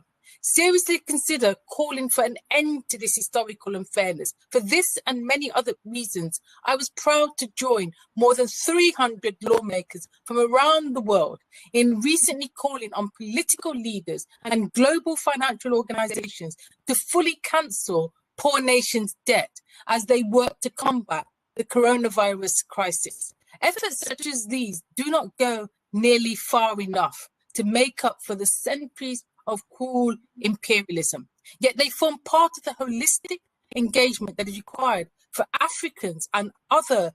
[SPEAKER 12] calling for an end to this historical unfairness. For this and many other reasons, I was proud to join more than 300 lawmakers from around the world in recently calling on political leaders and global financial organizations to fully cancel poor nations' debt as they work to combat the coronavirus crisis. Efforts such as these do not go nearly far enough to make up for the centuries of cruel imperialism. Yet they form part of the holistic engagement that is required for Africans and for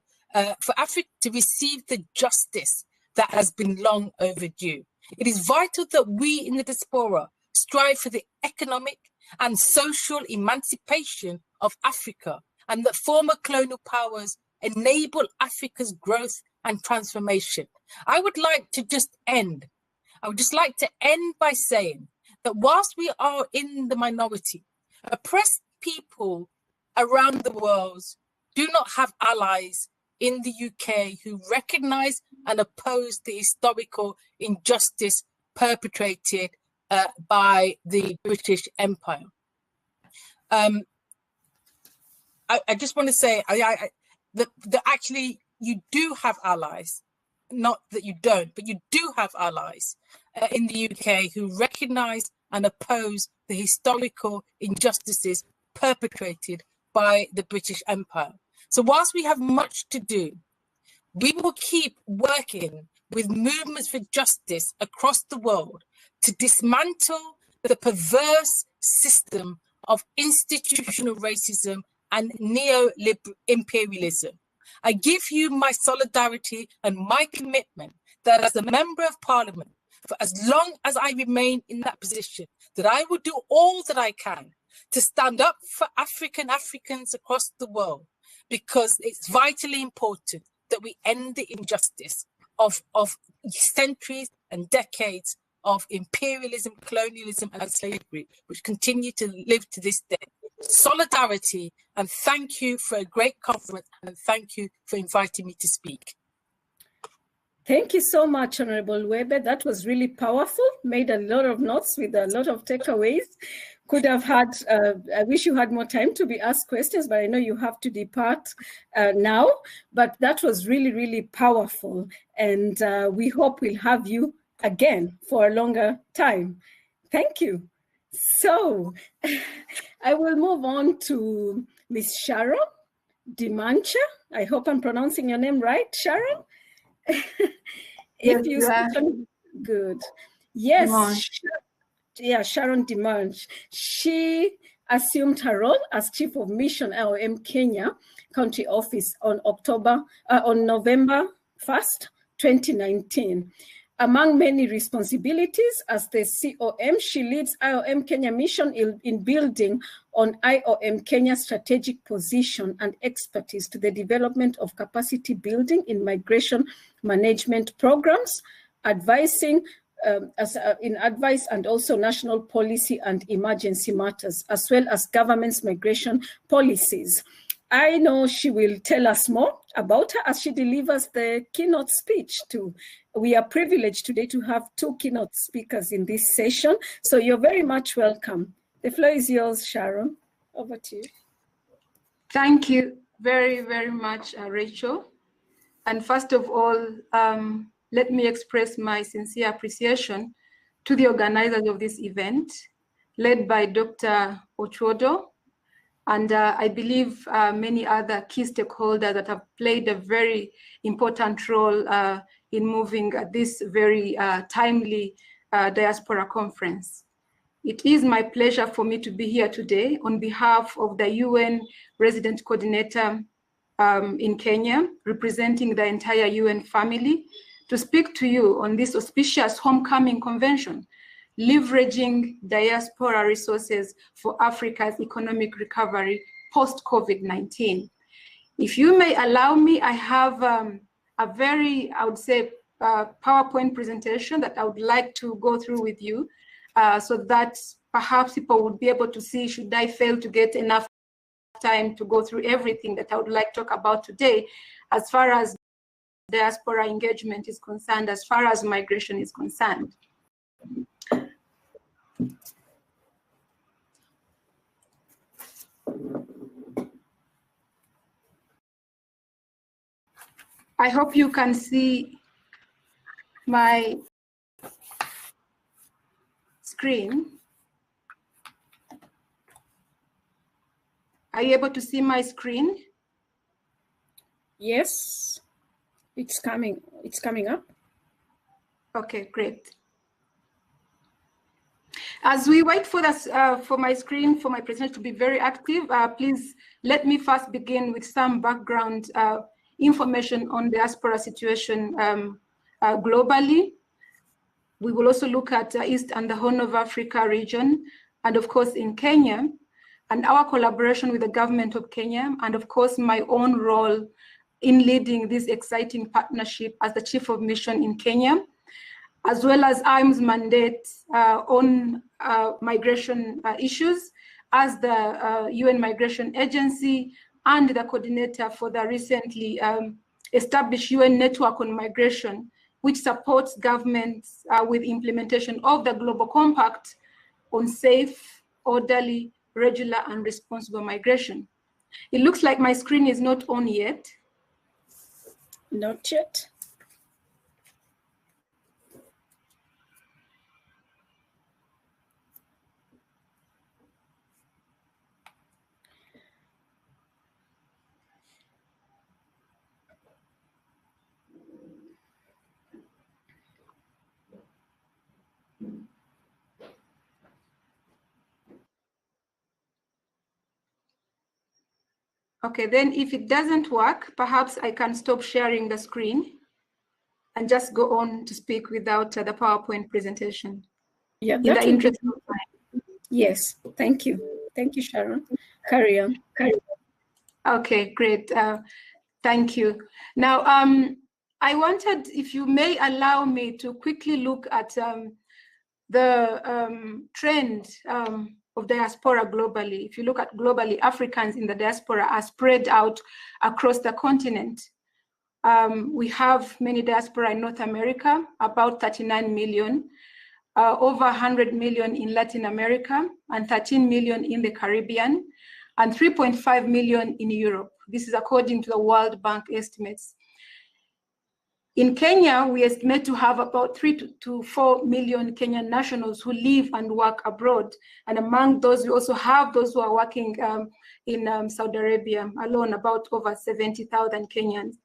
[SPEAKER 12] Africa to receive the justice that has been long overdue. It is vital that we in the diaspora strive for the economic and social emancipation of Africa, and that former colonial powers enable Africa's growth and transformation. I would just like to end by saying that whilst we are in the minority, oppressed people around the world do not have allies in the UK who recognise and oppose the historical injustice perpetrated by the British Empire. I just want to say that actually you do have allies, not that you don't, but you do have allies in the UK who recognise and oppose the historical injustices perpetrated by the British Empire. So whilst we have much to do, we will keep working with movements for justice across the world to dismantle the perverse system of institutional racism and neo-imperialism. I give you my solidarity and my commitment that as a Member of Parliament, for as long as I remain in that position, that I will do all that I can to stand up for Africans across the world, because it's vitally important that we end the injustice of centuries and decades of imperialism, colonialism, and slavery, which continue to live to this day. Solidarity, and thank you for a great conference, and thank you for inviting me to speak.
[SPEAKER 11] Thank you so much, Honorable Webe. That was really powerful, made a lot of notes with a lot of takeaways. Could have had, I wish you had more time to be asked questions, but I know you have to depart now. But that was really, really powerful. And we hope we'll have you again for a longer time. Thank you. So I will move on to Ms. Sharon Dimancha. I hope I'm pronouncing your name right, Sharon. If you speak, good. Yes, Sharon Dimanche. She assumed her role as Chief of Mission IOM Kenya County Office on November 1st, 2019. Among many responsibilities as the COM, she leads IOM Kenya mission in building on IOM Kenya's strategic position and expertise to the development of capacity building in migration management programs, advising in advice and also national policy and emergency matters, as well as government's migration policies. I know she will tell us more about her as she delivers the keynote speech too. We are privileged today to have two keynote speakers in this session, so you're very much welcome. The floor is yours, Sharon. Over to you.
[SPEAKER 10] Thank you very, very much, Rachel. And first of all, let me express my sincere appreciation to the organizers of this event led by Dr. Ochodo, and I believe many other key stakeholders that have played a very important role in moving this very timely diaspora conference. It is my pleasure for me to be here today on behalf of the UN Resident Coordinator in Kenya, representing the entire UN family, to speak to you on this auspicious homecoming convention, leveraging diaspora resources for Africa's economic recovery post-COVID-19. If you may allow me, I have a very, I would say, PowerPoint presentation that I would like to go through with you so that perhaps people would be able to see, should I fail to get enough time to go through everything that I would like to talk about today, as far as diaspora engagement is concerned, as far as migration is concerned. I hope you can see my screen. Are you able to see my screen?
[SPEAKER 11] Yes, it's coming up.
[SPEAKER 10] Okay, great. As we wait for this, for my screen, for my presentation to be very active, please let me first begin with some background information on diaspora situation globally. We will also look at East and the Horn of Africa region, and of course in Kenya, and our collaboration with the government of Kenya, and of course my own role in leading this exciting partnership as the Chief of Mission in Kenya, as well as IM's mandate on migration issues as the UN Migration Agency and the coordinator for the recently established UN Network on Migration, which supports governments with implementation of the Global Compact on safe, orderly, regular, and responsible migration. It looks like my screen is not on yet.
[SPEAKER 11] Not yet.
[SPEAKER 10] Okay, then if it doesn't work, perhaps I can stop sharing the screen and just go on to speak without the PowerPoint presentation.
[SPEAKER 11] Yeah,
[SPEAKER 10] in the interest of time.
[SPEAKER 11] Yes, thank you. Thank you, Sharon. Carry on.
[SPEAKER 10] Okay, great. Thank you. Now, I wanted, if you may allow me to quickly look at the trend of diaspora globally. If you look at globally, Africans in the diaspora are spread out across the continent. We have many diaspora in North America, about 39 million, over 100 million in Latin America, and 13 million in the Caribbean, and 3.5 million in Europe. This is according to the World Bank estimates. In Kenya, we estimate to have about 3 to 4 million Kenyan nationals who live and work abroad. And among those, we also have those who are working in Saudi Arabia alone, about over 70,000 Kenyans.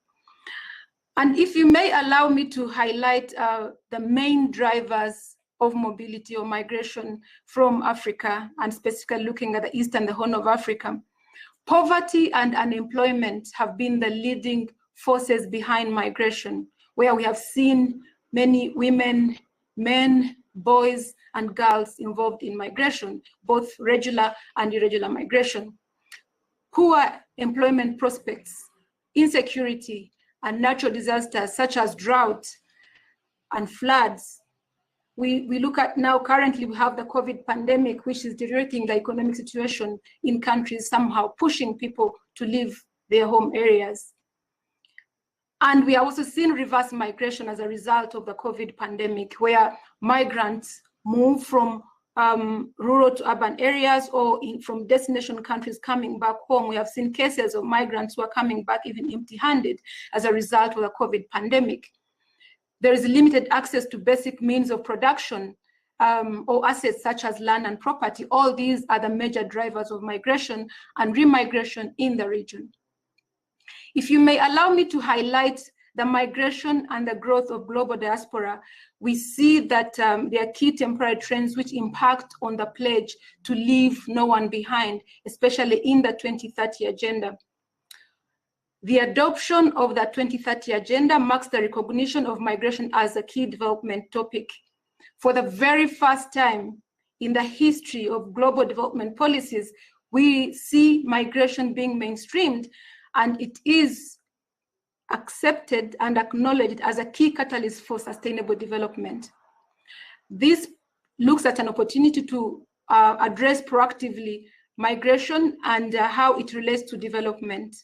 [SPEAKER 10] And if you may allow me to highlight the main drivers of mobility or migration from Africa, and specifically looking at the East and the Horn of Africa, poverty and unemployment have been the leading forces behind migration, where we have seen many women, men, boys, and girls involved in migration, both regular and irregular migration. Poor employment prospects, insecurity, and natural disasters such as drought and floods. We look at now, currently we have the COVID pandemic, which is deteriorating the economic situation in countries, somehow pushing people to leave their home areas. And we are also seeing reverse migration as a result of the COVID pandemic, where migrants move from rural to urban areas, or from destination countries coming back home. We have seen cases of migrants who are coming back even empty-handed as a result of the COVID pandemic. There is limited access to basic means of production, or assets such as land and property. All these are the major drivers of migration and remigration in the region. If you may allow me to highlight the migration and the growth of global diaspora, we see that there are key temporary trends which impact on the pledge to leave no one behind, especially in the 2030 agenda. The adoption of the 2030 agenda marks the recognition of migration as a key development topic. For the very first time in the history of global development policies, we see migration being mainstreamed, and it is accepted and acknowledged as a key catalyst for sustainable development. This looks at an opportunity to address proactively migration and how it relates to development.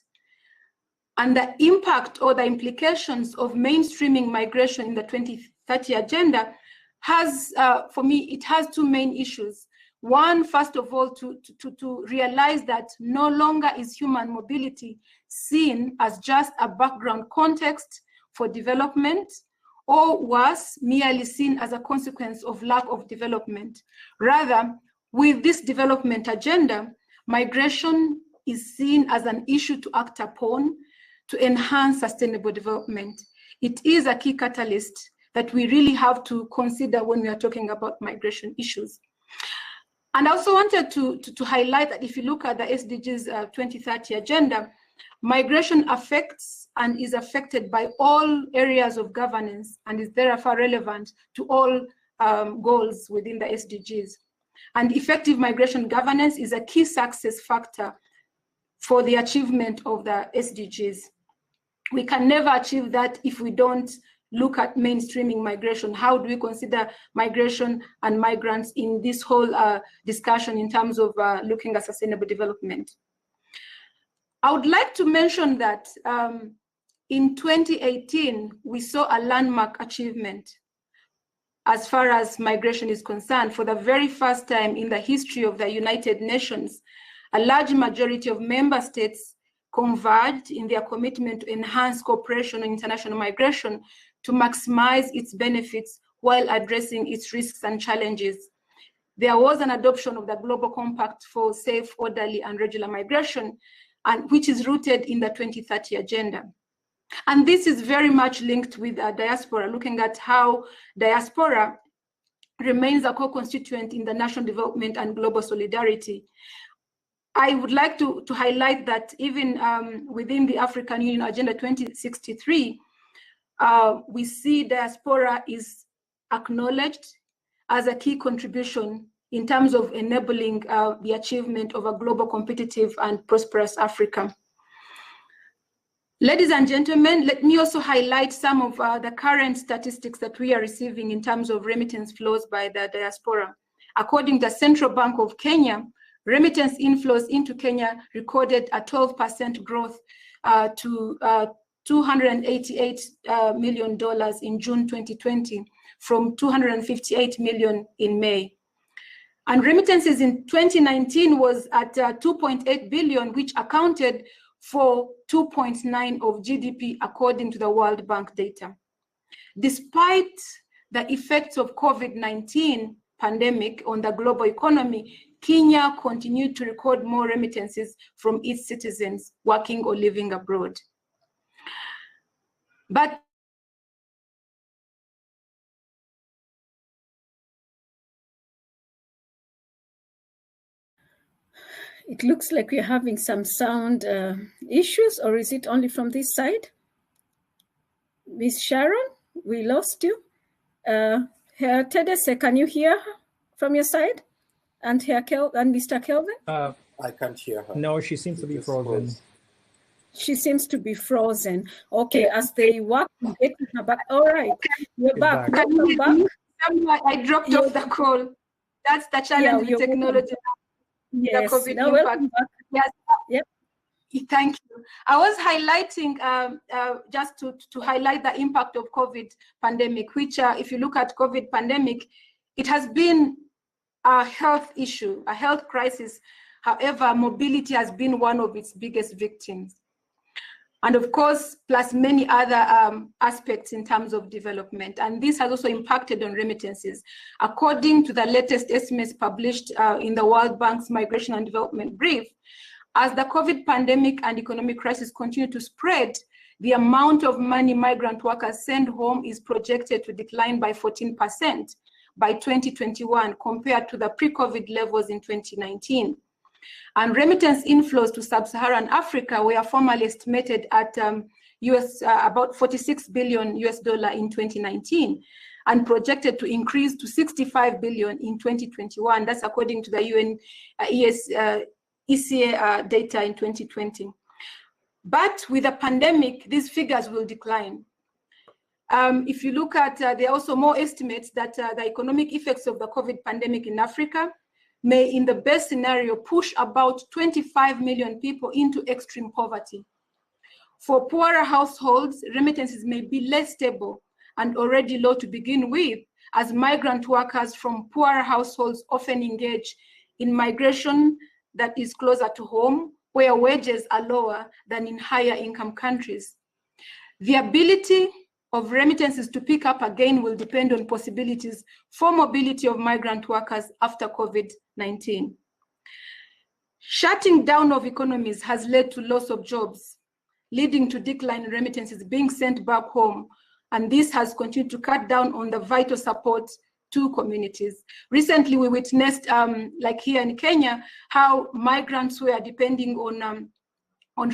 [SPEAKER 10] And the impact or the implications of mainstreaming migration in the 2030 agenda has, for me, it has two main issues. One, first of all, to realize that no longer is human mobility seen as just a background context for development, or worse, merely seen as a consequence of lack of development. Rather, with this development agenda, migration is seen as an issue to act upon to enhance sustainable development. It is a key catalyst that we really have to consider when we are talking about migration issues. And I also wanted to highlight that if you look at the SDGs 2030 agenda, migration affects and is affected by all areas of governance and is therefore relevant to all goals within the SDGs. And effective migration governance is a key success factor for the achievement of the SDGs. We can never achieve that if we don't look at mainstreaming migration. How do we consider migration and migrants in this whole discussion in terms of looking at sustainable development? I would like to mention that in 2018, we saw a landmark achievement as far as migration is concerned. For the very first time in the history of the United Nations, a large majority of member states converged in their commitment to enhance cooperation on international migration to maximize its benefits while addressing its risks and challenges. There was an adoption of the Global Compact for Safe, Orderly, and Regular Migration, and which is rooted in the 2030 agenda. And this is very much linked with diaspora, looking at how diaspora remains a co-constituent in the national development and global solidarity. I would like to highlight that even within the African Union Agenda 2063, we see diaspora is acknowledged as a key contribution in terms of enabling the achievement of a global, competitive, and prosperous Africa. Ladies and gentlemen, let me also highlight some of the current statistics that we are receiving in terms of remittance flows by the diaspora. According to the Central Bank of Kenya, remittance inflows into Kenya recorded a 12% growth to $288 million in June 2020 from $258 million in May. And remittances in 2019 was at 2.8 billion, which accounted for 2.9% of GDP according to the World Bank data. Despite the effects of COVID-19 pandemic on the global economy, Kenya continued to record more remittances from its citizens working or living abroad. But
[SPEAKER 11] it looks like we're having some sound issues, or is it only from this side? Miss Sharon, we lost you. Herr Tedese, can you hear from your side? And Mr. Kelvin?
[SPEAKER 13] I can't hear her. No, she seems to be frozen.
[SPEAKER 11] She seems to be frozen. Okay, as they work on getting her back. All right, you're back. Welcome back.
[SPEAKER 10] I dropped off the call. That's the challenge with technology.
[SPEAKER 11] Yes,
[SPEAKER 10] the COVID
[SPEAKER 11] now welcome back.
[SPEAKER 10] Yes.
[SPEAKER 11] Yep.
[SPEAKER 10] Thank you. I was highlighting just to highlight the impact of COVID pandemic, which if you look at COVID pandemic, it has been a health issue, a health crisis. However, mobility has been one of its biggest victims. And of course, plus many other aspects in terms of development. And this has also impacted on remittances. According to the latest estimates published in the World Bank's Migration and Development Brief, as the COVID pandemic and economic crisis continue to spread, the amount of money migrant workers send home is projected to decline by 14% by 2021 compared to the pre-COVID levels in 2019. And remittance inflows to sub-Saharan Africa were formerly estimated at about $46 billion in 2019 and projected to increase to $65 billion in 2021. That's according to the UN ECA data in 2020. But with the pandemic, these figures will decline. If you look at, there are also more estimates that the economic effects of the COVID pandemic in Africa may, in the best scenario, push about 25 million people into extreme poverty. For poorer households, remittances may be less stable and already low to begin with, as migrant workers from poorer households often engage in migration that is closer to home, where wages are lower than in higher income countries. The ability of remittances to pick up again will depend on possibilities for mobility of migrant workers after COVID-19. Shutting down of economies has led to loss of jobs, leading to decline in remittances being sent back home. And this has continued to cut down on the vital support to communities. Recently, we witnessed, like here in Kenya, how migrants were depending on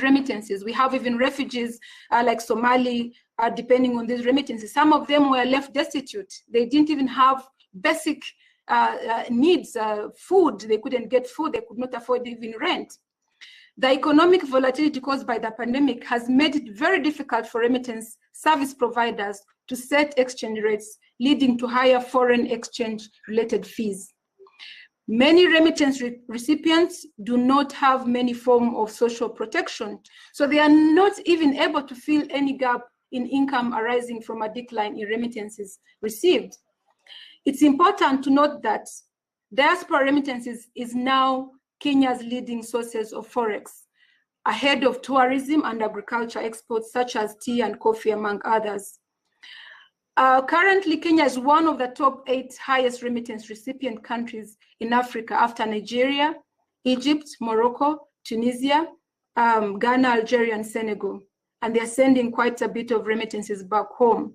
[SPEAKER 10] remittances. We have even refugees like Somali depending on these remittances. Some of them were left destitute. They didn't even have basic needs, food. They couldn't get food. They could not afford even rent. The economic volatility caused by the pandemic has made it very difficult for remittance service providers to set exchange rates, leading to higher foreign exchange related fees. Many remittance recipients do not have many form of social protection, so they are not even able to fill any gap in income arising from a decline in remittances received. It's important to note that diaspora remittances is now Kenya's leading sources of forex, ahead of tourism and agriculture exports such as tea and coffee, among others. Currently, Kenya is one of the top 8 highest remittance recipient countries in Africa after Nigeria, Egypt, Morocco, Tunisia, Ghana, Algeria, and Senegal. And they're sending quite a bit of remittances back home.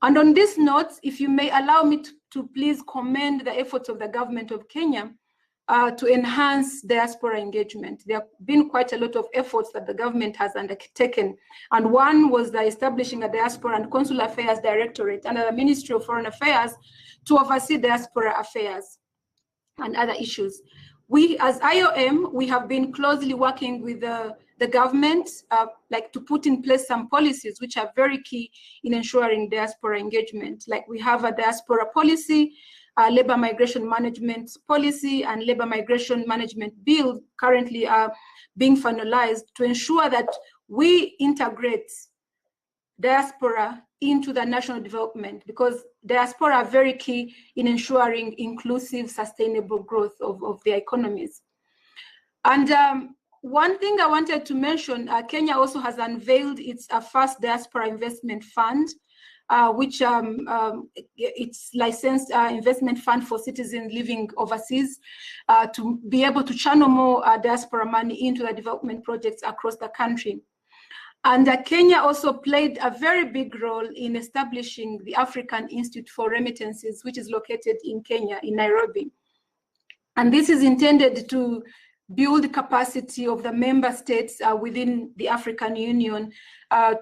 [SPEAKER 10] And on this note, if you may allow me to please commend the efforts of the government of Kenya to enhance diaspora engagement. There have been quite a lot of efforts that the government has undertaken. And one was the establishing a Diaspora and Consular Affairs Directorate under the Ministry of Foreign Affairs to oversee diaspora affairs and other issues. We, as IOM, we have been closely working with the government, like to put in place some policies which are very key in ensuring diaspora engagement. Like we have a diaspora policy, labor migration management policy, and labor migration management bill currently are being finalized to ensure that we integrate diaspora into the national development, because diaspora are very key in ensuring inclusive, sustainable growth of their economies. And one thing I wanted to mention, Kenya also has unveiled its first diaspora investment fund, which it's licensed investment fund for citizens living overseas to be able to channel more diaspora money into the development projects across the country. And Kenya also played a very big role in establishing the African Institute for Remittances, which is located in Kenya, in Nairobi. And this is intended to build capacity of the member states within the African Union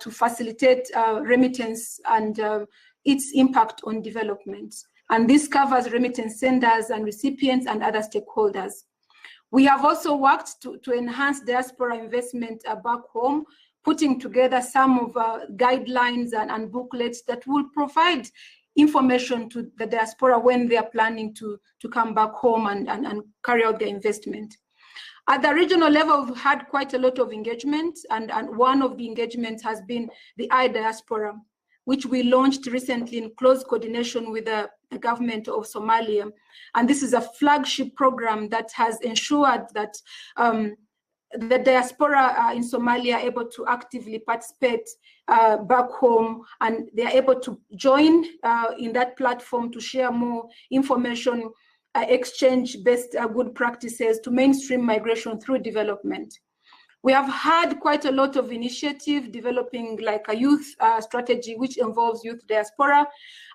[SPEAKER 10] to facilitate remittance and its impact on development. And this covers remittance senders and recipients and other stakeholders. We have also worked to enhance diaspora investment back home, putting together some of guidelines and booklets that will provide information to the diaspora when they are planning to come back home and carry out their investment. At the regional level, we've had quite a lot of engagement, and one of the engagements has been the iDiaspora, which we launched recently in close coordination with the government of Somalia. And this is a flagship program that has ensured that the diaspora in Somalia are able to actively participate back home, and they are able to join in that platform to share more information, exchange best good practices to mainstream migration through development. We have had quite a lot of initiative developing like a youth strategy, which involves youth diaspora,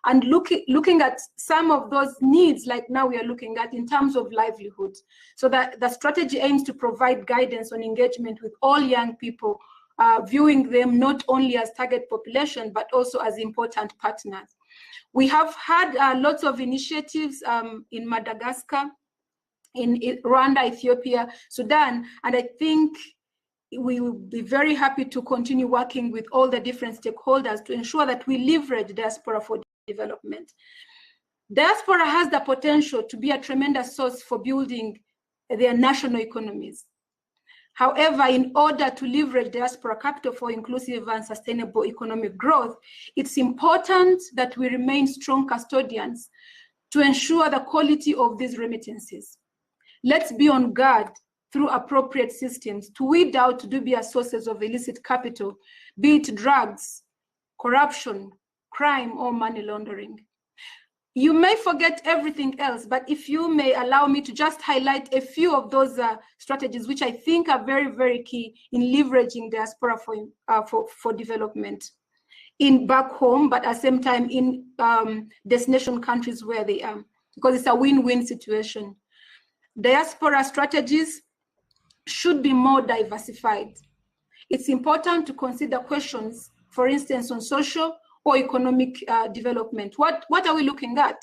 [SPEAKER 10] and looking at some of those needs, like now we are looking at in terms of livelihood. So that the strategy aims to provide guidance on engagement with all young people, viewing them not only as target population, but also as important partners. We have had lots of initiatives in Madagascar, in Rwanda, Ethiopia, Sudan, and I think we will be very happy to continue working with all the different stakeholders to ensure that we leverage diaspora for development. Diaspora has the potential to be a tremendous source for building their national economies. However, in order to leverage diaspora capital for inclusive and sustainable economic growth, it's important that we remain strong custodians to ensure the quality of these remittances. Let's be on guard through appropriate systems to weed out dubious sources of illicit capital, be it drugs, corruption, crime, or money laundering. You may forget everything else, but if you may allow me to just highlight a few of those strategies, which I think are very, very key in leveraging diaspora for development in back home, but at the same time in destination countries where they are, because it's a win-win situation. Diaspora strategies should be more diversified. It's important to consider questions, for instance, on social or economic development. What are we looking at?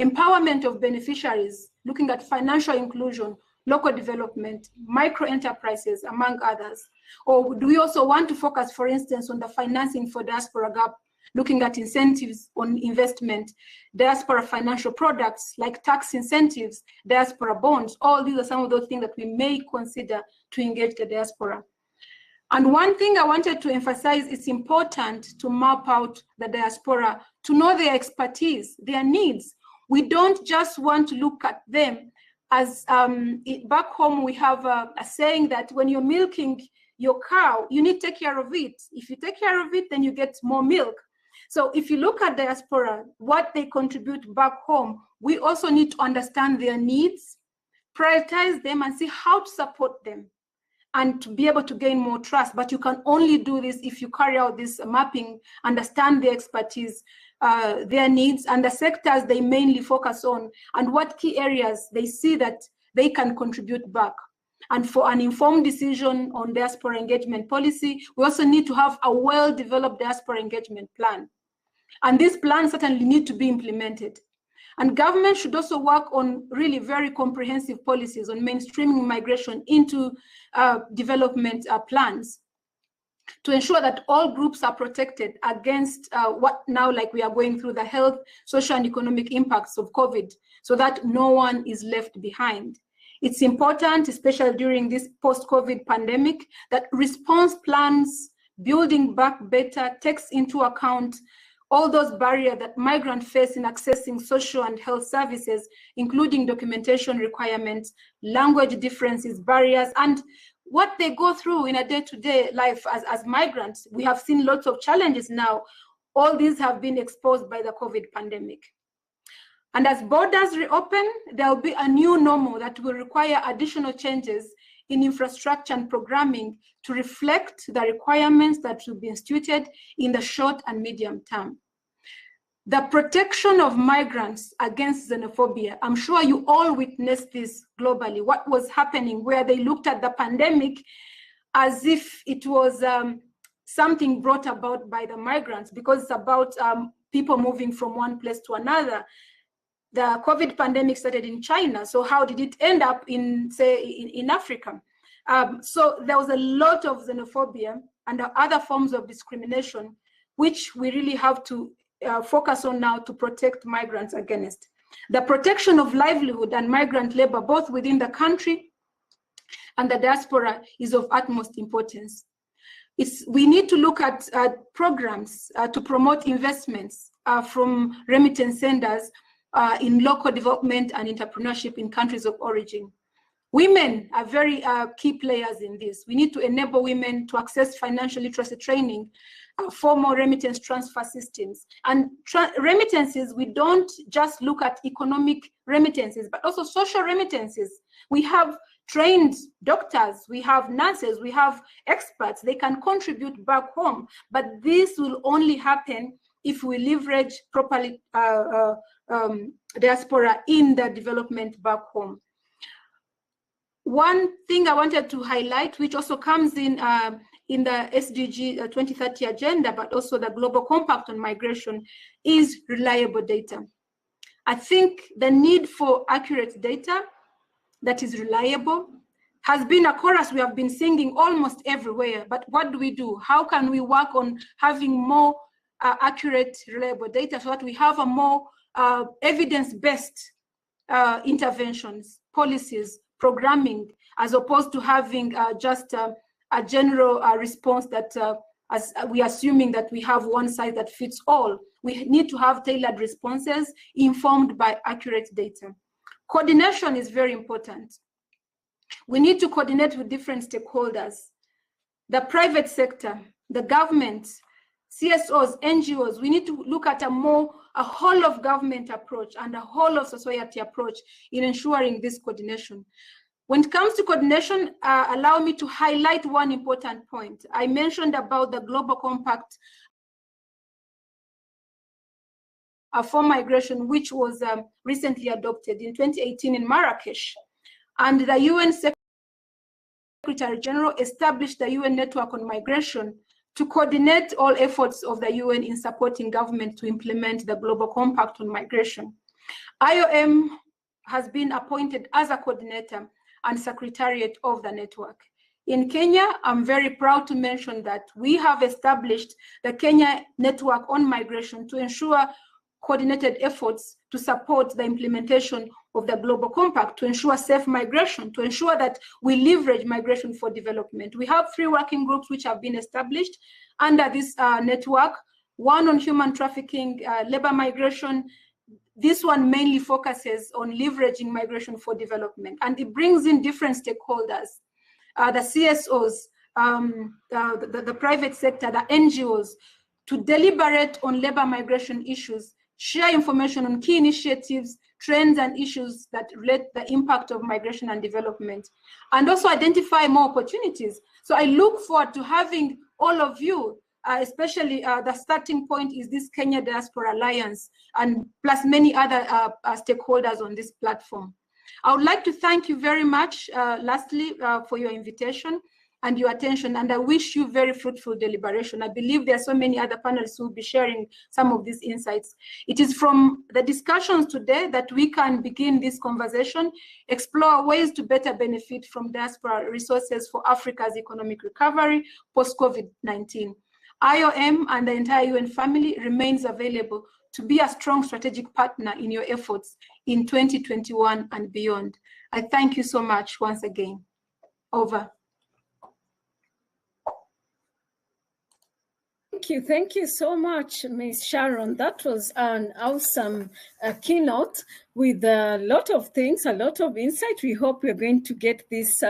[SPEAKER 10] Empowerment of beneficiaries, looking at financial inclusion, local development, micro-enterprises, among others. Or do we also want to focus, for instance, on the financing for diaspora gap, looking at incentives on investment, diaspora financial products like tax incentives, diaspora bonds? All these are some of those things that we may consider to engage the diaspora. And one thing I wanted to emphasize, it's important to map out the diaspora, to know their expertise, their needs. We don't just want to look at them as, back home we have a saying that when you're milking your cow, you need to take care of it. If you take care of it, then you get more milk. So if you look at diaspora, what they contribute back home, we also need to understand their needs, prioritize them, and see how to support them, and to be able to gain more trust. But you can only do this if you carry out this mapping, understand their expertise, their needs, and the sectors they mainly focus on, and what key areas they see that they can contribute back. And for an informed decision on diaspora engagement policy, we also need to have a well-developed diaspora engagement plan. And these plans certainly need to be implemented. And government should also work on really very comprehensive policies on mainstreaming migration into development plans to ensure that all groups are protected against what now, like we are going through the health, social, and economic impacts of COVID, so that no one is left behind. It's important, especially during this post-COVID pandemic, that response plans, building back better, takes into account all those barriers that migrants face in accessing social and health services, including documentation requirements, language differences, barriers, and what they go through in a day-to-day life as migrants. We have seen lots of challenges now. All these have been exposed by the COVID pandemic. And as borders reopen, there will be a new normal that will require additional changes in infrastructure and programming to reflect the requirements that will be instituted in the short and medium term. The protection of migrants against xenophobia, I'm sure you all witnessed this globally, what was happening, where they looked at the pandemic as if it was something brought about by the migrants, because it's about people moving from one place to another. The COVID pandemic started in China, so how did it end up in, say, in Africa? So there was a lot of xenophobia and other forms of discrimination, which we really have to focus on now to protect migrants against. The protection of livelihood and migrant labor, both within the country and the diaspora, is of utmost importance. We need to look at programs to promote investments from remittance senders in local development and entrepreneurship in countries of origin. Women are very key players in this. We need to enable women to access financial literacy training, formal remittance transfer systems. And remittances, we don't just look at economic remittances, but also social remittances. We have trained doctors, we have nurses, we have experts. They can contribute back home, but this will only happen if we leverage properly diaspora in the development back home. One thing I wanted to highlight, which also comes in the SDG 2030 agenda, but also the Global Compact on Migration, is reliable data. I think the need for accurate data that is reliable has been a chorus we have been singing almost everywhere. But what do? How can we work on having more accurate, reliable data so that we have a more evidence-based interventions, policies, programming, as opposed to having just a general response that as we assuming that we have one size that fits all. We need to have tailored responses informed by accurate data. Coordination is very important. We need to coordinate with different stakeholders, the private sector, the government, CSOs, NGOs. We need to look at a whole of government approach and a whole of society approach in ensuring this coordination. When it comes to coordination, allow me to highlight one important point. I mentioned about the Global Compact for Migration, which was recently adopted in 2018 in Marrakesh. And the UN Secretary General established the UN Network on Migration to coordinate all efforts of the UN in supporting government to implement the Global Compact on Migration. IOM has been appointed as a coordinator and secretariat of the network. In Kenya, I'm very proud to mention that we have established the Kenya Network on Migration to ensure coordinated efforts to support the implementation of the Global Compact, to ensure safe migration, to ensure that we leverage migration for development. We have 3 working groups which have been established under this network, one on human trafficking, labor migration. This one mainly focuses on leveraging migration for development, and it brings in different stakeholders, the CSOs, the private sector, the NGOs, to deliberate on labor migration issues, share information on key initiatives, trends and issues that relate the impact of migration and development, and also identify more opportunities. So I look forward to having all of you, especially the starting point is this Kenya Diaspora Alliance, and plus many other stakeholders on this platform. I would like to thank you very much, lastly, for your invitation and your attention, and I wish you very fruitful deliberation. I believe there are so many other panelists who will be sharing some of these insights. It is from the discussions today that we can begin this conversation, explore ways to better benefit from diaspora resources for Africa's economic recovery post-COVID-19. IOM and the entire UN family remains available to be a strong strategic partner in your efforts in 2021 and beyond. I thank you so much once again. Over.
[SPEAKER 11] Thank you so much, Ms. Sharon. That was an awesome keynote with a lot of things, a lot of insight. We hope we're going to get this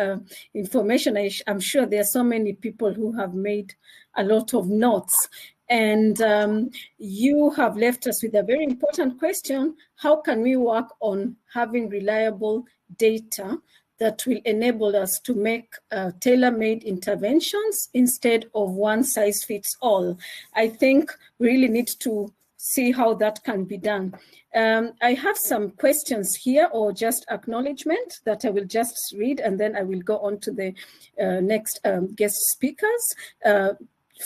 [SPEAKER 11] information. I'm sure there are so many people who have made a lot of notes. And you have left us with a very important question. How can we work on having reliable data that will enable us to make tailor-made interventions instead of one size fits all? I think we really need to see how that can be done. I have some questions here, or just acknowledgement that I will just read, and then I will go on to the next guest speakers.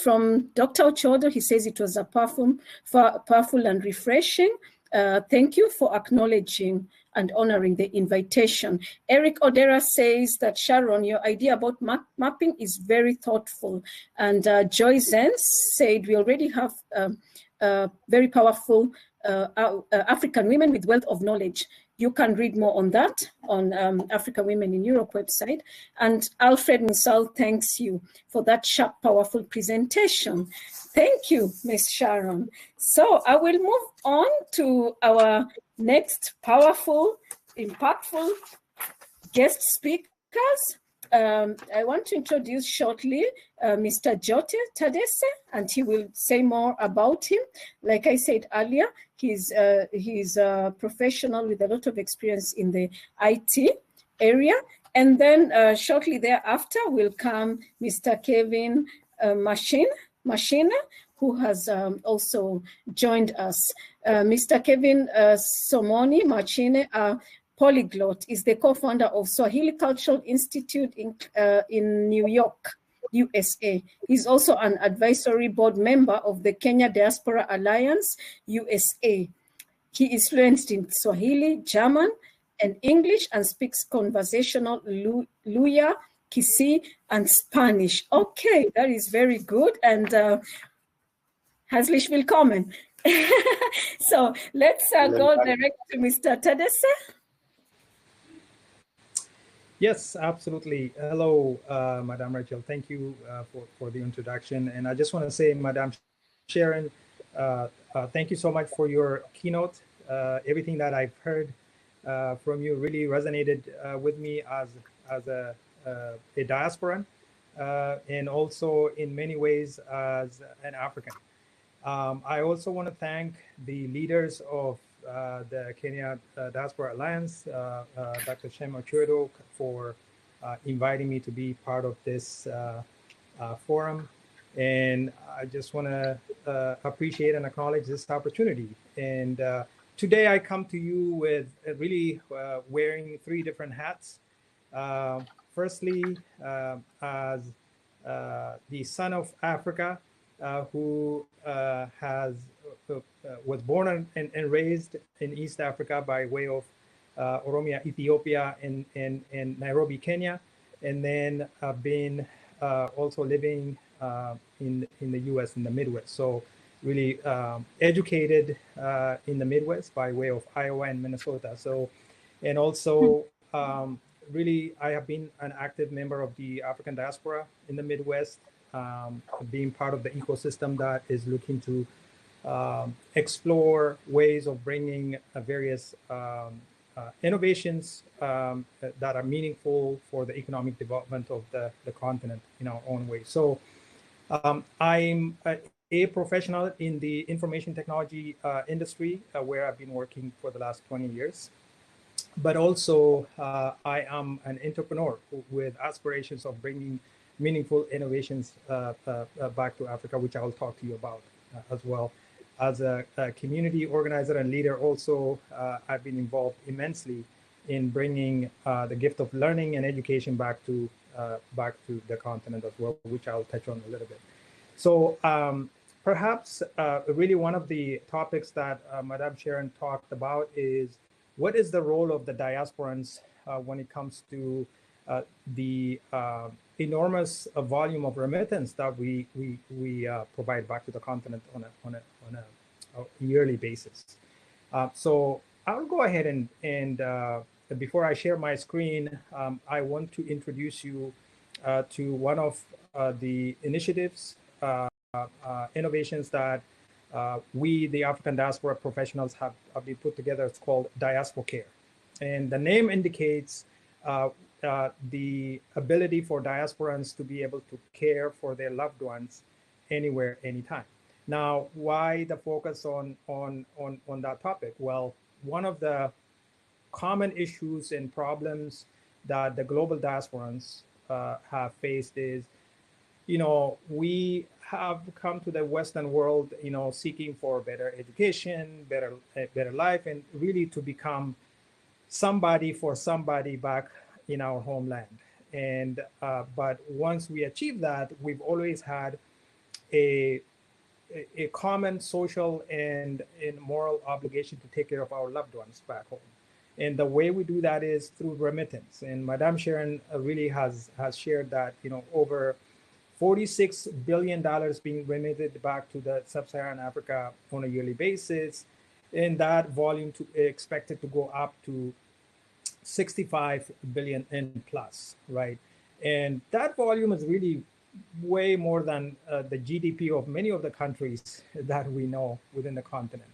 [SPEAKER 11] From Dr. Ochodo, he says it was a powerful and refreshing. Thank you for acknowledging and honoring the invitation. Eric Odera says that, Sharon, your idea about mapping is very thoughtful. And Joy Zenz said, we already have very powerful African women with wealth of knowledge. You can read more on that on African Women in Europe website. And Alfred Musal thanks you for that sharp, powerful presentation. Thank you, Ms. Sharon. So I will move on to our next powerful, impactful guest speakers. I want to introduce shortly Mr. Jote Tadesse, and he will say more about him. Like I said earlier, he's a professional with a lot of experience in the IT area. And then shortly thereafter will come Mr. Kevin Machina, who has also joined us. Mr. Kevin Somoni Machine, polyglot, is the co-founder of Swahili Cultural Institute in New York, USA. He's also an advisory board member of the Kenya Diaspora Alliance, USA. He is fluent in Swahili, German, and English, and speaks conversational Luya, Kisii, and Spanish. Okay, that is very good. And herzlich willkommen. So let's go direct to Mr. Tadesse.
[SPEAKER 13] Yes, absolutely. Hello, Madam Rachel. Thank you for the introduction. And I just want to say, Madam Sharon, thank you so much for your keynote. Everything that I've heard from you really resonated with me as a diasporan, and also in many ways as an African. I also want to thank the leaders of the Kenya Diaspora Alliance, Dr. Shema Churdo, for inviting me to be part of this forum. And I just want to appreciate and acknowledge this opportunity. And today I come to you with really wearing three different hats. Firstly, as the son of Africa, who was born and raised in East Africa by way of Oromia, Ethiopia, and Nairobi, Kenya, and then been also living in the U.S. in the Midwest. So really educated in the Midwest by way of Iowa and Minnesota. So, and also really I have been an active member of the African diaspora in the Midwest, being part of the ecosystem that is looking to explore ways of bringing various innovations that are meaningful for the economic development of the continent in our own way. So I'm a professional in the information technology industry, where I've been working for the last 20 years. But also I am an entrepreneur with aspirations of bringing meaningful innovations back to Africa, which I'll talk to you about as well. As a community organizer and leader also, I've been involved immensely in bringing the gift of learning and education back to the continent as well, which I'll touch on a little bit. So perhaps really one of the topics that Madame Sharon talked about is what is the role of the diasporans when it comes to the enormous volume of remittance that we provide back to the continent on a yearly basis. So I'll go ahead and before I share my screen, I want to introduce you to one of the initiatives, innovations that we, the African diaspora professionals, have been put together. It's called Diaspora Care. And the name indicates the ability for diasporans to be able to care for their loved ones anywhere, anytime. Now, why the focus on that topic? Well, one of the common issues and problems that the global diasporans have faced is, we have come to the Western world, seeking for better education, better life, and really to become somebody for somebody back in our homeland. And but once we achieve that, we've always had a common social and moral obligation to take care of our loved ones back home. And the way we do that is through remittance. And Madame Sharon really has shared that, over $46 billion being remitted back to the sub-Saharan Africa on a yearly basis. And that volume expected to go up to 65 billion and plus, right? And that volume is really way more than the GDP of many of the countries that we know within the continent.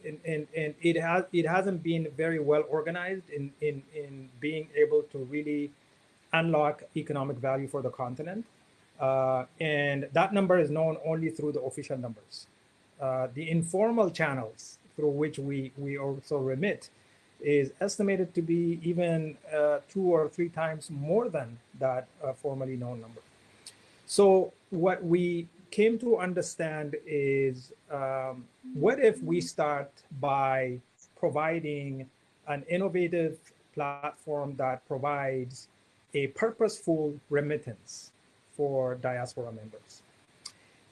[SPEAKER 13] and it hasn't been very well organized in being able to really unlock economic value for the continent. And that number is known only through the official numbers. The informal channels through which we also remit is estimated to be even 2 or 3 times more than that formally known number. So what we came to understand is, what if we start by providing an innovative platform that provides a purposeful remittance for diaspora members?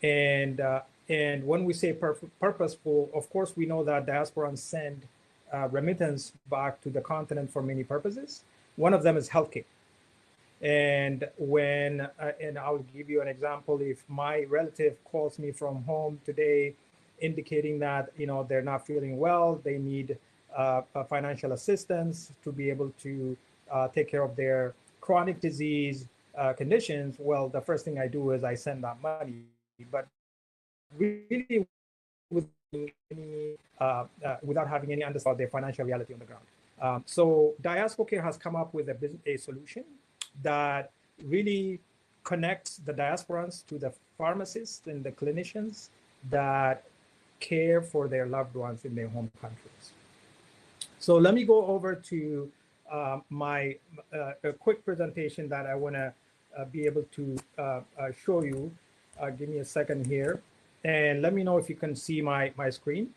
[SPEAKER 13] And when we say purposeful, of course, we know that diasporans send remittance back to the continent for many purposes. One of them is healthcare. And when, and I'll give you an example, if my relative calls me from home today, indicating that, you know, they're not feeling well, they need financial assistance to be able to take care of their chronic disease conditions, well, the first thing I do is I send that money. But really, without having any understanding of their financial reality on the ground. So Diaspora Care has come up with a solution that really connects the diasporans to the pharmacists and the clinicians that care for their loved ones in their home countries. So let me go over to my a quick presentation that I want to be able to show you. Give me a second here, and let me know if you can see my screen.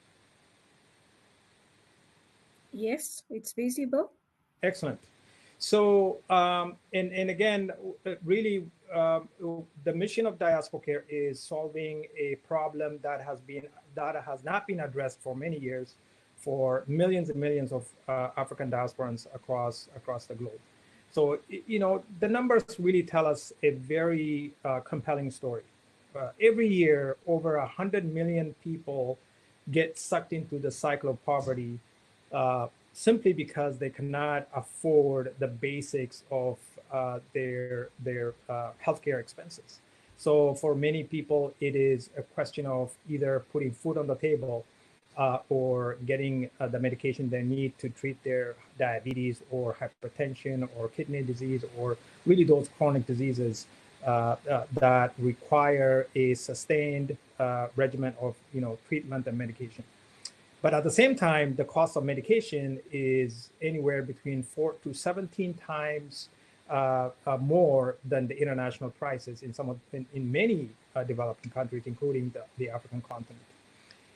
[SPEAKER 11] Yes, it's visible.
[SPEAKER 13] Excellent. So, and again, really, the mission of Diaspora Care is solving a problem that has not been addressed for many years for millions and millions of African diasporans across the globe. So, you know, the numbers really tell us a very compelling story. Every year, over 100 million people get sucked into the cycle of poverty simply because they cannot afford the basics of their healthcare expenses. So for many people, it is a question of either putting food on the table or getting the medication they need to treat their diabetes or hypertension or kidney disease, or really those chronic diseases that require a sustained regimen of, you know, treatment and medication. But at the same time, the cost of medication is anywhere between 4 to 17 times more than the international prices in many developing countries, including the African continent.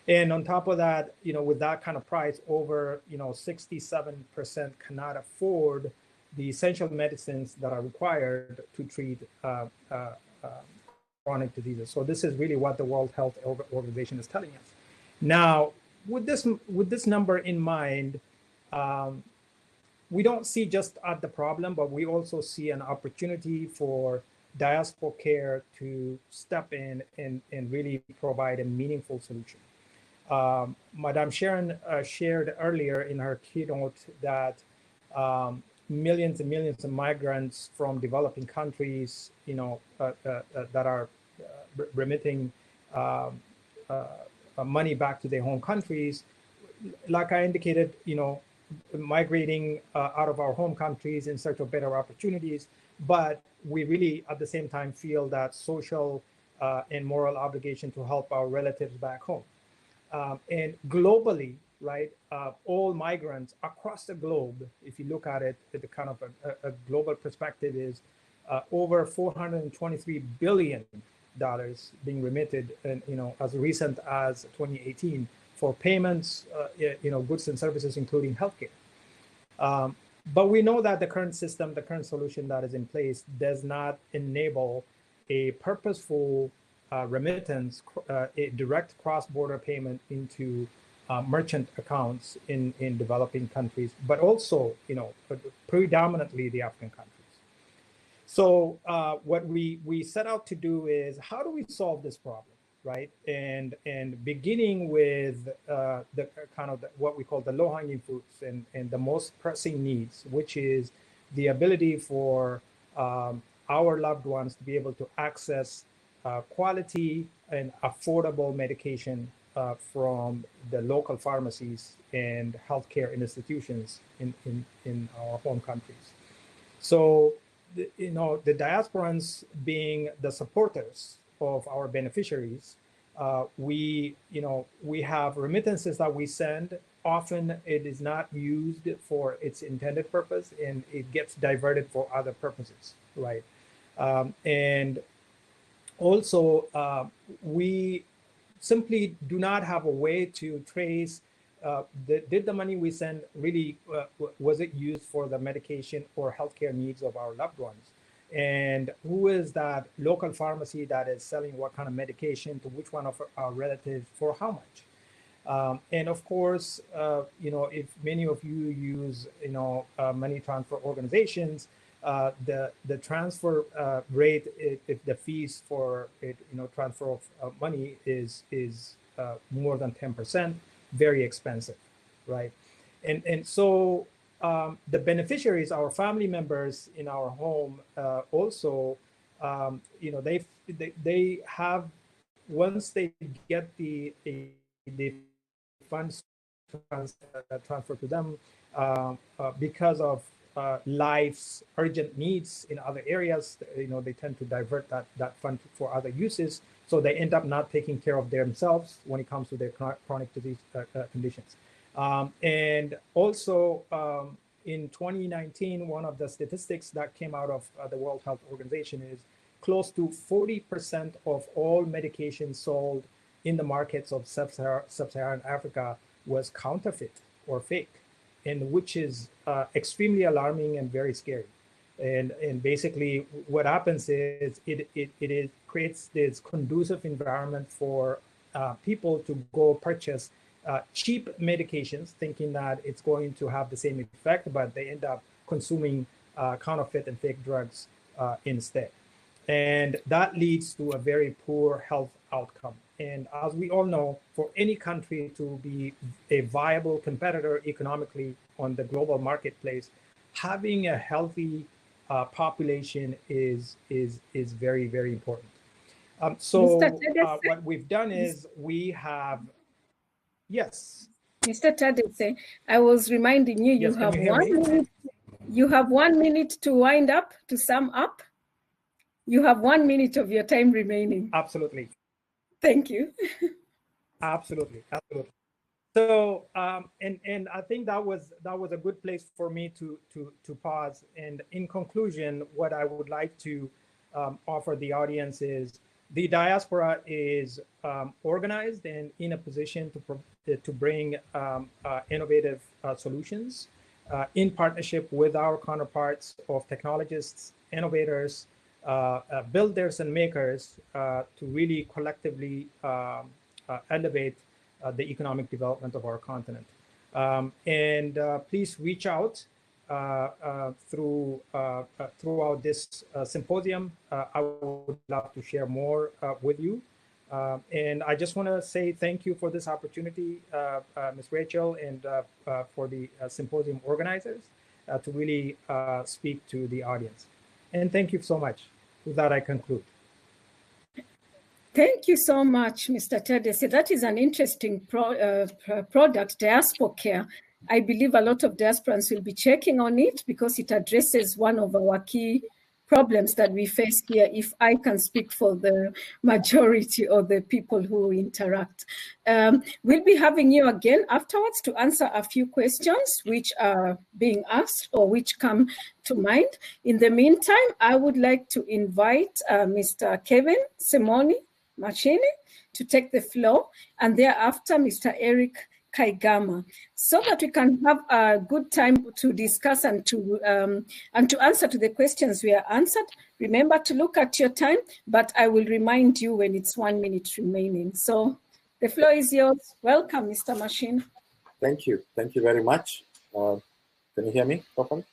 [SPEAKER 13] And on top of that, you know, with that kind of price, over 67% cannot afford the essential medicines that are required to treat chronic diseases. So this is really what the World Health Organization is telling us. Now, with this number in mind, we don't see just at the problem, but we also see an opportunity for Diaspora Care to step in and really provide a meaningful solution. Madame Sharon shared earlier in her keynote that millions and millions of migrants from developing countries, you know, that are remitting money back to their home countries. Like I indicated, you know, migrating out of our home countries in search of better opportunities, but we really at the same time feel that social and moral obligation to help our relatives back home. And globally, right, all migrants across the globe, if you look at it at the kind of a global perspective, is over $423 billion being remitted, and, you know, as recent as 2018 for payments, you know, goods and services, including healthcare. But we know that the current system, the current solution that is in place, does not enable a purposeful remittance, a direct cross-border payment into merchant accounts in developing countries, but also, you know, predominantly the African countries. So what we set out to do is, how do we solve this problem, right? And beginning with the kind of what we call the low-hanging fruits and the most pressing needs, which is the ability for our loved ones to be able to access quality and affordable medication from the local pharmacies and healthcare institutions in our home countries. So, you know, the diasporans being the supporters of our beneficiaries, we have remittances that we send. Often it is not used for its intended purpose, and it gets diverted for other purposes, right? And also, we simply do not have a way to trace, did the money we send really, was it used for the medication or healthcare needs of our loved ones? And who is that local pharmacy that is selling what kind of medication to which one of our relatives for how much? And of course, you know, if many of you use, you know, money transfer organizations, the transfer rate, if the fees for it, you know, transfer of money is more than 10%, very expensive, right? And so the beneficiaries, our family members in our home, also, you know, they have, once they get the funds transferred to them because of life's urgent needs in other areas, you know, they tend to divert that fund for other uses. So they end up not taking care of themselves when it comes to their chronic disease conditions. And also in 2019, one of the statistics that came out of the World Health Organization is close to 40% of all medications sold in the markets of sub-Saharan Africa was counterfeit or fake, and which is extremely alarming and very scary. And basically what happens is it creates this conducive environment for people to go purchase cheap medications thinking that it's going to have the same effect, but they end up consuming counterfeit and fake drugs instead. And that leads to a very poor health outcome. And as we all know, for any country to be a viable competitor economically on the global marketplace, having a healthy population is very, very important. So what we've done is we have, yes.
[SPEAKER 11] Mr. Tadese, I was reminding you,
[SPEAKER 13] yes,
[SPEAKER 11] you have 1 minute to wind up, to sum up. You have 1 minute of your time remaining.
[SPEAKER 13] Absolutely.
[SPEAKER 11] Thank you.
[SPEAKER 13] Absolutely, absolutely. So, and I think that was a good place for me to pause. And in conclusion, what I would like to offer the audience is the diaspora is organized and in a position to bring innovative solutions in partnership with our counterparts of technologists, innovators, builders and makers to really collectively elevate the economic development of our continent. And please reach out throughout this symposium. I would love to share more with you. And I just want to say thank you for this opportunity, Ms. Rachel, and for the symposium organizers to really speak to the audience. And thank you so much. With that, I conclude.
[SPEAKER 11] Thank you so much, Mr. Tadese. That is an interesting product, Diaspora Care. I believe a lot of diasporans will be checking on it because it addresses one of our key problems that we face here, if I can speak for the majority of the people who interact. We'll be having you again afterwards to answer a few questions which are being asked or which come to mind. In the meantime, I would like to invite Mr. Kevin Simoni Machine to take the floor, and thereafter Mr. Eric Kaigama, so that we can have a good time to discuss and to answer to the questions we are answered. Remember to look at your time, but I will remind you when it's 1 minute remaining. So the floor is yours. Welcome, Mr. Machine.
[SPEAKER 14] Thank you. Thank you very much. Can you hear me properly?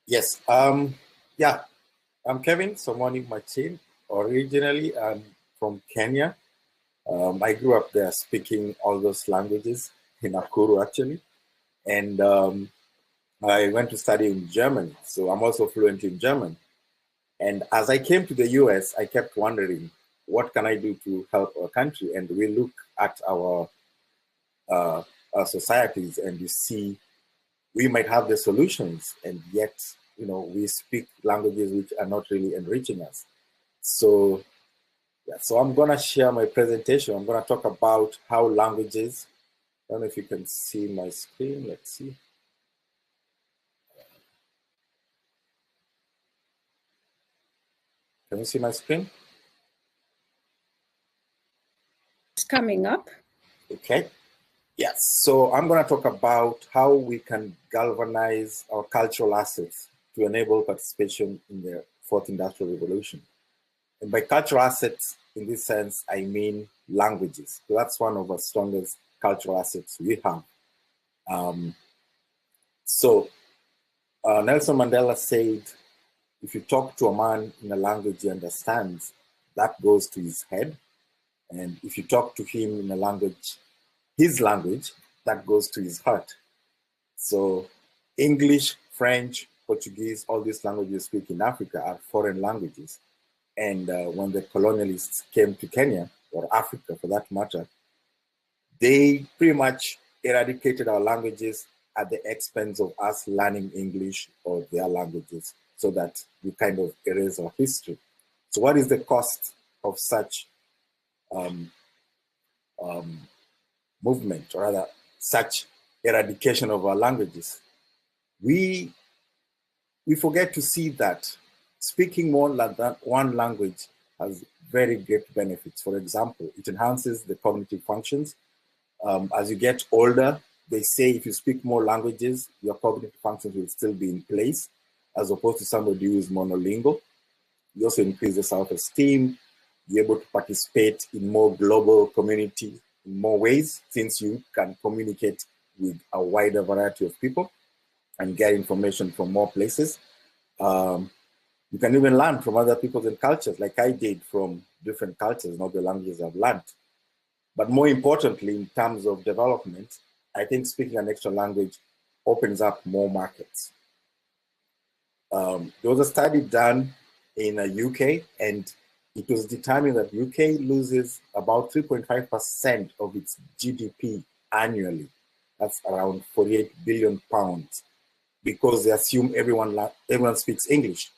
[SPEAKER 14] Yes. Yeah, I'm Kevin Somoni Machine. Originally, I'm from Kenya. I grew up there speaking all those languages in Nakuru, actually. And I went to study in Germany. So I'm also fluent in German. And as I came to the US, I kept wondering, what can I do to help our country? And we look at our societies, and you see we might have the solutions, and yet, you know, we speak languages which are not really enriching us. So, yeah, so I'm gonna share my presentation. I'm gonna talk about how languages, I don't know if you can see my screen, let's see. Can you see my screen?
[SPEAKER 11] It's coming up.
[SPEAKER 14] Okay. Yes, so I'm going to talk about how we can galvanize our cultural assets to enable participation in the fourth industrial revolution. And by cultural assets, in this sense, I mean languages. So that's one of the strongest cultural assets we have. Nelson Mandela said, if you talk to a man in a language he understands, that goes to his head. And if you talk to him in a language, his language, that goes to his heart. So English, French, Portuguese, all these languages we speak in Africa are foreign languages. And when the colonialists came to Kenya, or Africa for that matter, they pretty much eradicated our languages at the expense of us learning English or their languages, so that we kind of erase our history. So what is the cost of such movement, or rather such eradication of our languages? We forget to see that speaking more than one language has very great benefits. For example, it enhances the cognitive functions. As you get older, they say if you speak more languages, your cognitive functions will still be in place, as opposed to somebody who is monolingual. You also increase the self-esteem. You're able to participate in more global community in more ways, since you can communicate with a wider variety of people and get information from more places. You can even learn from other peoples and cultures, like I did from different cultures, not the languages I've learned. But more importantly, in terms of development, I think speaking an extra language opens up more markets. There was a study done in the UK, and it was determined that UK loses about 3.5% of its GDP annually. That's around 48 billion pounds, because they assume everyone speaks English.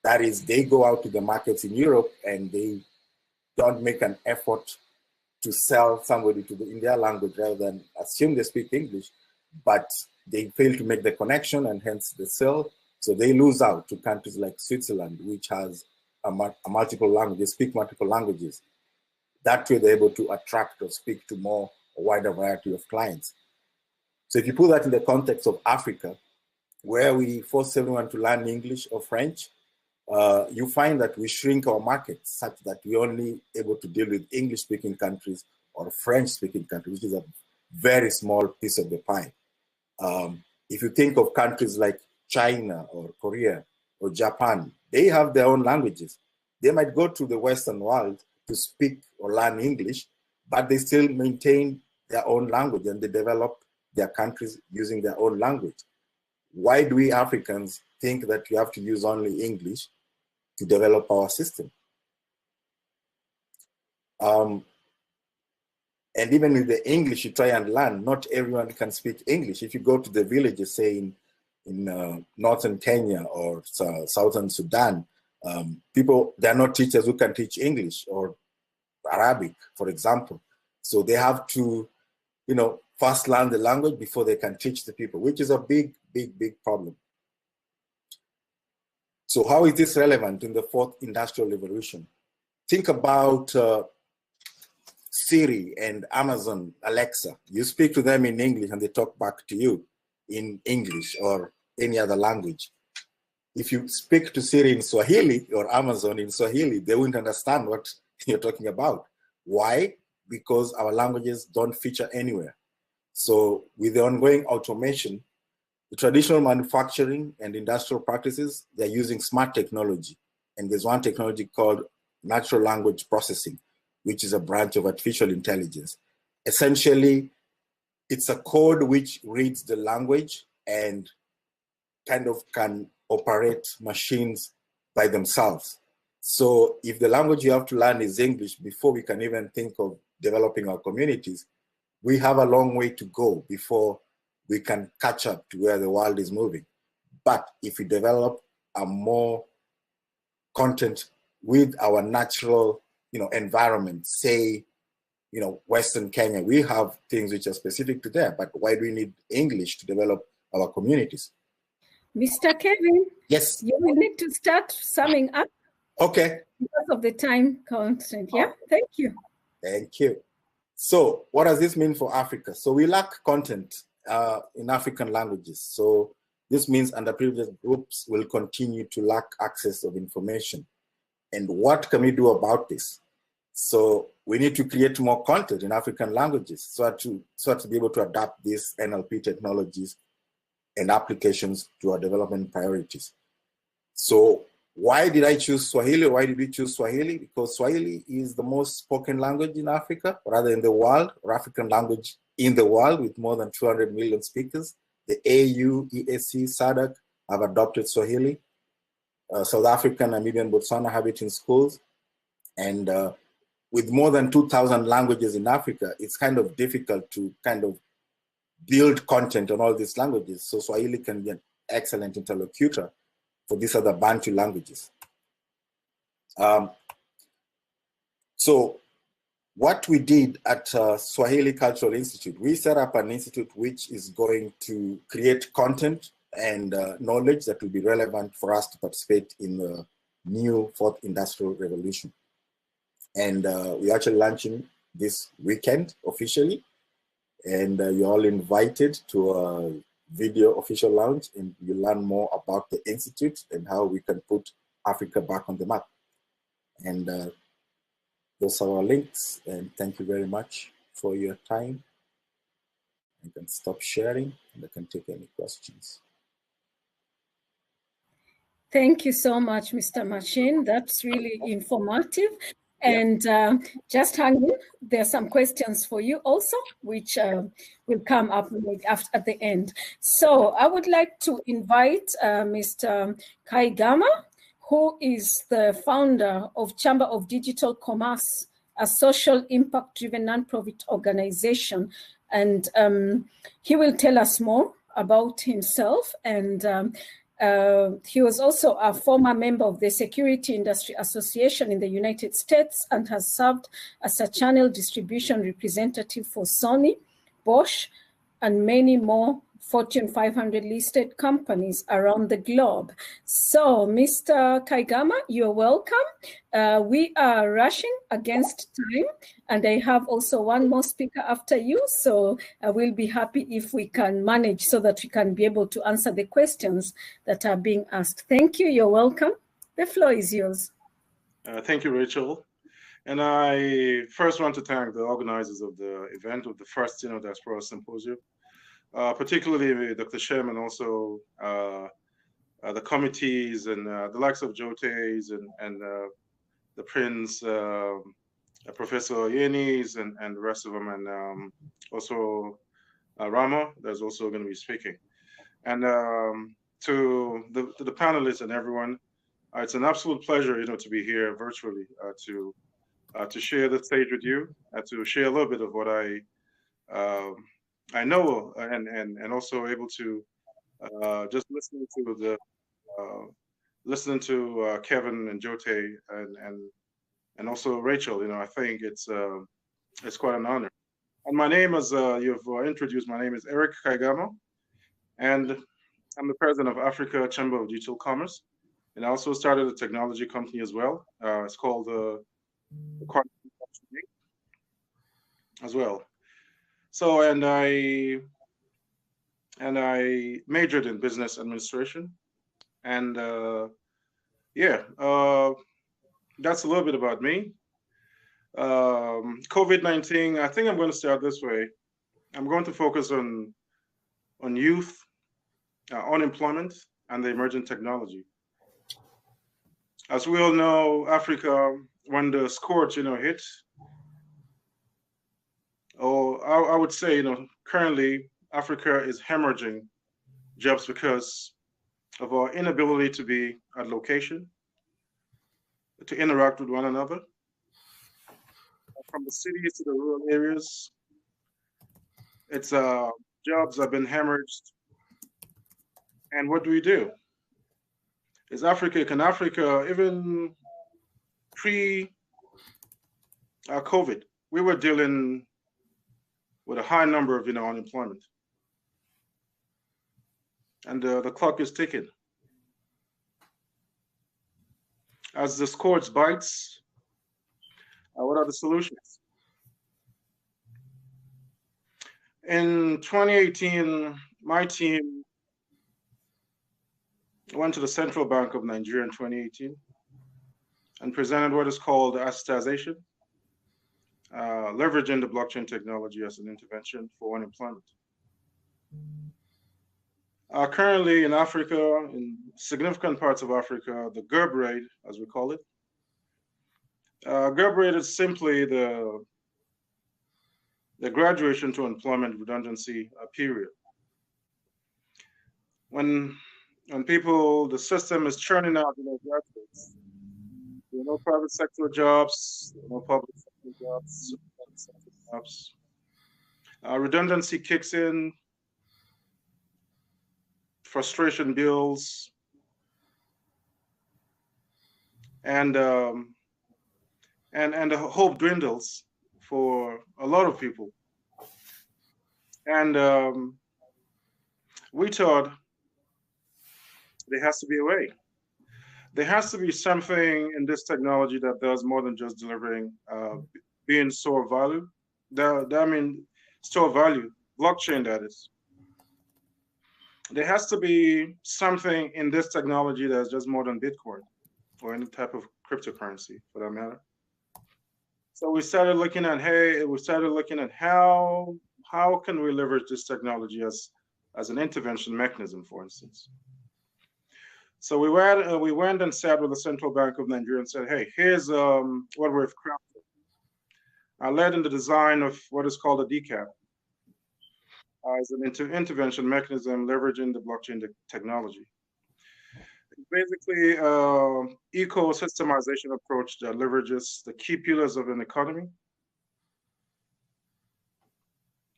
[SPEAKER 14] That is, they go out to the markets in Europe and they don't make an effort to sell somebody in their language, rather than assume they speak English, but they fail to make the connection, and hence the sell. So they lose out to countries like Switzerland, which has a multiple language, they speak multiple languages. That way they're able to attract or speak to a wider variety of clients. So if you put that in the context of Africa, where we force everyone to learn English or French, you find that we shrink our markets such that we're only able to deal with English-speaking countries or French-speaking countries, which is a very small piece of the pie. If you think of countries like China or Korea or Japan, they have their own languages. They might go to the Western world to speak or learn English, but they still maintain their own language, and they develop their countries using their own language. Why do we Africans think that we have to use only English to develop our system? And even with the English you try and learn, not everyone can speak English. If you go to the villages, say in northern Kenya or southern Sudan, people, there are not teachers who can teach English or Arabic, for example. So they have to, first learn the language before they can teach the people, which is a big, big, big problem. So how is this relevant in the fourth industrial revolution? Think about Siri and Amazon Alexa. You speak to them in English and they talk back to you in English or any other language. If you speak to Siri in Swahili or Amazon in Swahili, they wouldn't understand what you're talking about. Why? Because our languages don't feature anywhere. So with the ongoing automation, the traditional manufacturing and industrial practices, they're using smart technology. And there's one technology called natural language processing, which is a branch of artificial intelligence. Essentially, it's a code which reads the language and kind of can operate machines by themselves. So if the language you have to learn is English before we can even think of developing our communities, we have a long way to go before we can catch up to where the world is moving. But if we develop a more content with our natural, environment, say, Western Kenya, we have things which are specific to there, but why do we need English to develop our communities?
[SPEAKER 11] Mr. Kevin?
[SPEAKER 14] Yes.
[SPEAKER 11] You will need to start summing up.
[SPEAKER 14] Okay.
[SPEAKER 11] Because of the time constraint. Yeah, thank you.
[SPEAKER 14] Thank you. So what does this mean for Africa? So we lack content in African languages. So this means underprivileged groups will continue to lack access of information. And what can we do about this? So we need to create more content in African languages so to be able to adapt these NLP technologies and applications to our development priorities. So why did I choose Swahili? Why did we choose Swahili? Because Swahili is the most spoken language in Africa, rather in the world, or African language in the world with more than 200 million speakers. The AU, EAC, SADC have adopted Swahili. South Africa, Namibia, and Botswana have it in schools. And with more than 2,000 languages in Africa, it's kind of difficult to kind of build content on all these languages. So Swahili can be an excellent interlocutor for these other Bantu languages. So what we did at Swahili Cultural Institute, we set up an institute which is going to create content and knowledge that will be relevant for us to participate in the new fourth industrial revolution. And we're actually launching this weekend officially. And you're all invited to a video official launch, and you learn more about the Institute and how we can put Africa back on the map. And those are our links, and thank you very much for your time. I can stop sharing and I can take any questions.
[SPEAKER 11] Thank you so much, Mr. Machin. That's really informative. And just hang on, there are some questions for you also, which will come up at the end. So I would like to invite Mr. Kaigama, who is the founder of Chamber of Digital Commerce, a social impact-driven nonprofit organization. And he will tell us more about himself. And he was also a former member of the Security Industry Association in the United States and has served as a channel distribution representative for Sony, Bosch, and many more Fortune 500 listed companies around the globe. So, Mr. Kaigama, you're welcome. We are rushing against time, and I have also one more speaker after you. So I will be happy if we can manage so that we can be able to answer the questions that are being asked. Thank you. You're welcome. The floor is yours.
[SPEAKER 15] Thank you, Rachel. And I first want to thank the organizers of the event, of the first Diaspora Symposium. Particularly Dr. Shem, and also the committees and the likes of Jotes and the Prince, Professor Yenis and the rest of them, and also Rama, that's also going to be speaking. And to the panelists and everyone, it's an absolute pleasure, to be here virtually to share the stage with you, to share a little bit of what I know, and also able to just listening to Kevin and Jote and also Rachel. I think it's quite an honor. And my name, as you've introduced, my name is Eric Kaigama, and I'm the president of Africa Chamber of Digital Commerce, and I also started a technology company as well. It's called as well. So, and I majored in business administration, and that's a little bit about me. COVID-19, I think I'm going to start this way. I'm going to focus on youth, unemployment, and the emerging technology. As we all know, Africa, when the scorch, hit, I would say, currently Africa is hemorrhaging jobs because of our inability to be at location. to interact with one another. From the cities to the rural areas, it's jobs have been hemorrhaged. And what do? Is Africa, can Africa, even pre-COVID, we were dealing with a high number of unemployment. And the clock is ticking. As the scourge bites, what are the solutions? In 2018, my team went to the Central Bank of Nigeria in 2018 and presented what is called assetization, leveraging the blockchain technology as an intervention for unemployment. Currently in Africa, in significant parts of Africa, the GERB rate, as we call it, GERB rate is simply the graduation to employment redundancy period. When people, the system is churning out graduates, there are no private sector jobs, no public sector jobs. Redundancy kicks in, frustration builds, and the hope dwindles for a lot of people. And we thought there has to be a way. There has to be something in this technology that does more than just delivering, being store value. I mean, store value, blockchain that is. There has to be something in this technology that's just more than Bitcoin or any type of cryptocurrency for that matter. So we started looking at, how can we leverage this technology as an intervention mechanism, for instance. So we went and sat with the Central Bank of Nigeria and said, hey, here's what we've crafted. I led in the design of what is called a DCAP as an intervention mechanism leveraging the blockchain technology. It's basically an ecosystemization approach that leverages the key pillars of an economy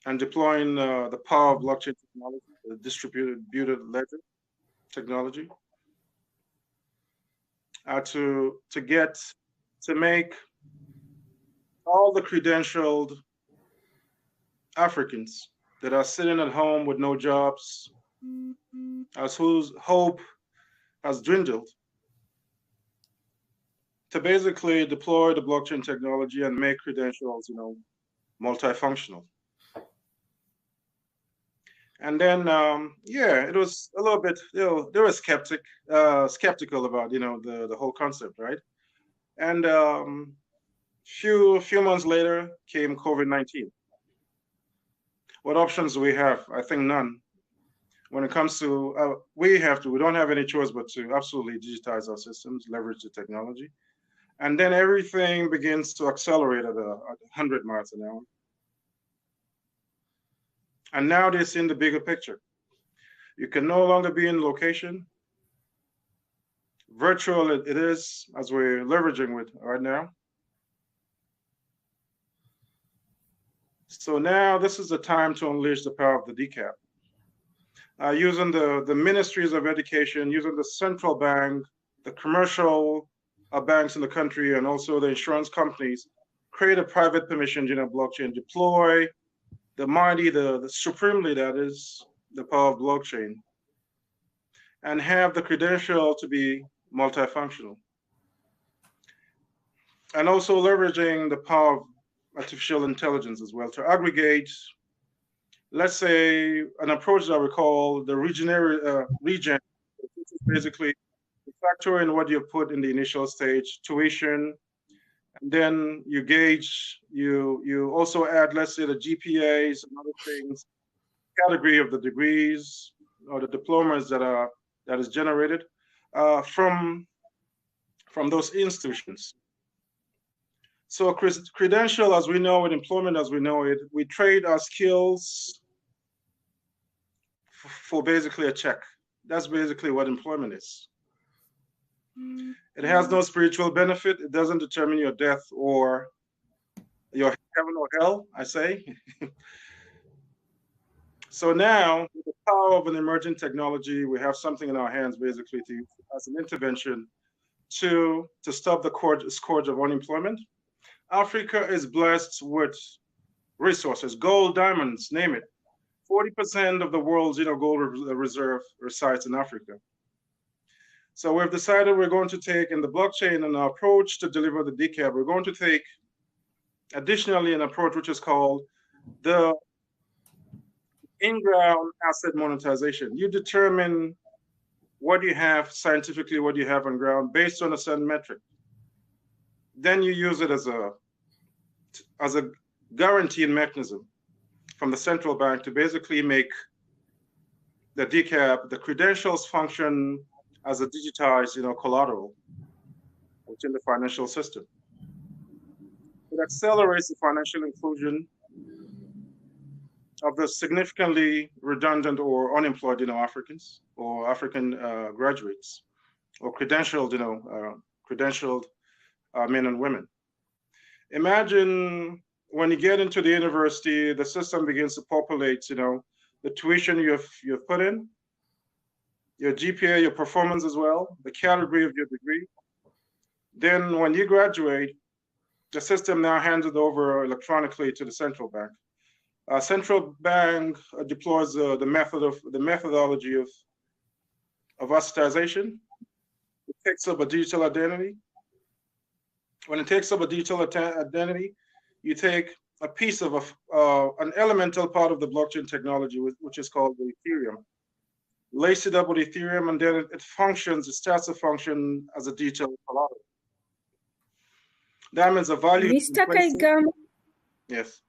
[SPEAKER 15] and deploying the power of blockchain technology, the distributed ledger technology, to make all the credentialed Africans that are sitting at home with no jobs, as whose hope has dwindled, to basically deploy the blockchain technology and make credentials, multifunctional. And then, it was a little bit, they were skeptical about, the whole concept, right? And few months later came COVID-19. What options do we have? I think none. When it comes to, we don't have any choice but to absolutely digitize our systems, leverage the technology. And then everything begins to accelerate at 100 miles an hour. And now they're seeing the bigger picture. You can no longer be in location. Virtual it is, as we're leveraging with right now. So now this is the time to unleash the power of the DCAP. Using the ministries of education, using the central bank, the commercial banks in the country, and also the insurance companies, create a private permission blockchain, deploy the mighty, the supremely, that is, the power of blockchain, and have the credential to be multifunctional. And also leveraging the power of artificial intelligence as well to aggregate, let's say, an approach that we call the regen, which is basically factor in what you put in the initial stage, tuition, and then you gauge, you also add, let's say, the GPAs and other things, category of the degrees or the diplomas that is generated from those institutions. So credential, as we know it, employment as we know it, we trade our skills for basically a check. That's basically what employment is. It has no spiritual benefit. It doesn't determine your death or your heaven or hell, I say. So now, with the power of an emerging technology, we have something in our hands basically as an intervention to stop the scourge of unemployment. Africa is blessed with resources, gold, diamonds, name it. 40% of the world's gold reserve resides in Africa. So we've decided we're going to take in the blockchain and our approach to deliver the DCAP, we're going to take additionally an approach which is called the in-ground asset monetization. You determine what you have scientifically, what you have on ground based on a certain metric. Then you use it as a guaranteeing mechanism from the central bank to basically make the DCAP, the credentials function as a digitized, collateral within the financial system. It accelerates the financial inclusion of the significantly redundant or unemployed, Africans or African graduates or credentialed, men and women. Imagine when you get into the university, the system begins to populate, the tuition you've put in, your GPA, your performance as well, the category of your degree. Then when you graduate, the system now hands it over electronically to the central bank. Central bank deploys the methodology of assetization. It takes up a digital identity. When it takes up a digital identity, you take a piece of an elemental part of the blockchain technology, which is called the Ethereum. Lace it up with Ethereum, and then it starts to function as a digital collateral. That means a value.
[SPEAKER 11] Mr. Kaigama.
[SPEAKER 15] Yes.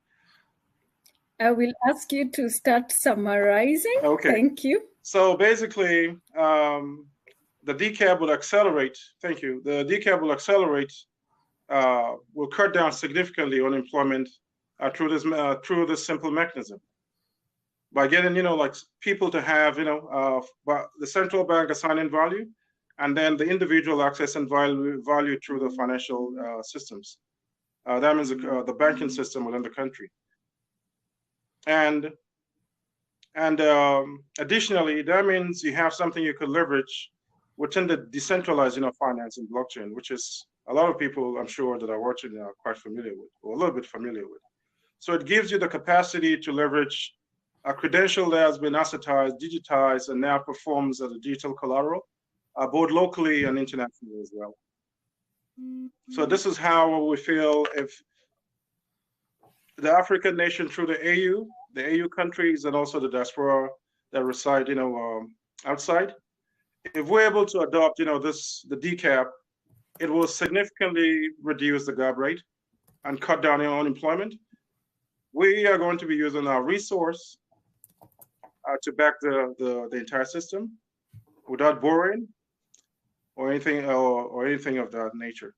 [SPEAKER 11] I will ask you to start summarizing.
[SPEAKER 15] Okay.
[SPEAKER 11] Thank you.
[SPEAKER 15] So basically, the DCAP will accelerate. Thank you. The DCAP will accelerate, will cut down significantly unemployment through this simple mechanism. By getting, like people to have, the central bank assigning value, and then the individual accessing value through the financial systems. That means the banking system within the country. And additionally, that means you have something you could leverage within the decentralized, finance and blockchain, which is a lot of people, I'm sure, that are watching are quite familiar with, or a little bit familiar with. So it gives you the capacity to leverage a credential that has been assetized, digitized, and now performs as a digital collateral, both locally and internationally as well. So this is how we feel if the African nation through the AU countries, and also the diaspora that reside, outside, if we're able to adopt, the DCAP, it will significantly reduce the gap rate and cut down on unemployment. We are going to be using our resource to back the entire system without borrowing or anything of that nature.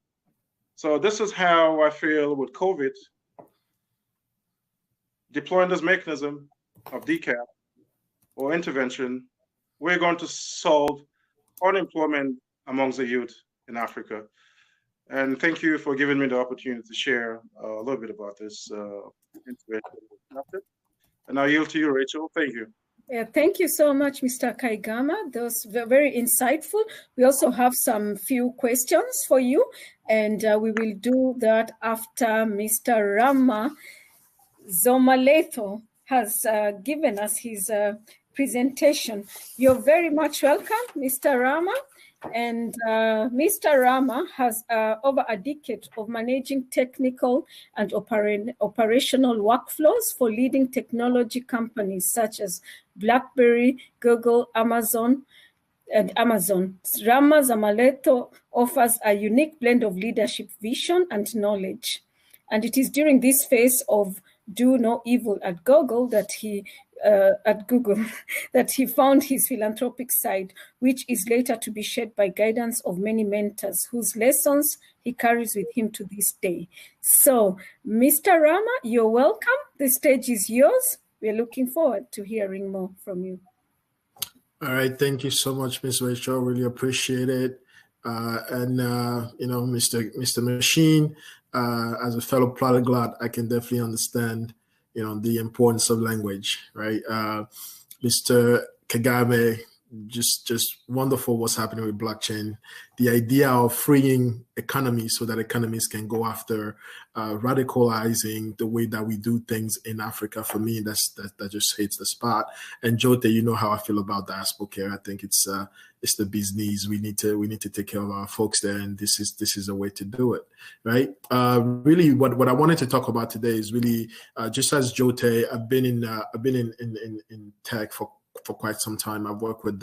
[SPEAKER 15] So this is how I feel with COVID. Deploying this mechanism of DCAP or intervention, we're going to solve unemployment amongst the youth in Africa. And thank you for giving me the opportunity to share a little bit about this intervention. And I yield to you, Rachel. Thank you.
[SPEAKER 11] Yeah, thank you so much, Mr. Kaigama. Those were very insightful. We also have some few questions for you, and we will do that after Mr. Rama Zomaleto has given us his presentation. You're very much welcome, Mr. Rama. And Mr. Rama has over a decade of managing technical and operational workflows for leading technology companies such as BlackBerry, Google, Amazon. Rama Zamaleto offers a unique blend of leadership, vision, and knowledge. And it is during this phase of do no evil at Google that he found his philanthropic side, which is later to be shared by guidance of many mentors whose lessons he carries with him to this day. So, Mr. Rama, you're welcome. The stage is yours. We're looking forward to hearing more from you.
[SPEAKER 16] All right. Thank you so much, Ms. Rachel. Really appreciate it. Mr. Machine, as a fellow polyglot, I can definitely understand, the importance of language, right? Mr. Kagame, just wonderful what's happening with blockchain. The idea of freeing economies so that economies can go after radicalizing the way that we do things in Africa. For me, that just hits the spot. And Jote, you know how I feel about diaspora. I think it's the business. We need to take care of our folks there, and this is a way to do it, right? Really, what I wanted to talk about today is really just as Jote. I've been in tech for quite some time. I've worked with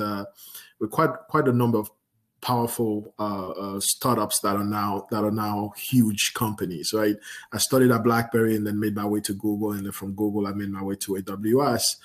[SPEAKER 16] quite a number of powerful startups that are now huge companies, right? I started at BlackBerry and then made my way to Google, and then from Google I made my way to AWS,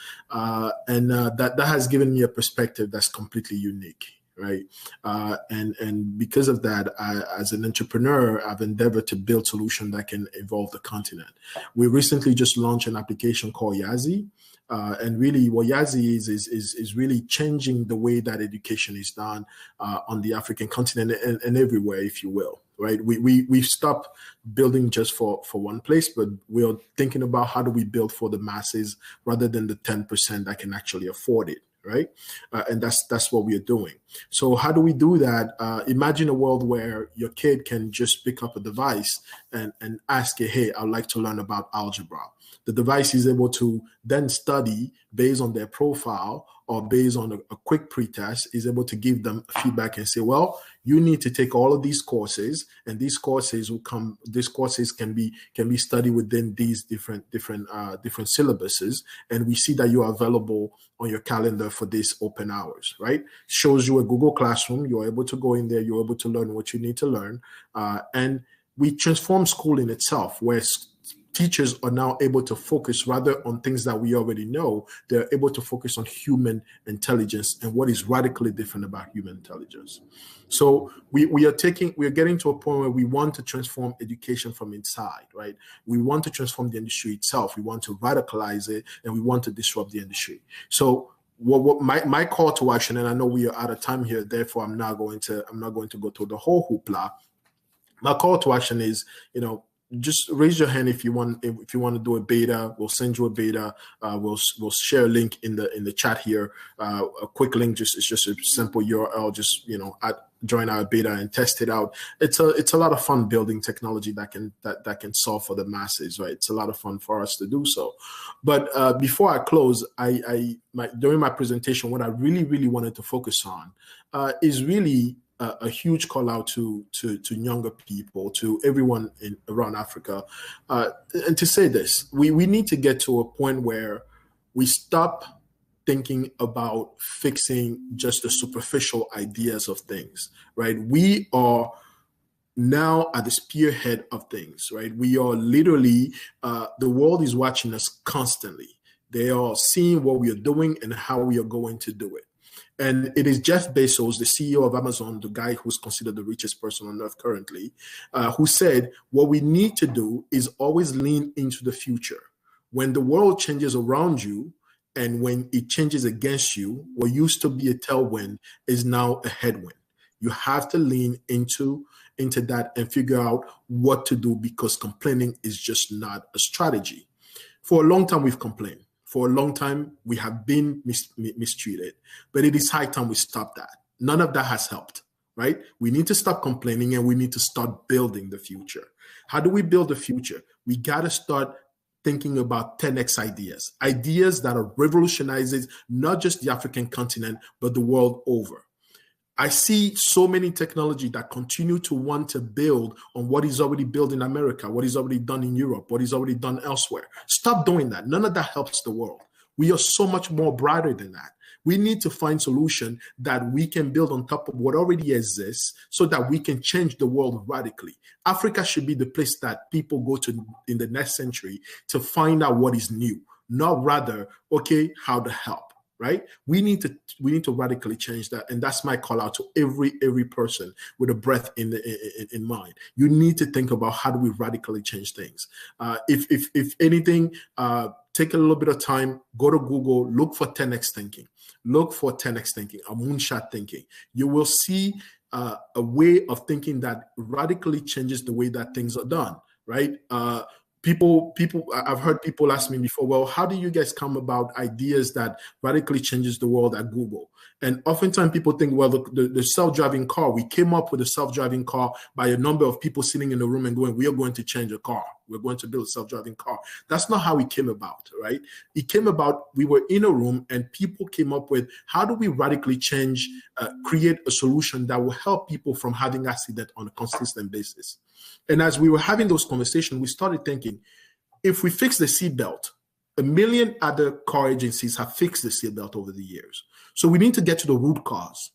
[SPEAKER 16] and that has given me a perspective that's completely unique, right? And because of that, as an entrepreneur, I've endeavored to build solutions that can evolve the continent. We recently just launched an application called Yazi. And really what Yazi is really changing the way that education is done on the African continent and everywhere, if you will, right? We stopped building just for one place, but we're thinking about how do we build for the masses rather than the 10% that can actually afford it, right? And that's what we are doing. So how do we do that? Imagine a world where your kid can just pick up a device and ask it, hey, I'd like to learn about algebra. The device is able to then study based on their profile or based on a quick pretest, is able to give them feedback and say, well, you need to take all of these courses, and these courses can be studied within these different syllabuses, and we see that you are available on your calendar for these open hours, right? Shows you a Google Classroom. You're able to go in there. You're able to learn what you need to learn, and we transform school in itself, where teachers are now able to focus rather on things that we already know. They're able to focus on human intelligence and what is radically different about human intelligence. So we are getting to a point where we want to transform education from inside, right? We want to transform the industry itself. We want to radicalize it, and we want to disrupt the industry. So what my call to action, and I know we are out of time here, therefore I'm not going to go through the whole hoopla. My call to action is, just raise your hand if you want to do a beta. We'll send you a beta. We'll share a link in the chat here. A quick link, it's just a simple URL. Just join our beta and test it out. It's a lot of fun building technology that can solve for the masses, right? It's a lot of fun for us to do so. But before I close, during my presentation, what I really wanted to focus on is really a huge call out to younger people, to everyone around Africa, and to say this: we need to get to a point where we stop thinking about fixing just the superficial ideas of things, right? We are now at the spearhead of things, right? We are literally, the world is watching us constantly. They are seeing what we are doing and how we are going to do it. And it is Jeff Bezos, the CEO of Amazon, the guy who's considered the richest person on earth currently, who said, what we need to do is always lean into the future. When the world changes around you and when it changes against you, what used to be a tailwind is now a headwind. You have to lean into that and figure out what to do, because complaining is just not a strategy. For a long time, we've complained. For a long time, we have been mistreated, but it is high time we stop that. None of that has helped, right? We need to stop complaining, and we need to start building the future. How do we build the future? We got to start thinking about 10x ideas that are revolutionizing not just the African continent, but the world over. I see so many technology that continue to want to build on what is already built in America, what is already done in Europe, what is already done elsewhere. Stop doing that. None of that helps the world. We are so much more brighter than that. We need to find solutions that we can build on top of what already exists so that we can change the world radically. Africa should be the place that people go to in the next century to find out what is new, not rather, okay, how to help. Right? We need to radically change that, and that's my call out to every person with a breath in mind. You need to think about how do we radically change things. If anything, take a little bit of time, go to Google, look for 10x thinking. Look for 10x thinking, or moonshot thinking. You will see a way of thinking that radically changes the way that things are done, right? I've heard people ask me before, well, how do you guys come about ideas that radically changes the world at Google? And oftentimes people think, well, the self-driving car, we came up with a self-driving car by a number of people sitting in the room and going, we are going to change a car. We're going to build a self-driving car. That's not how it came about, right? It came about, we were in a room and people came up with, how do we radically change, create a solution that will help people from having accident on a consistent basis? And as we were having those conversations, we started thinking, if we fix the seatbelt, 1 million other car agencies have fixed the seatbelt over the years. So we need to get to the root cause.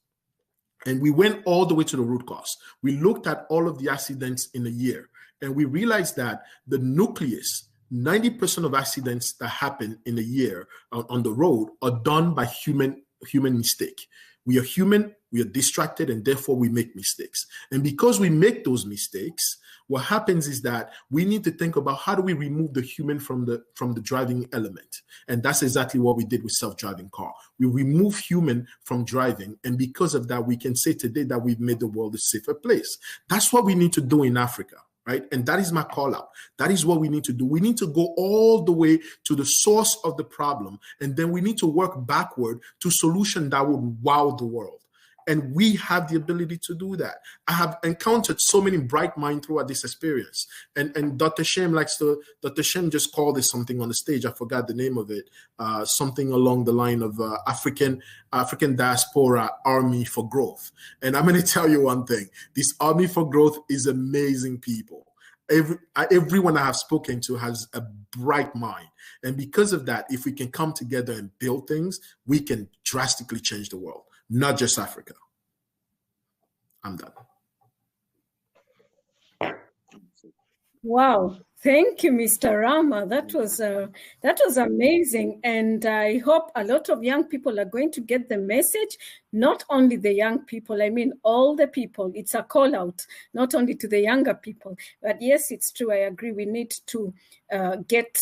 [SPEAKER 16] And we went all the way to the root cause. We looked at all of the accidents in a year, and we realized that the nucleus, 90% of accidents that happen in a year on the road are done by human mistake. We are human, we are distracted, and therefore we make mistakes. And because we make those mistakes, what happens is that we need to think about how do we remove the human from the driving element. And that's exactly what we did with self-driving car. We remove human from driving. And because of that, we can say today that we've made the world a safer place. That's what we need to do in Africa, right? And that is my call out. That is what we need to do. We need to go all the way to the source of the problem. And then we need to work backward to solution that would wow the world. And we have the ability to do that. I have encountered so many bright minds throughout this experience. And Dr. Shem just called it something on the stage. I forgot the name of it. Something along the line of African Diaspora Army for Growth. And I'm going to tell you one thing. This Army for Growth is amazing people. Everyone I have spoken to has a bright mind. And because of that, if we can come together and build things, we can drastically change the world. Not just Africa. I'm done.
[SPEAKER 11] Wow. Thank you, Mr. Rama. That was amazing. And I hope a lot of young people are going to get the message, not only the young people, I mean, all the people. It's a call out, not only to the younger people. But yes, it's true. I agree. We need to get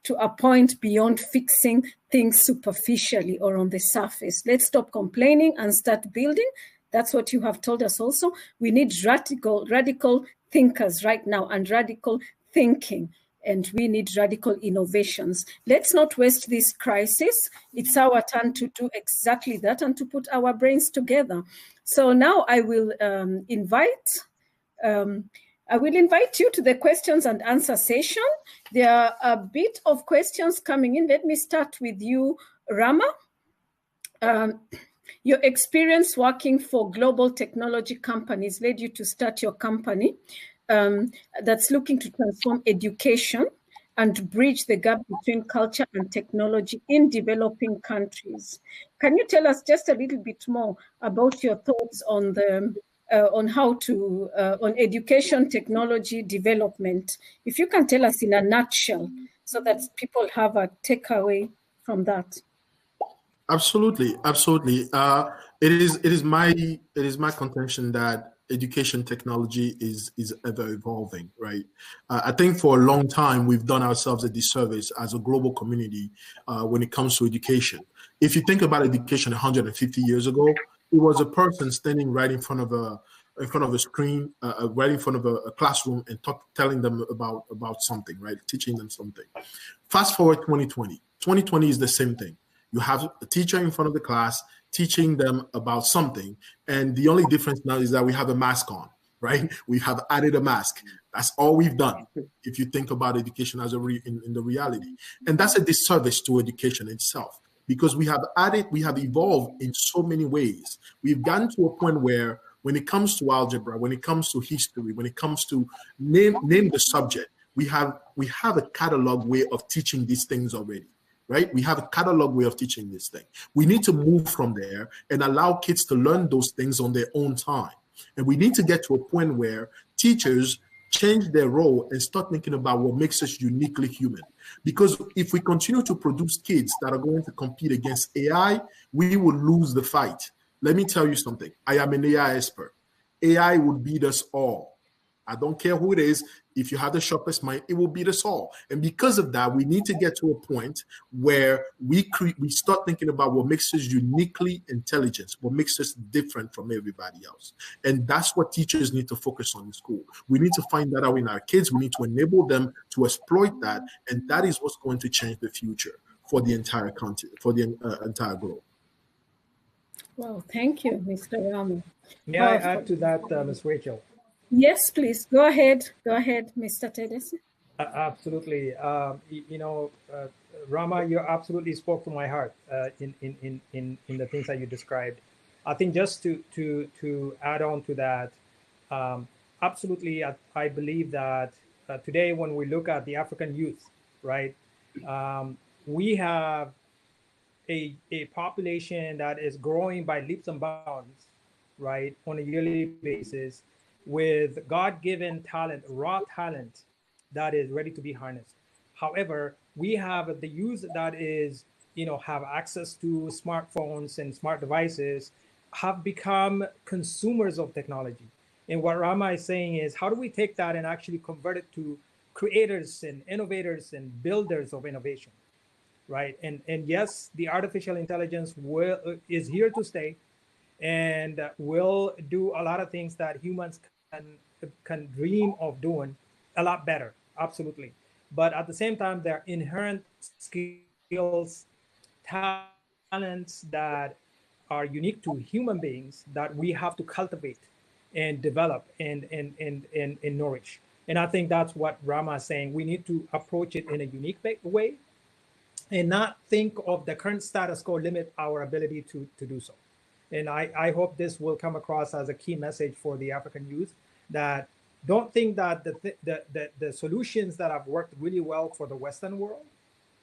[SPEAKER 11] to a point beyond fixing things superficially or on the surface. Let's stop complaining and start building. That's what you have told us also. We need radical thinkers right now and radical thinking, and we need radical innovations. Let's not waste this crisis. It's our turn to do exactly that and to put our brains together. So now I will invite you to the questions and answer session. There are a bit of questions coming in. Let me start with you, Rama. Your experience working for global technology companies led you to start your company that's looking to transform education and bridge the gap between culture and technology in developing countries. Can you tell us just a little bit more about your thoughts on the on education technology development? If you can tell us in a nutshell so that people have a takeaway from that.
[SPEAKER 16] Absolutely. It is my contention that education technology is ever evolving, right? I think for a long time we've done ourselves a disservice as a global community when it comes to education. If you think about education 150 years ago, it was a person standing right in front of a screen, right in front of a classroom, and telling them about something, right? Teaching them something. Fast forward 2020. 2020 is the same thing. You have a teacher in front of the class teaching them about something, and the only difference now is that we have a mask on, right? We have added a mask. That's all we've done. If you think about education as in the reality, and that's a disservice to education itself, because we have evolved in so many ways. We've gotten to a point where when it comes to algebra, when it comes to history, when it comes to name the subject, we have a catalog way of teaching these things already. Right? We have a catalog way of teaching this thing. We need to move from there and allow kids to learn those things on their own time. And we need to get to a point where teachers change their role and start thinking about what makes us uniquely human. Because if we continue to produce kids that are going to compete against AI, we will lose the fight. Let me tell you something. I am an AI expert. AI would beat us all. I don't care who it is. If you have the sharpest mind, it will beat us all. And because of that, we need to get to a point where we start thinking about what makes us uniquely intelligent, what makes us different from everybody else. And that's what teachers need to focus on in school. We need to find that out in our kids. We need to enable them to exploit that. And that is what's going to change the future for the entire country, for the entire globe.
[SPEAKER 11] Well, thank you, Mr. Rama.
[SPEAKER 13] May I add to that, Ms. Rachel?
[SPEAKER 11] Yes, please. Go ahead. Go ahead, Mr. Tedesi.
[SPEAKER 13] Absolutely. Rama, you absolutely spoke to my heart in the things that you described. I think just to add on to that, absolutely, I believe that today when we look at the African youth, right, we have a population that is growing by leaps and bounds, right, on a yearly basis, with God-given talent, raw talent that is ready to be harnessed. However, we have the youth that is, have access to smartphones and smart devices, have become consumers of technology. And what Rama is saying is, how do we take that and actually convert it to creators and innovators and builders of innovation, right? And yes, the artificial intelligence is here to stay, and will do a lot of things that humans can dream of doing a lot better, absolutely. But at the same time, there are inherent skills, talents that are unique to human beings that we have to cultivate and develop and nourish. And I think that's what Rama is saying. We need to approach it in a unique way and not think of the current status quo limit our ability to do so. And I hope this will come across as a key message for the African youth, that don't think that the solutions that have worked really well for the Western world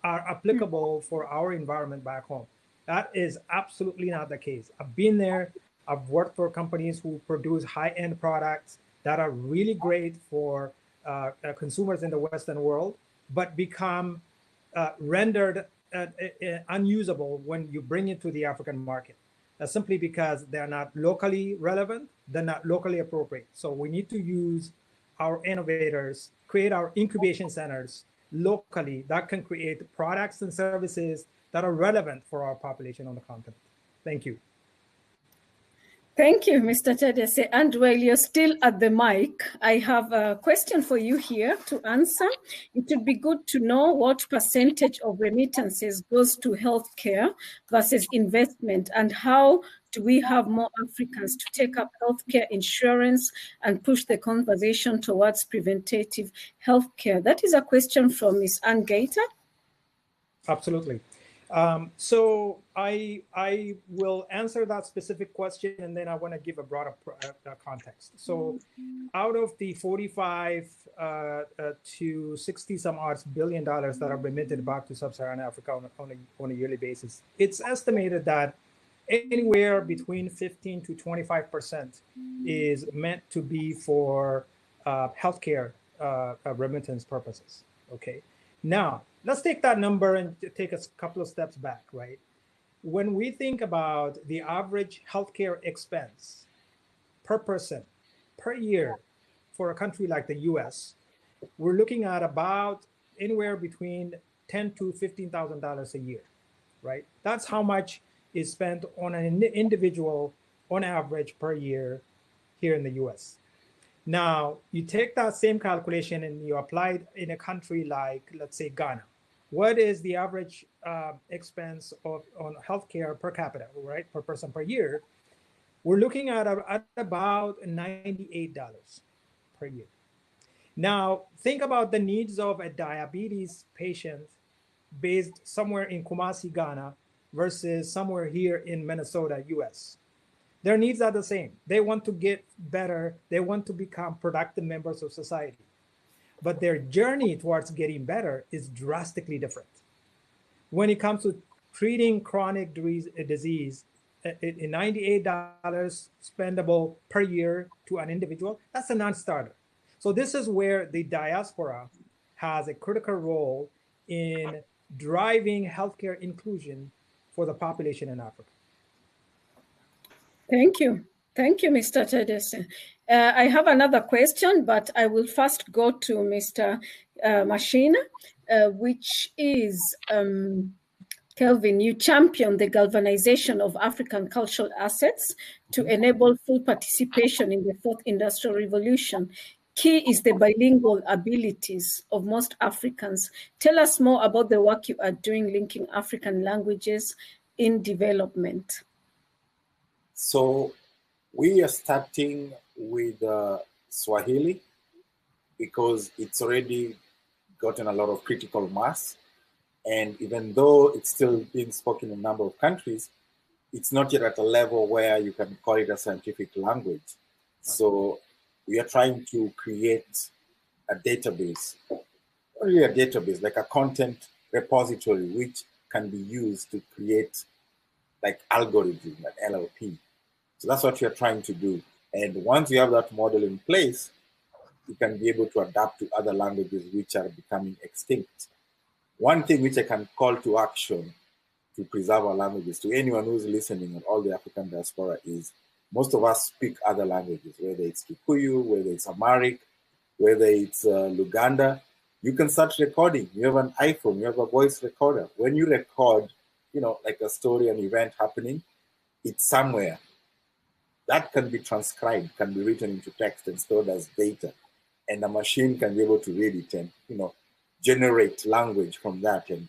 [SPEAKER 13] are applicable for our environment back home. That is absolutely not the case. I've been there. I've worked for companies who produce high-end products that are really great for consumers in the Western world, but become rendered unusable when you bring it to the African market. Simply because they're not locally relevant, they're not locally appropriate. So we need to use our innovators, create our incubation centers locally that can create products and services that are relevant for our population on the continent. Thank you.
[SPEAKER 11] Thank you, Mr. Tedesi. And while you're still at the mic, I have a question for you here to answer. It would be good to know what percentage of remittances goes to healthcare versus investment, and how do we have more Africans to take up healthcare insurance and push the conversation towards preventative healthcare? That is a question from Ms. Ann Gaita.
[SPEAKER 13] Absolutely. So I will answer that specific question, and then I want to give a broader context. So out of the 45 to 60 some odd billion dollars that are remitted back to sub-Saharan Africa on a yearly basis, it's estimated that anywhere between 15 to 25% is meant to be for healthcare remittance purposes. Okay. Now, let's take that number and take a couple of steps back, right? When we think about the average healthcare expense per person per year for a country like the US, we're looking at about anywhere between $10,000 to $15,000 a year, right? That's how much is spent on an individual on average per year here in the US. Now, you take that same calculation and you apply it in a country like, let's say, Ghana. What is the average expense on healthcare per capita, right, per person per year? We're looking at about $98 per year. Now, think about the needs of a diabetes patient based somewhere in Kumasi, Ghana, versus somewhere here in Minnesota, US. Their needs are the same. They want to get better. They want to become productive members of society. But their journey towards getting better is drastically different. When it comes to treating chronic disease, $98 spendable per year to an individual, that's a non-starter. So this is where the diaspora has a critical role in driving healthcare inclusion for the population in Africa.
[SPEAKER 11] Thank you. Thank you, Mr. Tedesen. I have another question, but I will first go to Mr. Machine, which is, Kelvin, you champion the galvanization of African cultural assets to enable full participation in the fourth industrial revolution. Key is the bilingual abilities of most Africans. Tell us more about the work you are doing linking African languages in development.
[SPEAKER 14] So we are starting with Swahili because it's already gotten a lot of critical mass. And even though it's still being spoken in a number of countries, it's not yet at a level where you can call it a scientific language. So we are trying to create a database, not really a database, like a content repository, which can be used to create like algorithms, like LLP. So that's what we are trying to do. And once you have that model in place, you can be able to adapt to other languages which are becoming extinct. One thing which I can call to action to preserve our languages to anyone who's listening and all the African diaspora is most of us speak other languages, whether it's Kikuyu, whether it's Amharic, whether it's Luganda. You can start recording. You have an iPhone, you have a voice recorder. When you record, you know, like a story, an event happening, it's somewhere. That can be transcribed, can be written into text and stored as data. And the machine can be able to read it and, you know, generate language from that and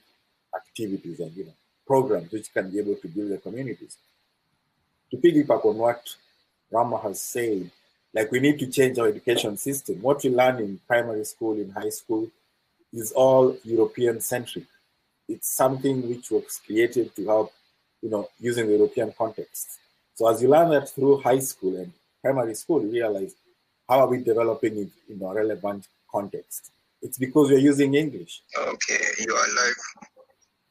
[SPEAKER 14] activities and, you know, programs which can be able to build the communities. To piggyback on what Rama has said, like we need to change our education system. What we learn in primary school, in high school, is all European centric. It's something which was created to help, you know, using the European context. So as you learn that through high school and primary school, you realize how are we developing it in a relevant context? It's because we're using English.
[SPEAKER 17] Okay, you are live.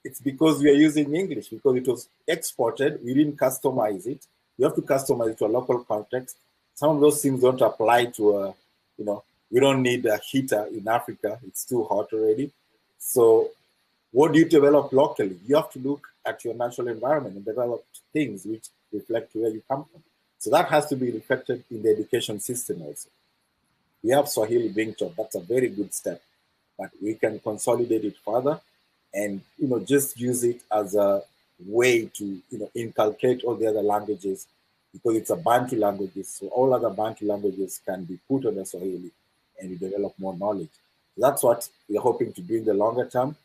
[SPEAKER 14] It's because we are using English, because it was exported, we didn't customize it. You have to customize it to a local context. Some of those things don't apply to a, you know, we don't need a heater in Africa, it's too hot already. So what do you develop locally? You have to look at your natural environment and develop things which reflect where you come from. So that has to be reflected in the education system also. We have Swahili being taught, that's a very good step, but we can consolidate it further and, you know, just use it as a way to, you know, inculcate all the other languages, because it's a Bantu languages. So all other Bantu languages can be put on the Swahili and you develop more knowledge. So that's what we're hoping to do in the longer term.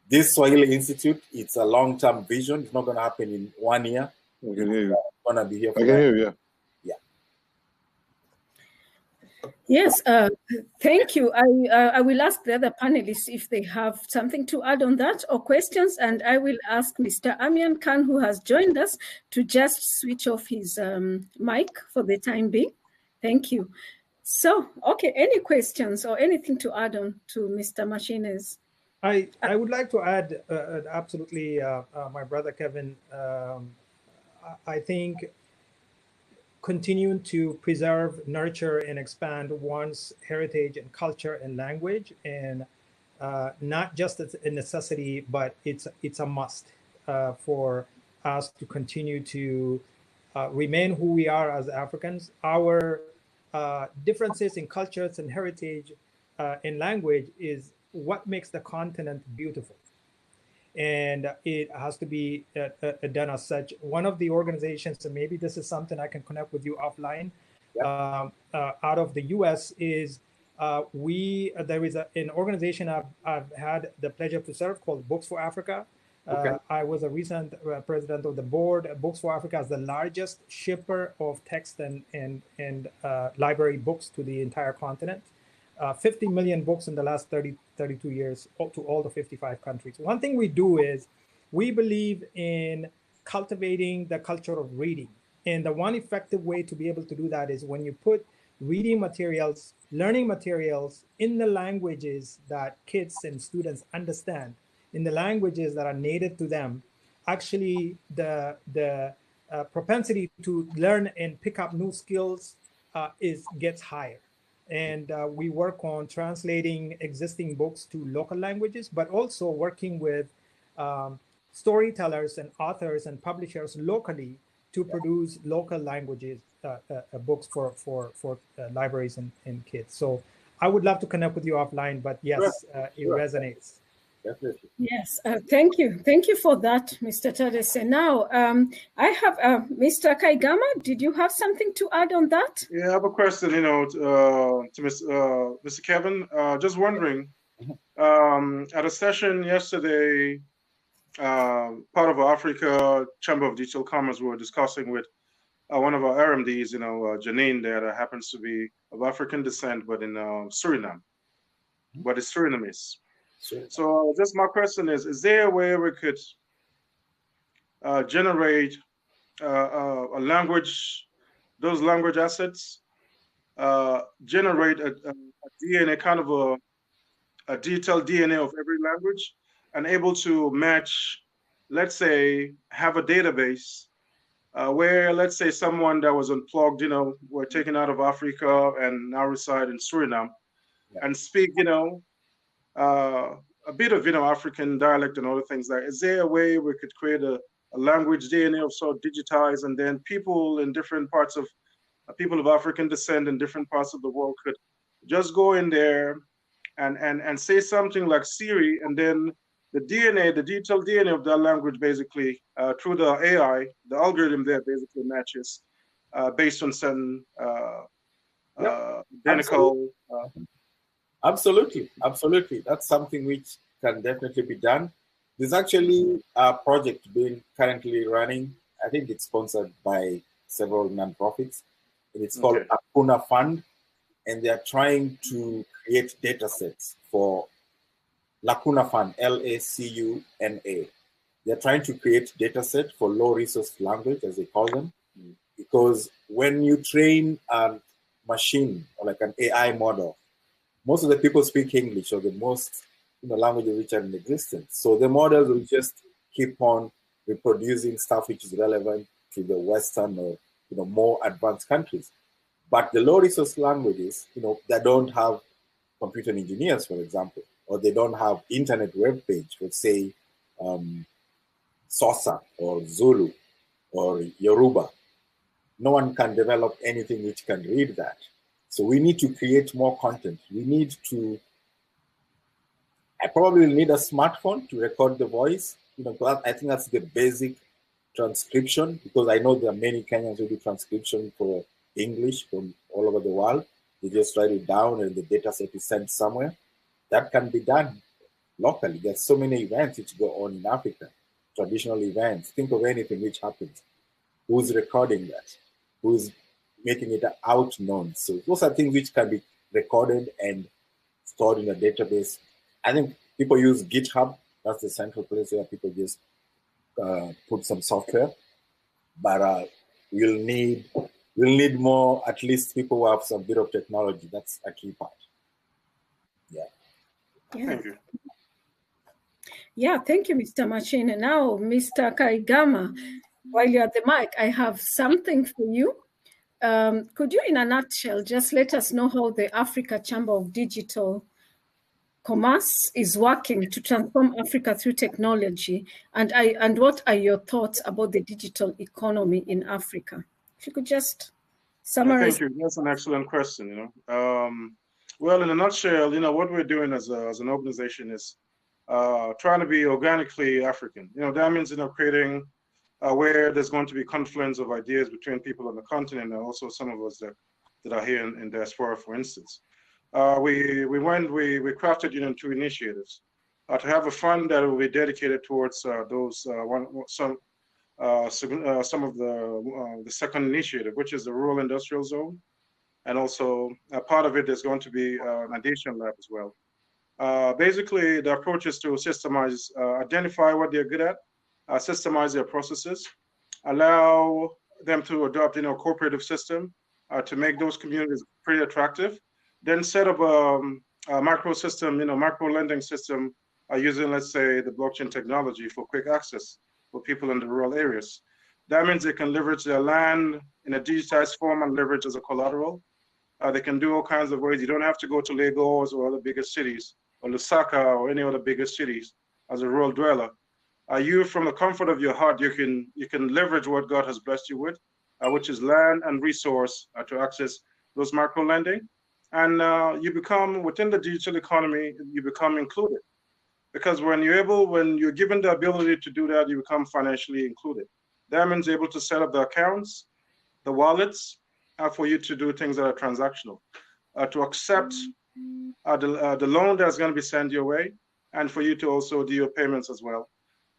[SPEAKER 14] This Swahili Institute, it's a long-term vision. It's not going to happen in 1 year.
[SPEAKER 18] I can hear you.
[SPEAKER 14] It's going to be here for
[SPEAKER 18] I can hear you, yeah.
[SPEAKER 11] Yes, thank you. I will ask the other panelists if they have something to add on that or questions, and I will ask Mr. Amian Khan, who has joined us, to just switch off his mic for the time being. Thank you. So, okay, any questions or anything to add on to Mr. Machines?
[SPEAKER 13] I would like to add, absolutely, my brother Kevin, I think continuing to preserve, nurture, and expand one's heritage and culture and language, and not just as a necessity, but it's a must for us to continue to remain who we are as Africans. Our differences in cultures and heritage and language is what makes the continent beautiful. And it has to be done as such. One of the organizations, and maybe this is something I can connect with you offline, out of the US is there is an organization I've had the pleasure to serve called Books for Africa. I was a recent president of the board. Books for Africa is the largest shipper of text and library books to the entire continent. 50 million books in the last 32 years to all the 55 countries. One thing we do is we believe in cultivating the culture of reading. And the one effective way to be able to do that is when you put reading materials, learning materials in the languages that kids and students understand, in the languages that are native to them, actually the propensity to learn and pick up new skills gets higher. And we work on translating existing books to local languages, but also working with storytellers and authors and publishers locally to produce local languages books for libraries and kids. So I would love to connect with you offline, but yes, it resonates.
[SPEAKER 14] Definitely.
[SPEAKER 11] Yes, thank you. Thank you for that, Mr. Tadesse. Now, I have Mr. Kaigama. Did you have something to add on that?
[SPEAKER 15] Yeah, I have a question, to Mr. Kevin. Just wondering, at a session yesterday, part of Africa Chamber of Digital Commerce, we were discussing with one of our RMDs, Janine, that happens to be of African descent, but in Suriname, but it's Surinamese.
[SPEAKER 14] Sure.
[SPEAKER 15] So just my question is there a way we could generate a language, those language assets, generate a DNA, kind of a detailed DNA of every language, and able to match, let's say, have a database where, let's say, someone that was unplugged, were taken out of Africa and now reside in Suriname and speak, a bit of, African dialect and other things. Like, is there a way we could create a language DNA of sort, digitize, and then people in different parts of, people of African descent in different parts of the world could just go in there and say something like Siri, and then the DNA, the detailed DNA of that language, basically through the AI, the algorithm there basically matches based on certain identical.
[SPEAKER 14] Absolutely. That's something which can definitely be done. There's actually a project being currently running. I think it's sponsored by several nonprofits, and it's called Lacuna Fund, and they are trying to create data sets for Lacuna Fund, L-A-C-U-N-A. They're trying to create data set for low resource language, as they call them, because when you train a machine or like an AI model, most of the people speak English, or the most languages which are in existence. So the models will just keep on reproducing stuff which is relevant to the Western or more advanced countries. But the low resource languages, they don't have computer engineers, for example, or they don't have internet web page, let's say Xhosa or Zulu or Yoruba. No one can develop anything which can read that. So we need to create more content. We need to, I probably need a smartphone to record the voice. I think that's the basic transcription, because I know there are many Kenyans who do transcription for English from all over the world. They just write it down and the data set is sent somewhere. That can be done locally. There's so many events which go on in Africa, traditional events. Think of anything which happens. Who's recording that? Who's making it out known? So those are things which can be recorded and stored in a database. I think people use GitHub. That's the central place where people just put some software. But we'll need more, at least people who have some bit of technology. That's a key part. Yeah.
[SPEAKER 15] Thank you.
[SPEAKER 11] Yeah, thank you, Mr. Machine. And now, Mr. Kaigama, while you're at the mic, I have something for you. Could you, in a nutshell, just let us know how the Africa Chamber of Digital Commerce is working to transform Africa through technology, and what are your thoughts about the digital economy in Africa? If you could just summarize.
[SPEAKER 15] Thank you. That's an excellent question. Well, in a nutshell, what we're doing as an organization is trying to be organically African. That means creating where there's going to be confluence of ideas between people on the continent, and also some of us that are here in Diaspora, for instance. We crafted two initiatives to have a fund that will be dedicated towards those some of the second initiative, which is the rural industrial zone, and also part of it is going to be an addition lab as well. Basically, the approach is to systemize, identify what they're good at, systemize their processes, allow them to adopt a cooperative system to make those communities pretty attractive, then set up a micro system, micro lending system using, let's say, the blockchain technology for quick access for people in the rural areas. That means they can leverage their land in a digitized form and leverage as a collateral. They can do all kinds of ways. You don't have to go to Lagos or other bigger cities, or Lusaka or any other bigger cities as a rural dweller. you, from the comfort of your heart, you can leverage what God has blessed you with, which is land and resource to access those micro lending. And you become, within the digital economy, you become included. Because when you're given the ability to do that, you become financially included. That means able to set up the accounts, the wallets, for you to do things that are transactional, to accept the loan that's going to be sent your way, and for you to also do your payments as well.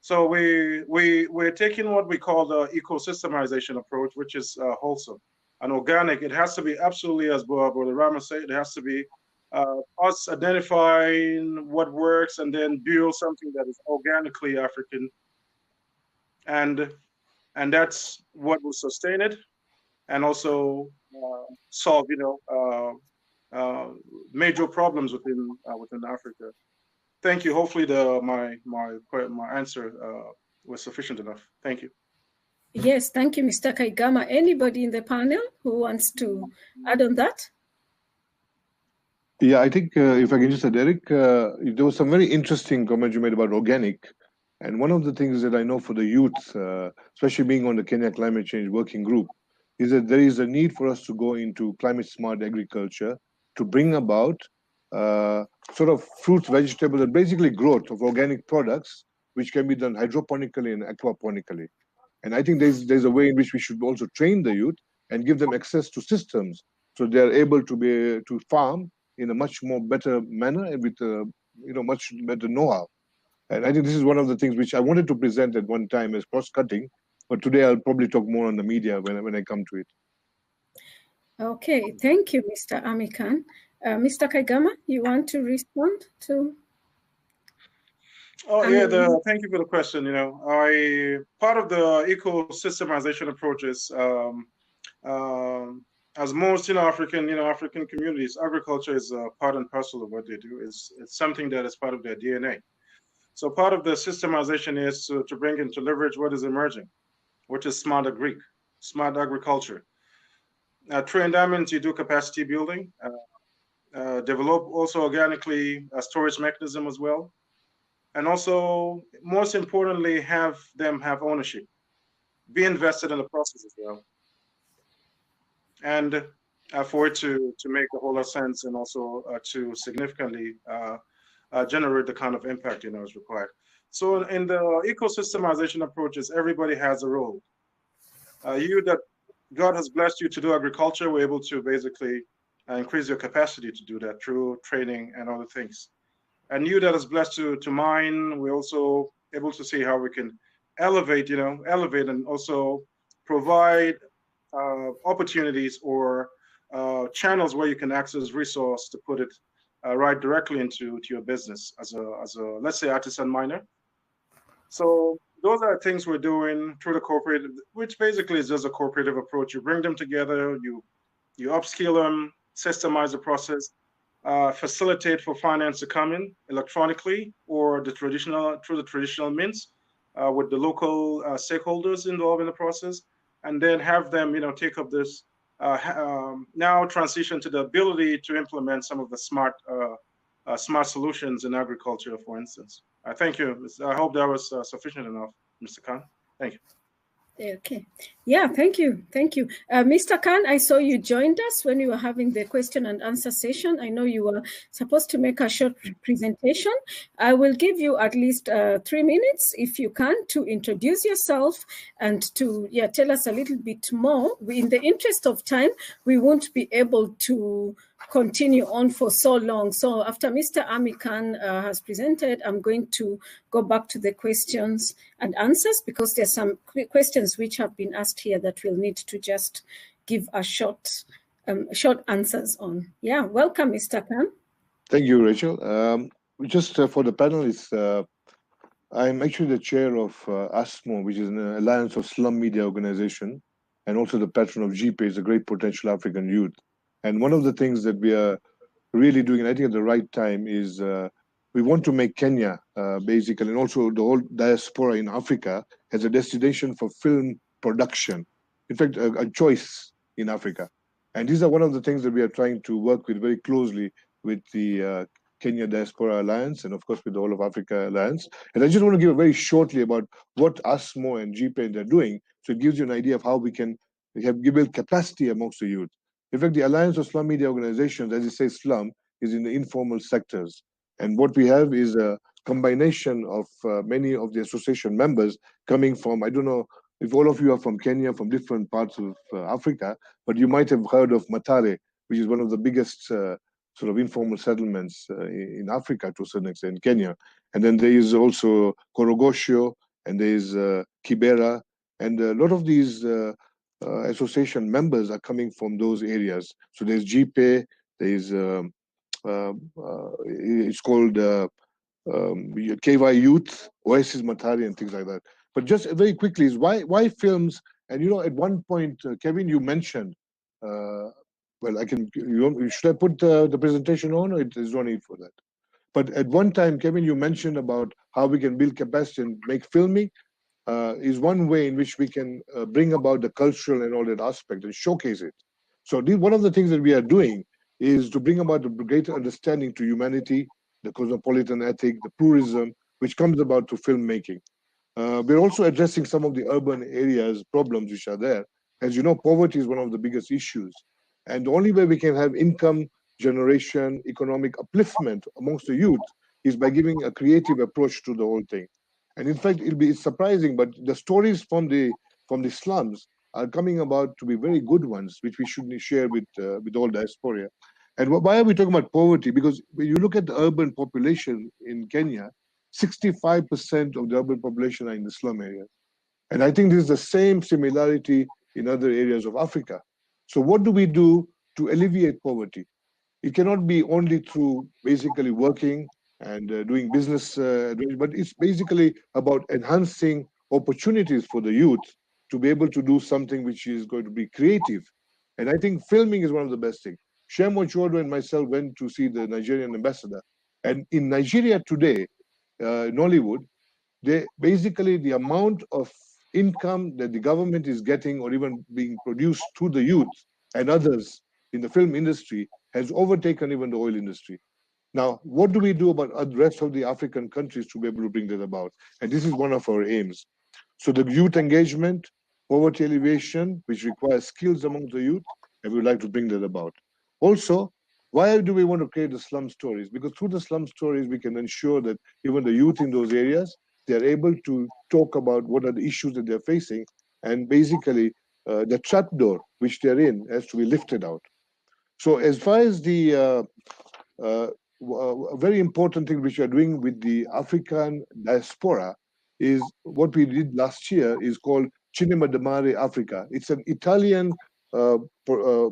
[SPEAKER 15] So we're taking what we call the ecosystemization approach, which is wholesome and organic. It has to be absolutely, as Brother Rama said, it has to be us identifying what works and then build something that is organically African, and that's what will sustain it, and also solve major problems within Africa. Thank you. Hopefully my answer was sufficient enough. Thank you.
[SPEAKER 11] Yes, thank you, Mr. Kaigama. Anybody in the panel who wants to add on that?
[SPEAKER 17] Yeah, I think if I can just say, Derek, there was some very interesting comment you made about organic. And one of the things that I know for the youth, especially being on the Kenya Climate Change Working Group, is that there is a need for us to go into climate smart agriculture to bring about sort of fruits, vegetables, and basically growth of organic products, which can be done hydroponically and aquaponically. And I think there's a way in which we should also train the youth and give them access to systems so they're able to farm in a much more better manner and with much better know-how. And I think this is one of the things which I wanted to present at one time as cross-cutting, but today I'll probably talk more on the media when I come to it.
[SPEAKER 11] Okay, thank you, Mr. Amikan. Mr. Kaigama, you want to respond to?
[SPEAKER 15] Oh yeah, thank you for the question. Part of the ecosystemization approaches, as most African communities, agriculture is part and parcel of what they do. It's something that is part of their DNA. So part of the systemization is to bring and to leverage what is emerging, which is smart agriculture. Through endowments, you do capacity building, develop also organically a storage mechanism as well. And also, most importantly, have them have ownership, be invested in the process as well. And for it to make a whole lot of sense, and also to significantly generate the kind of impact is required. So in the ecosystemization approaches, everybody has a role. You that God has blessed you to do agriculture, we're able to basically increase your capacity to do that through training and other things. And you that is blessed to mine, we're also able to see how we can elevate and also provide opportunities or channels where you can access resource to put it right directly into your business as a let's say artisan miner. So those are things we're doing through the cooperative, which basically is just a cooperative approach. You bring them together, you upskill them, systemize the process, facilitate for finance to come in electronically or through the traditional means with the local stakeholders involved in the process, and then have them take up this now transition to the ability to implement some of the smart solutions in agriculture, for instance. Thank you. I hope that was sufficient enough, Mr. Khan. Thank you.
[SPEAKER 11] Okay. Yeah, thank you. Thank you. Mr. Khan, I saw you joined us when we were having the question and answer session. I know you were supposed to make a short presentation. I will give you at least 3 minutes, if you can, to introduce yourself and to tell us a little bit more. In the interest of time, we won't be able to continue on for so long. So after Mr. Amikan has presented, I'm going to go back to the questions and answers, because there's some questions which have been asked here that we'll need to just give a short answers on. Yeah, welcome, Mr. Khan.
[SPEAKER 17] Thank you, Rachel. Just for the panelists, I'm actually the chair of ASMO, which is an Alliance of Slum Media Organization, and also the patron of GPACE, a Great Potential African Youth. And one of the things that we are really doing, and I think at the right time, is we want to make Kenya, basically, and also the whole diaspora in Africa, as a destination for film production. In fact, a choice in Africa. And these are one of the things that we are trying to work with very closely with the Kenya Diaspora Alliance, and of course with the All of Africa Alliance. And I just want to give very shortly about what ASMO and GPAID are doing, so it gives you an idea of how we can build capacity amongst the youth. In fact, the Alliance of Slum Media Organizations, as it says slum, is in the informal sectors. And what we have is a combination of many of the association members coming from, I don't know if all of you are from Kenya, from different parts of Africa, but you might have heard of Matare, which is one of the biggest sort of informal settlements in Africa to a certain extent, Kenya. And then there is also Korogosho, and there is Kibera, and a lot of these association members are coming from those areas. So there's GPAID, there is it's called KY Youth, Oasis Matari, and things like that. But just very quickly, is why films? And you know, at one point, Kevin, you mentioned. Well, I can. Should I put the presentation on, or there's no need for that? But at one time, Kevin, you mentioned about how we can build capacity and make filming. Is one way in which we can bring about the cultural and all that aspect and showcase it. So one of the things that we are doing is to bring about a greater understanding to humanity, the cosmopolitan ethic, the pluralism, which comes about to filmmaking. We're also addressing some of the urban areas problems which are there. As you know, poverty is one of the biggest issues. And the only way we can have income generation, economic upliftment amongst the youth is by giving a creative approach to the whole thing. And in fact, it's surprising, but the stories from the slums are coming about to be very good ones, which we should share with all diaspora. And why are we talking about poverty? Because when you look at the urban population in Kenya, 65% of the urban population are in the slum area. And I think this is the same similarity in other areas of Africa. So what do we do to alleviate poverty? It cannot be only through basically working and doing business, but it's basically about enhancing opportunities for the youth to be able to do something which is going to be creative. And I think filming is one of the best things. Shemo Chodo and myself went to see the Nigerian ambassador. And in Nigeria today, Nollywood, basically the amount of income that the government is getting or even being produced to the youth and others in the film industry has overtaken even the oil industry. Now, what do we do about the rest of the African countries to be able to bring that about? And this is one of our aims. So the youth engagement, poverty alleviation, which requires skills among the youth, and we would like to bring that about. Also, why do we want to create the slum stories? Because through the slum stories, we can ensure that even the youth in those areas, they're able to talk about what are the issues that they're facing, and basically the trapdoor which they're in has to be lifted out. So as far as the a very important thing which we are doing with the African diaspora is what we did last year is called Cinema de Mare Africa. It's an Italian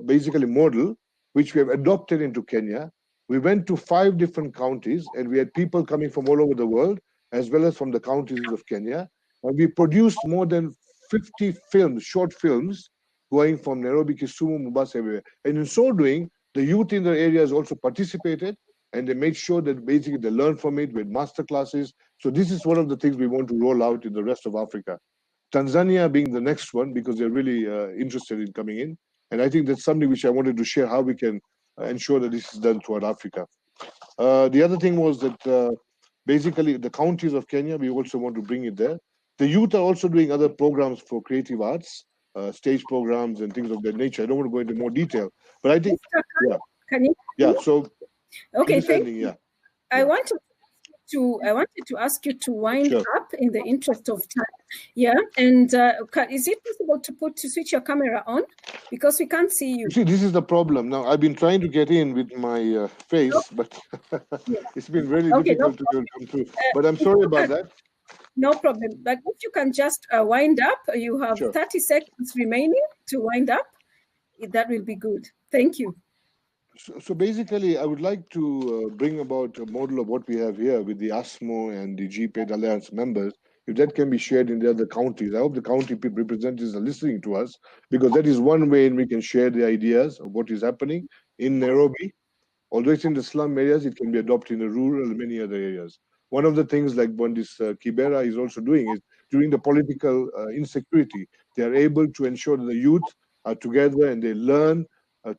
[SPEAKER 17] basically model which we have adopted into Kenya. We went to 5 different counties and we had people coming from all over the world as well as from the counties of Kenya. And we produced more than 50 films, short films, going from Nairobi, Kisumu, Mombasa, everywhere. And in so doing, the youth in the areas also participated and they made sure that basically they learned from it with master classes. So this is one of the things we want to roll out in the rest of Africa. Tanzania being the next one because they're really interested in coming in. And I think that's something which I wanted to share how we can ensure that this is done throughout Africa. The other thing was that basically the counties of Kenya, we also want to bring it there. The youth are also doing other programs for creative arts, stage programs and things of that nature. I don't want to go into more detail, but I think, yeah.
[SPEAKER 11] Can you?
[SPEAKER 17] Yeah, so.
[SPEAKER 11] Okay, thank you.
[SPEAKER 17] Yeah.
[SPEAKER 11] I wanted to ask you to wind up in the interest of time. Yeah, and is it possible to switch your camera on because we can't see you?
[SPEAKER 17] See, this is the problem. Now I've been trying to get in with my face, but it's been really difficult to come through. But I'm sorry about that.
[SPEAKER 11] No problem. But if you can just wind up, you have 30 seconds remaining to wind up. That will be good. Thank you.
[SPEAKER 17] So basically, I would like to bring about a model of what we have here with the ASMO and the GPAID Alliance members, if that can be shared in the other counties. I hope the county representatives are listening to us, because that is one way in we can share the ideas of what is happening in Nairobi. Although it's in the slum areas, it can be adopted in the rural and many other areas. One of the things like what this Kibera is also doing is during the political insecurity, they are able to ensure that the youth are together and they learn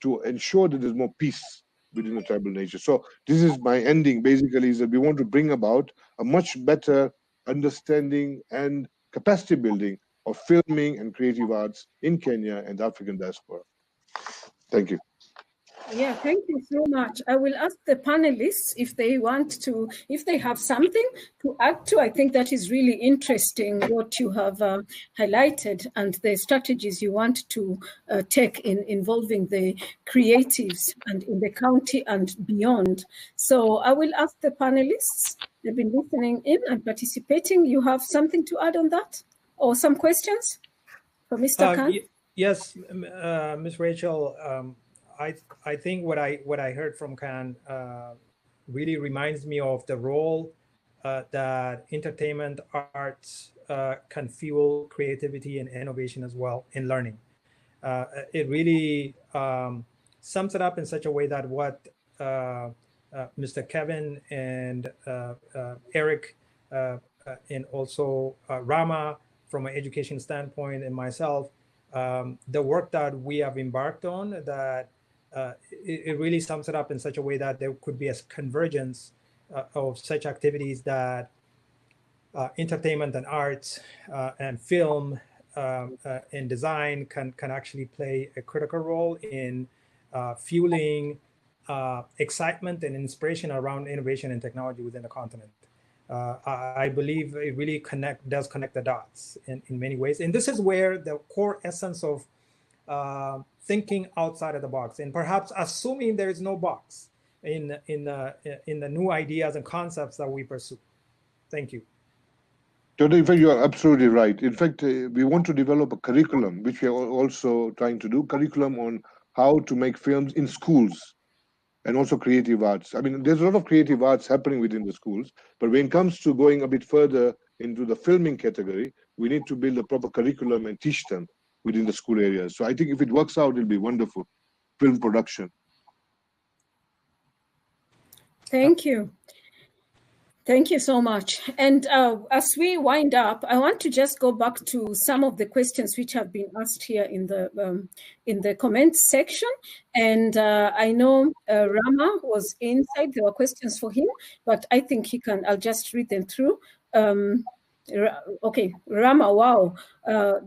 [SPEAKER 17] to ensure that there's more peace. within the tribal nature. So this is my ending, basically, is that we want to bring about a much better understanding and capacity building of filming and creative arts in Kenya and the African diaspora. Thank you.
[SPEAKER 11] Yeah, thank you so much. I will ask the panelists if they want to, if they have something to add to. I think that is really interesting what you have highlighted and the strategies you want to take in involving the creatives and in the county and beyond. So I will ask the panelists. They've been listening in and participating. You have something to add on that, or some questions for Mr. Khan?
[SPEAKER 13] Yes, Ms. Rachel. I think what I heard from Khan really reminds me of the role that entertainment arts can fuel creativity and innovation as well in learning. It really sums it up in such a way that what Mr. Kevin and Eric and also Rama from an education standpoint and myself, the work that we have embarked on, that it really sums it up in such a way that there could be a convergence of such activities that entertainment and arts and film and design can actually play a critical role in fueling excitement and inspiration around innovation and technology within the continent. I believe it really does connect the dots in many ways. And this is where the core essence of thinking outside of the box, and perhaps assuming there is no box in the new ideas and concepts that we pursue. Thank you.
[SPEAKER 17] In fact, you are absolutely right. In fact, we want to develop a curriculum, which we are also trying to do, curriculum on how to make films in schools and also creative arts. I mean, there's a lot of creative arts happening within the schools, but when it comes to going a bit further into the filming category, we need to build a proper curriculum and teach them within the school areas. So I think if it works out, it'll be wonderful. Film production.
[SPEAKER 11] Thank you. Thank you so much. And as we wind up, I want to just go back to some of the questions which have been asked here in the comments section. And I know Rama was inside. There were questions for him, but I think he can. I'll just read them through. Okay, Rama, wow.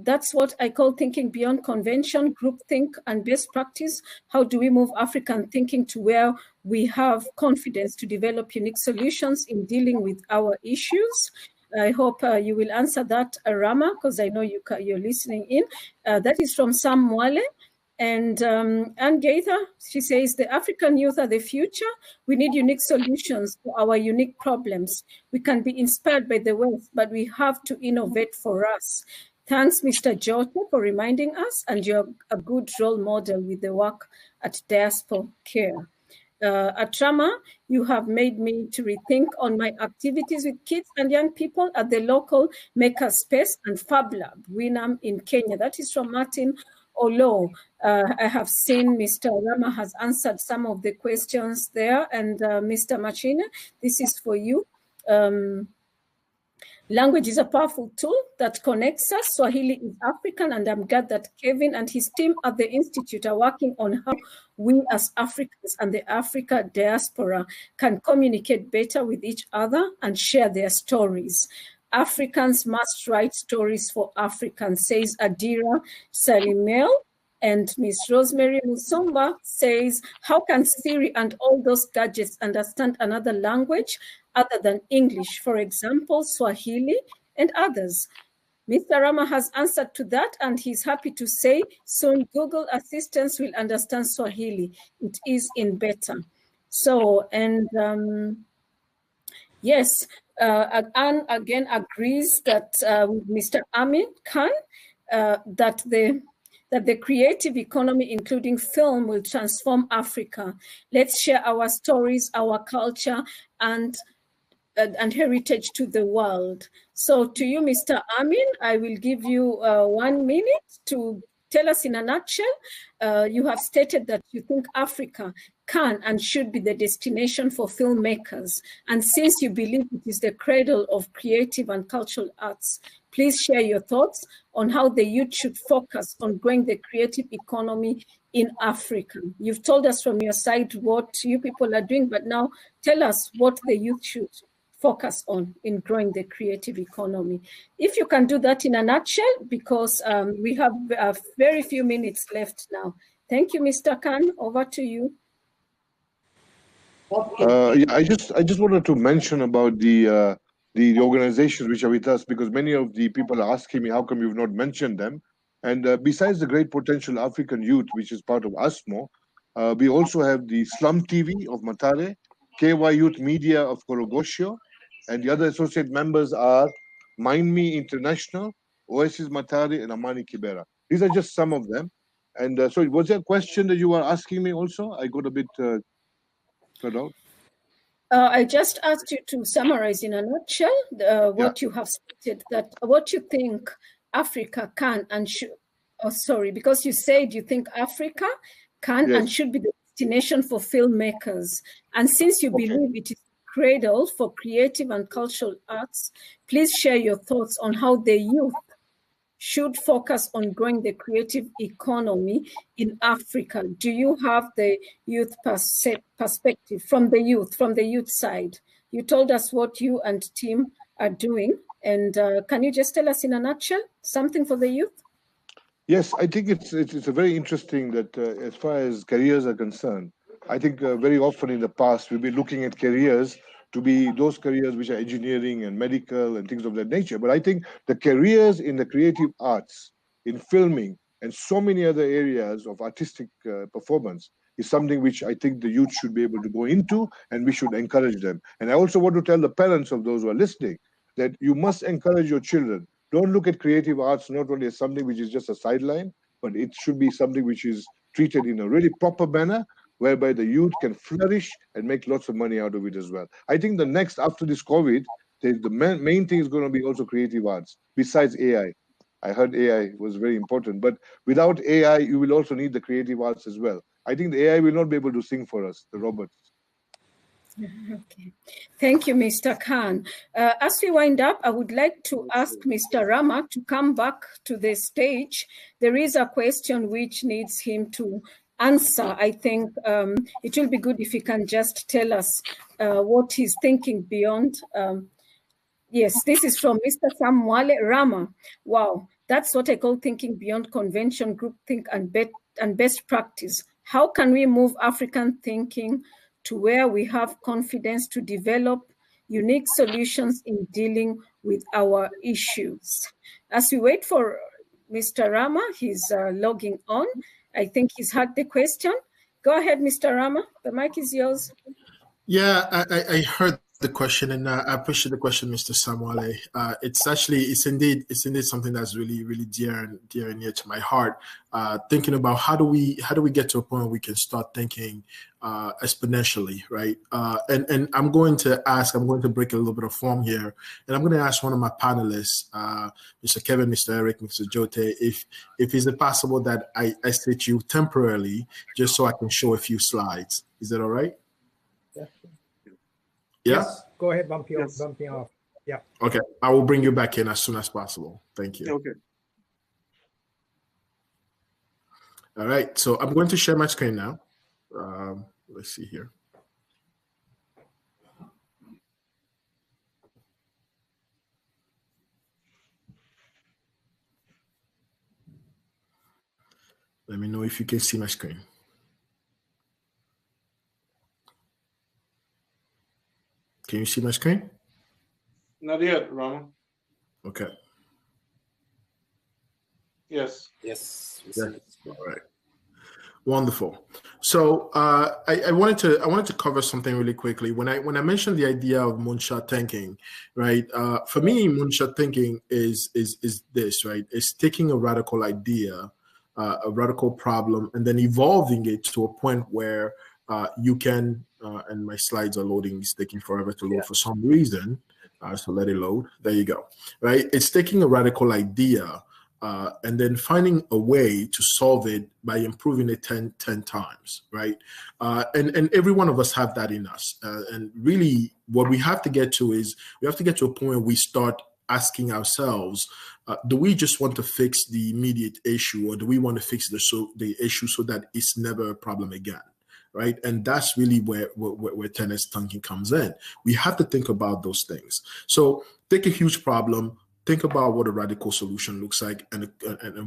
[SPEAKER 11] That's what I call thinking beyond convention, groupthink, and best practice. How do we move African thinking to where we have confidence to develop unique solutions in dealing with our issues? I hope you will answer that, Rama, because I know you're listening in. That is from Sam Mwale. And Anne Gaither, she says, the African youth are the future. We need unique solutions for our unique problems. We can be inspired by the West, but we have to innovate for us. Thanks, Mr. Jota, for reminding us, and you're a good role model with the work at Diaspora Care. At Rama, you have made me to rethink on my activities with kids and young people at the local Makerspace and Fab Lab, Winam in Kenya. That is from Martin Olo. I have seen Mr. Rama has answered some of the questions there. And Mr. Machina, this is for you. Language is a powerful tool that connects us. Swahili is African, and I'm glad that Kevin and his team at the Institute are working on how we as Africans and the Africa diaspora can communicate better with each other and share their stories. Africans must write stories for Africans, says Adira Sarimel. And Miss Rosemary Musomba says, how can Siri and all those gadgets understand another language other than English, for example, Swahili and others? Mr. Rama has answered to that, and he's happy to say soon Google Assistants will understand Swahili. It is in beta. So, and yes, Anne again agrees that with Mr. Amin Khan, that the creative economy, including film, will transform Africa. Let's share our stories, our culture, and heritage to the world. So to you, Mr. Amin, I will give you 1 minute to tell us in a nutshell. You have stated that you think Africa can and should be the destination for filmmakers. And since you believe it is the cradle of creative and cultural arts, please share your thoughts on how the youth should focus on growing the creative economy in Africa? You've told us from your side what you people are doing, but now tell us what the youth should focus on in growing the creative economy. If you can do that in a nutshell, because we have very few minutes left now. Thank you, Mr. Khan. Over to you.
[SPEAKER 17] Yeah, I just wanted to mention about the organizations which are with us, because many of the people are asking me how come you've not mentioned them. And besides the Great Potential African Youth, which is part of ASMO, we also have the Slum TV of Matare, KY Youth Media of Korogosho, and the other associate members are Mind Me International, Oasis Matare, and Amani Kibera. These are just some of them. And so was there a question that you were asking me also? I got a bit cut out.
[SPEAKER 11] I just asked you to summarize in a nutshell what you have stated, that what you think Africa can and should, because you said you think Africa can and should be the destination for filmmakers. And since you believe it is cradle for creative and cultural arts, please share your thoughts on how the youth should focus on growing the creative economy in Africa. Do you have the youth perspective from the youth side? You told us what you and team are doing, and can you just tell us in a nutshell something for the youth?
[SPEAKER 17] Yes, I think it's a very interesting that as far as careers are concerned, I think very often in the past we've been looking at careers to be those careers which are engineering and medical and things of that nature. But I think the careers in the creative arts, in filming, and so many other areas of artistic performance is something which I think the youth should be able to go into, and we should encourage them. And I also want to tell the parents of those who are listening that you must encourage your children. Don't look at creative arts not only as something which is just a sideline, but it should be something which is treated in a really proper manner, whereby the youth can flourish and make lots of money out of it as well. I think the next, after this COVID, the main thing is going to be also creative arts, besides AI. I heard AI was very important, but without AI, you will also need the creative arts as well. I think the AI will not be able to sing for us, the robots.
[SPEAKER 11] Okay. Thank you, Mr. Khan. As we wind up, I would like to ask Mr. Rama to come back to the stage. There is a question which needs him to answer. I think it will be good if he can just tell us what he's thinking beyond. Yes, this is from Mr. Samuale Rama. Wow, that's what I call thinking beyond convention, groupthink, and best practice. How can we move African thinking to where we have confidence to develop unique solutions in dealing with our issues? As we wait for Mr. Rama, he's logging on. I think he's had the question. Go ahead, Mr. Rama. The mic is yours.
[SPEAKER 16] Yeah, I heard the question, and I appreciate the question, Mr. Samuale. It's indeed something that's really, really dear and near to my heart. Thinking about how do we get to a point where we can start thinking exponentially, right? And I'm going to break a little bit of form here, and I'm going to ask one of my panelists, Mr. Kevin, Mr. Eric, Mr. Jote, if is it possible that I sit you temporarily just so I can show a few slides? Is that all right?
[SPEAKER 13] Yeah.
[SPEAKER 16] Yeah?
[SPEAKER 13] Yes, go ahead, bump me off. Yeah.
[SPEAKER 16] Okay, I will bring you back in as soon as possible. Thank you.
[SPEAKER 15] Okay.
[SPEAKER 16] All right, so I'm going to share my screen now. Let's see here. Let me know if you can see my screen. Can you see my screen?
[SPEAKER 15] Not yet, Rama.
[SPEAKER 16] Okay.
[SPEAKER 15] Yes.
[SPEAKER 14] Yes.
[SPEAKER 16] All right. Wonderful. So I wanted to cover something really quickly. When I mentioned the idea of moonshot thinking, right? For me, moonshot thinking is this, right? It's taking a radical idea, a radical problem, and then evolving it to a point where you can. And my slides are loading. It's taking forever to load for some reason. So let it load. There you go. Right? It's taking a radical idea and then finding a way to solve it by improving it 10 times, right? And every one of us have that in us. And really what we have to get to is we have to get to a point where we start asking ourselves, do we just want to fix the immediate issue, or do we want to fix the issue so that it's never a problem again? Right. And that's really where tennis thinking comes in. We have to think about those things. So take a huge problem, think about what a radical solution looks like, and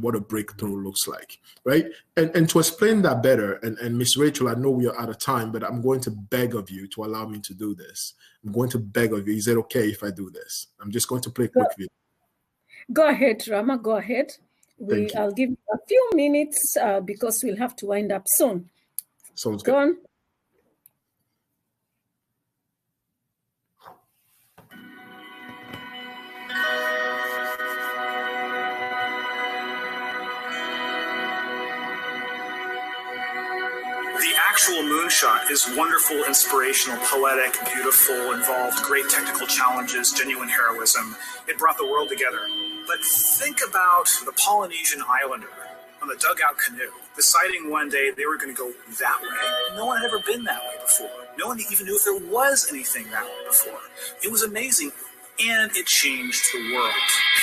[SPEAKER 16] what a breakthrough looks like, right? And to explain that better, and Ms. Rachel, I know we are out of time, but I'm going to beg of you to allow me to do this. I'm going to beg of you. Is it okay if I do this? I'm just going to play a quick video.
[SPEAKER 11] Go ahead, Rama, go ahead. I'll give you a few minutes because we'll have to wind up soon.
[SPEAKER 16] Sounds good.
[SPEAKER 11] Go on.
[SPEAKER 18] The actual moonshot is wonderful, inspirational, poetic, beautiful, involved great technical challenges, genuine heroism. It brought the world together. But think about the Polynesian islander on the dugout canoe, deciding one day they were going to go that way. No one had ever been that way before. No one even knew if there was anything that way before. It was amazing, and it changed the world.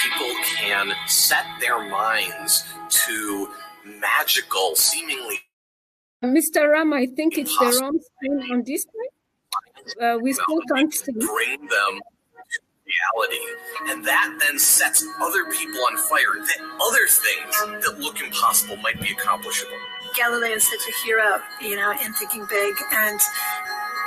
[SPEAKER 19] People can set their minds to magical, seemingly.
[SPEAKER 11] Mr. Ram, I think it's the wrong screen on display. We still can't see.
[SPEAKER 19] Bring them to reality, and that then sets other people on fire. That other things that look impossible might be accomplishable.
[SPEAKER 20] Galileo is such a hero, in thinking big, and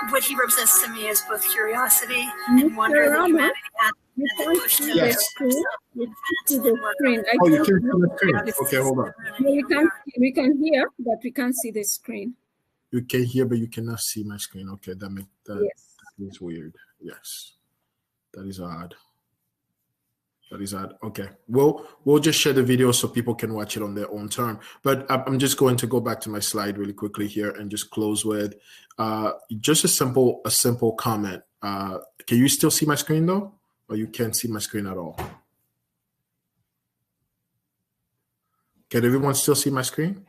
[SPEAKER 20] what he represents to me is both curiosity and wonder that humanity had.
[SPEAKER 11] You can't see the screen. You can't see the screen.
[SPEAKER 16] Oh, you can't see the screen. Okay, hold on.
[SPEAKER 11] No, we can hear, but we can't see the screen.
[SPEAKER 16] You can hear, but you cannot see my screen. Okay, that is weird. Yes, that is odd. That is odd. Okay, we'll just share the video so people can watch it on their own term. But I'm just going to go back to my slide really quickly here and just close with just a simple comment. Can you still see my screen though? Or you can't see my screen at all? Can everyone still see my screen?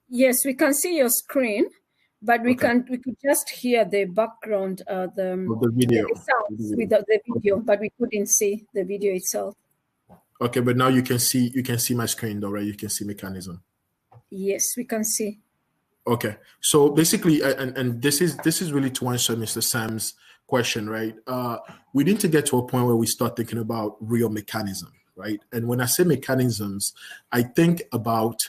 [SPEAKER 11] Yes, we can see your screen, but we could just hear the background, the
[SPEAKER 16] video,
[SPEAKER 11] the sounds with the video, but we couldn't see the video itself.
[SPEAKER 16] Okay, but now you can see my screen though, right? You can see mechanism.
[SPEAKER 11] Yes, we can see.
[SPEAKER 16] Okay, so basically, and this is really to answer Mr. Sam's question, right? We need to get to a point where we start thinking about real mechanism, right? And when I say mechanisms, I think about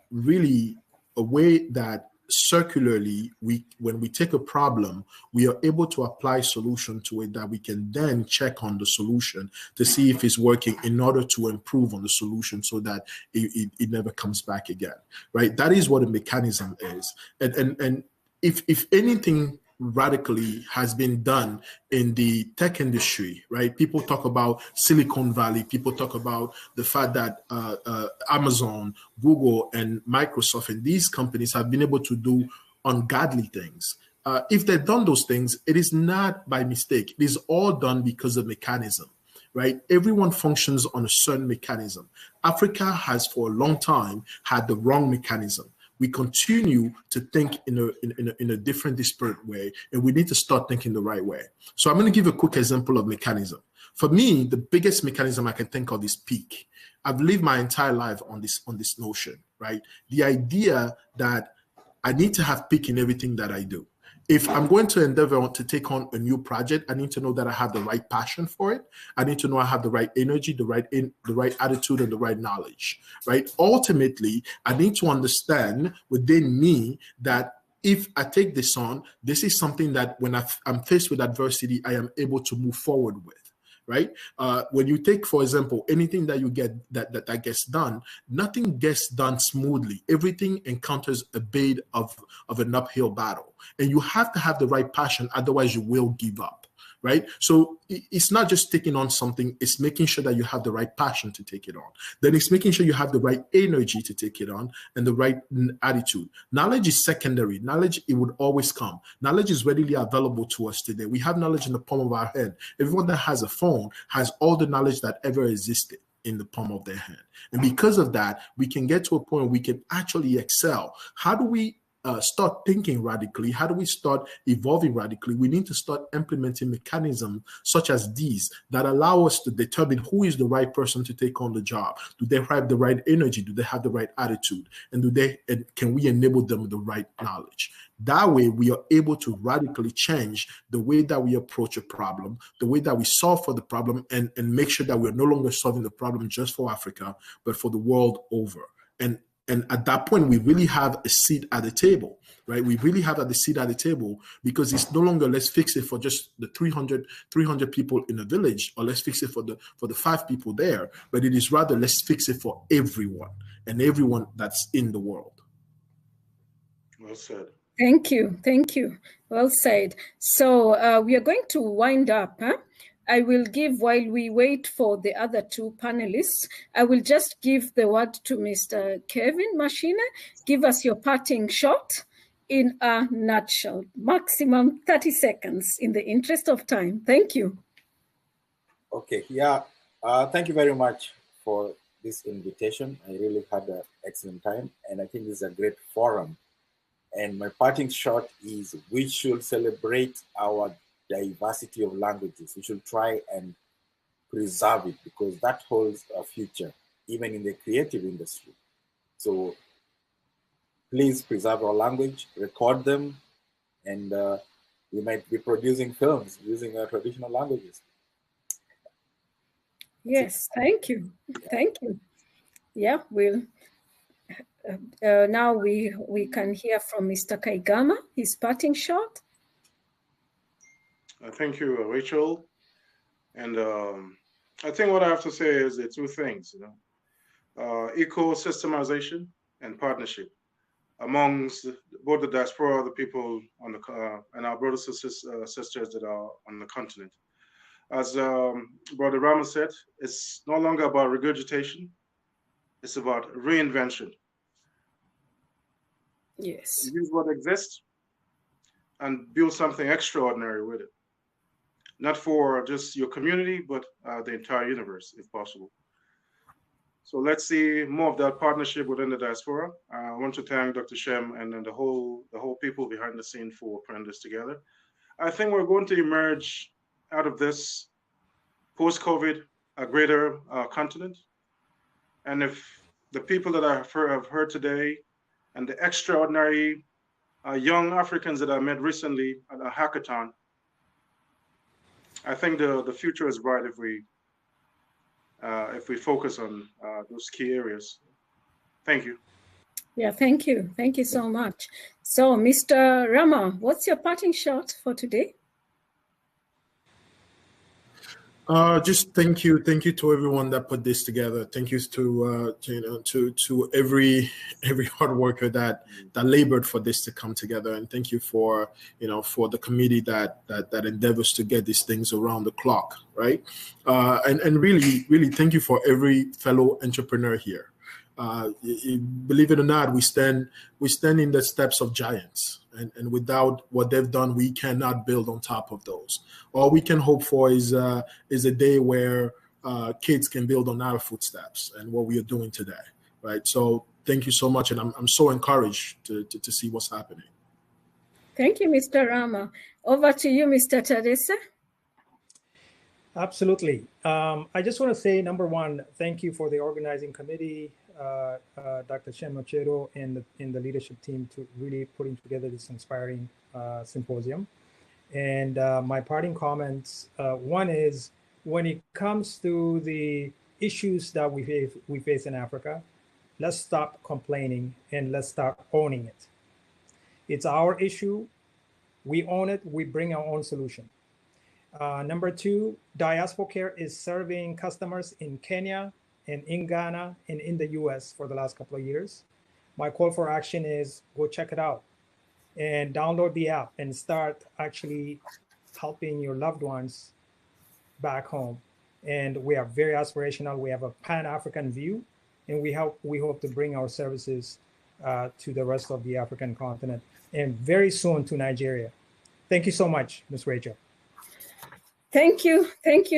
[SPEAKER 16] really a way that circularly, when we take a problem, we are able to apply solution to it that we can then check on the solution to see if it's working in order to improve on the solution so that it never comes back again, right? That is what a mechanism is. And if anything radically has been done in the tech industry, right? People talk about Silicon Valley. People talk about the fact that Amazon, Google, and Microsoft and these companies have been able to do ungodly things. If they've done those things, it is not by mistake. It is all done because of mechanism, right? Everyone functions on a certain mechanism. Africa has for a long time had the wrong mechanism. We continue to think in a different, disparate way, and we need to start thinking the right way. So I'm going to give a quick example of mechanism. For me, the biggest mechanism I can think of is peak. I've lived my entire life on this notion, right? The idea that I need to have peak in everything that I do. If I'm going to endeavor to take on a new project, I need to know that I have the right passion for it. I need to know I have the right energy, the right attitude, and the right knowledge, right? Ultimately, I need to understand within me that if I take this on, this is something that when I'm faced with adversity, I am able to move forward with. Right? When you take, for example, anything that you get that gets done, nothing gets done smoothly. Everything encounters a bit of an uphill battle, and you have to have the right passion. Otherwise, you will give up. Right? So it's not just taking on something, it's making sure that you have the right passion to take it on. Then it's making sure you have the right energy to take it on and the right attitude. Knowledge is secondary. Knowledge, it would always come. Knowledge is readily available to us today. We have knowledge in the palm of our head. Everyone that has a phone has all the knowledge that ever existed in the palm of their hand. And because of that, we can get to a point where we can actually excel. How do we start thinking radically? How do we start evolving radically? We need to start implementing mechanisms such as these that allow us to determine who is the right person to take on the job. Do they have the right energy? Do they have the right attitude? And can we enable them with the right knowledge? That way, we are able to radically change the way that we approach a problem, the way that we solve for the problem, and make sure that we're no longer solving the problem just for Africa, but for the world over. And at that point, we really have a seat at the table, right? We really have a seat at the table, because it's no longer let's fix it for just the 300 people in a village, or let's fix it for the 5 people there, but it is rather let's fix it for everyone, and everyone that's in the world.
[SPEAKER 15] Well said.
[SPEAKER 11] Thank you. Thank you. Well said. So we are going to wind up. I will give, while we wait for the other 2 panelists, I will just give the word to Mr. Kevin Mashine. Give us your parting shot in a nutshell, maximum 30 seconds in the interest of time. Thank you.
[SPEAKER 14] Okay, yeah. Thank you very much for this invitation. I really had an excellent time, and I think this is a great forum. And my parting shot is we should celebrate our diversity of languages. We should try and preserve it, because that holds a future, even in the creative industry. So please preserve our language, record them, and we might be producing films using our traditional languages.
[SPEAKER 11] Yes, thank you. Thank you. Yeah, we'll. Now we can hear from Mr. Kaigama, his parting shot.
[SPEAKER 15] Thank you, Rachel. And I think what I have to say is the 2 things, ecosystemization and partnership amongst both the diaspora, the people on the and our brothers and sisters that are on the continent. As Brother Rama said, it's no longer about regurgitation; it's about reinvention.
[SPEAKER 11] Yes.
[SPEAKER 15] Use what exists and build something extraordinary with it. Not for just your community, but the entire universe, if possible. So let's see more of that partnership within the diaspora. I want to thank Dr. Shem and then the whole people behind the scene for putting this together. I think we're going to emerge out of this post-COVID a greater continent. And if the people that I have heard today and the extraordinary young Africans that I met recently at a hackathon, I think the future is bright if we focus on those key areas. Thank you.
[SPEAKER 11] Yeah, thank you. Thank you so much. So, Mr. Rama, what's your parting shot for today?
[SPEAKER 16] Just thank you to everyone that put this together. Thank you to every hard worker that labored for this to come together, and thank you for the committee that endeavors to get these things around the clock, right? And really thank you for every fellow entrepreneur here. Believe it or not, we stand in the steps of giants, and without what they've done, we cannot build on top of those. All we can hope for is a day where kids can build on our footsteps and what we are doing today, right? So thank you so much, and I'm so encouraged to see what's happening.
[SPEAKER 11] Thank you, Mr. Rama. Over to you, Mr. Teresa.
[SPEAKER 13] Absolutely. I just want to say, number one, thank you for the organizing committee, Dr. Shem Ochero and the leadership team to really putting together this inspiring symposium. And my parting comments, one is, when it comes to the issues that we face in Africa, let's stop complaining and let's start owning it. It's our issue. We own it. We bring our own solution. Number two, Diaspora Care is serving customers in Kenya and in Ghana and in the US for the last couple of years. My call for action is go check it out and download the app and start actually helping your loved ones back home. And we are very aspirational. We have a Pan-African view, and we hope to bring our services to the rest of the African continent and very soon to Nigeria. Thank you so much, Ms. Rachel.
[SPEAKER 11] Thank you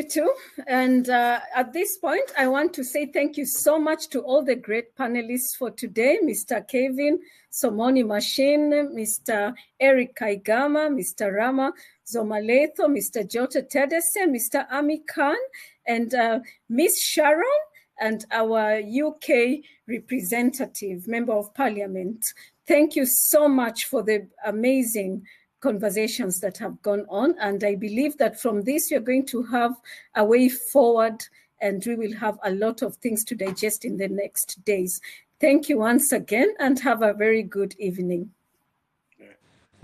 [SPEAKER 11] too. And at this point, I want to say thank you so much to all the great panelists for today, Mr. Kevin Somoni Machine, Mr. Eric Kaigama, Mr. Rama Zomaletho, Mr. Jota Tedese, Mr. Ami Khan, and Miss Sharon, and our UK representative, Member of Parliament. Thank you so much for the amazing conversations that have gone on. And I believe that from this, we're going to have a way forward, and we will have a lot of things to digest in the next days. Thank you once again, and have a very good evening.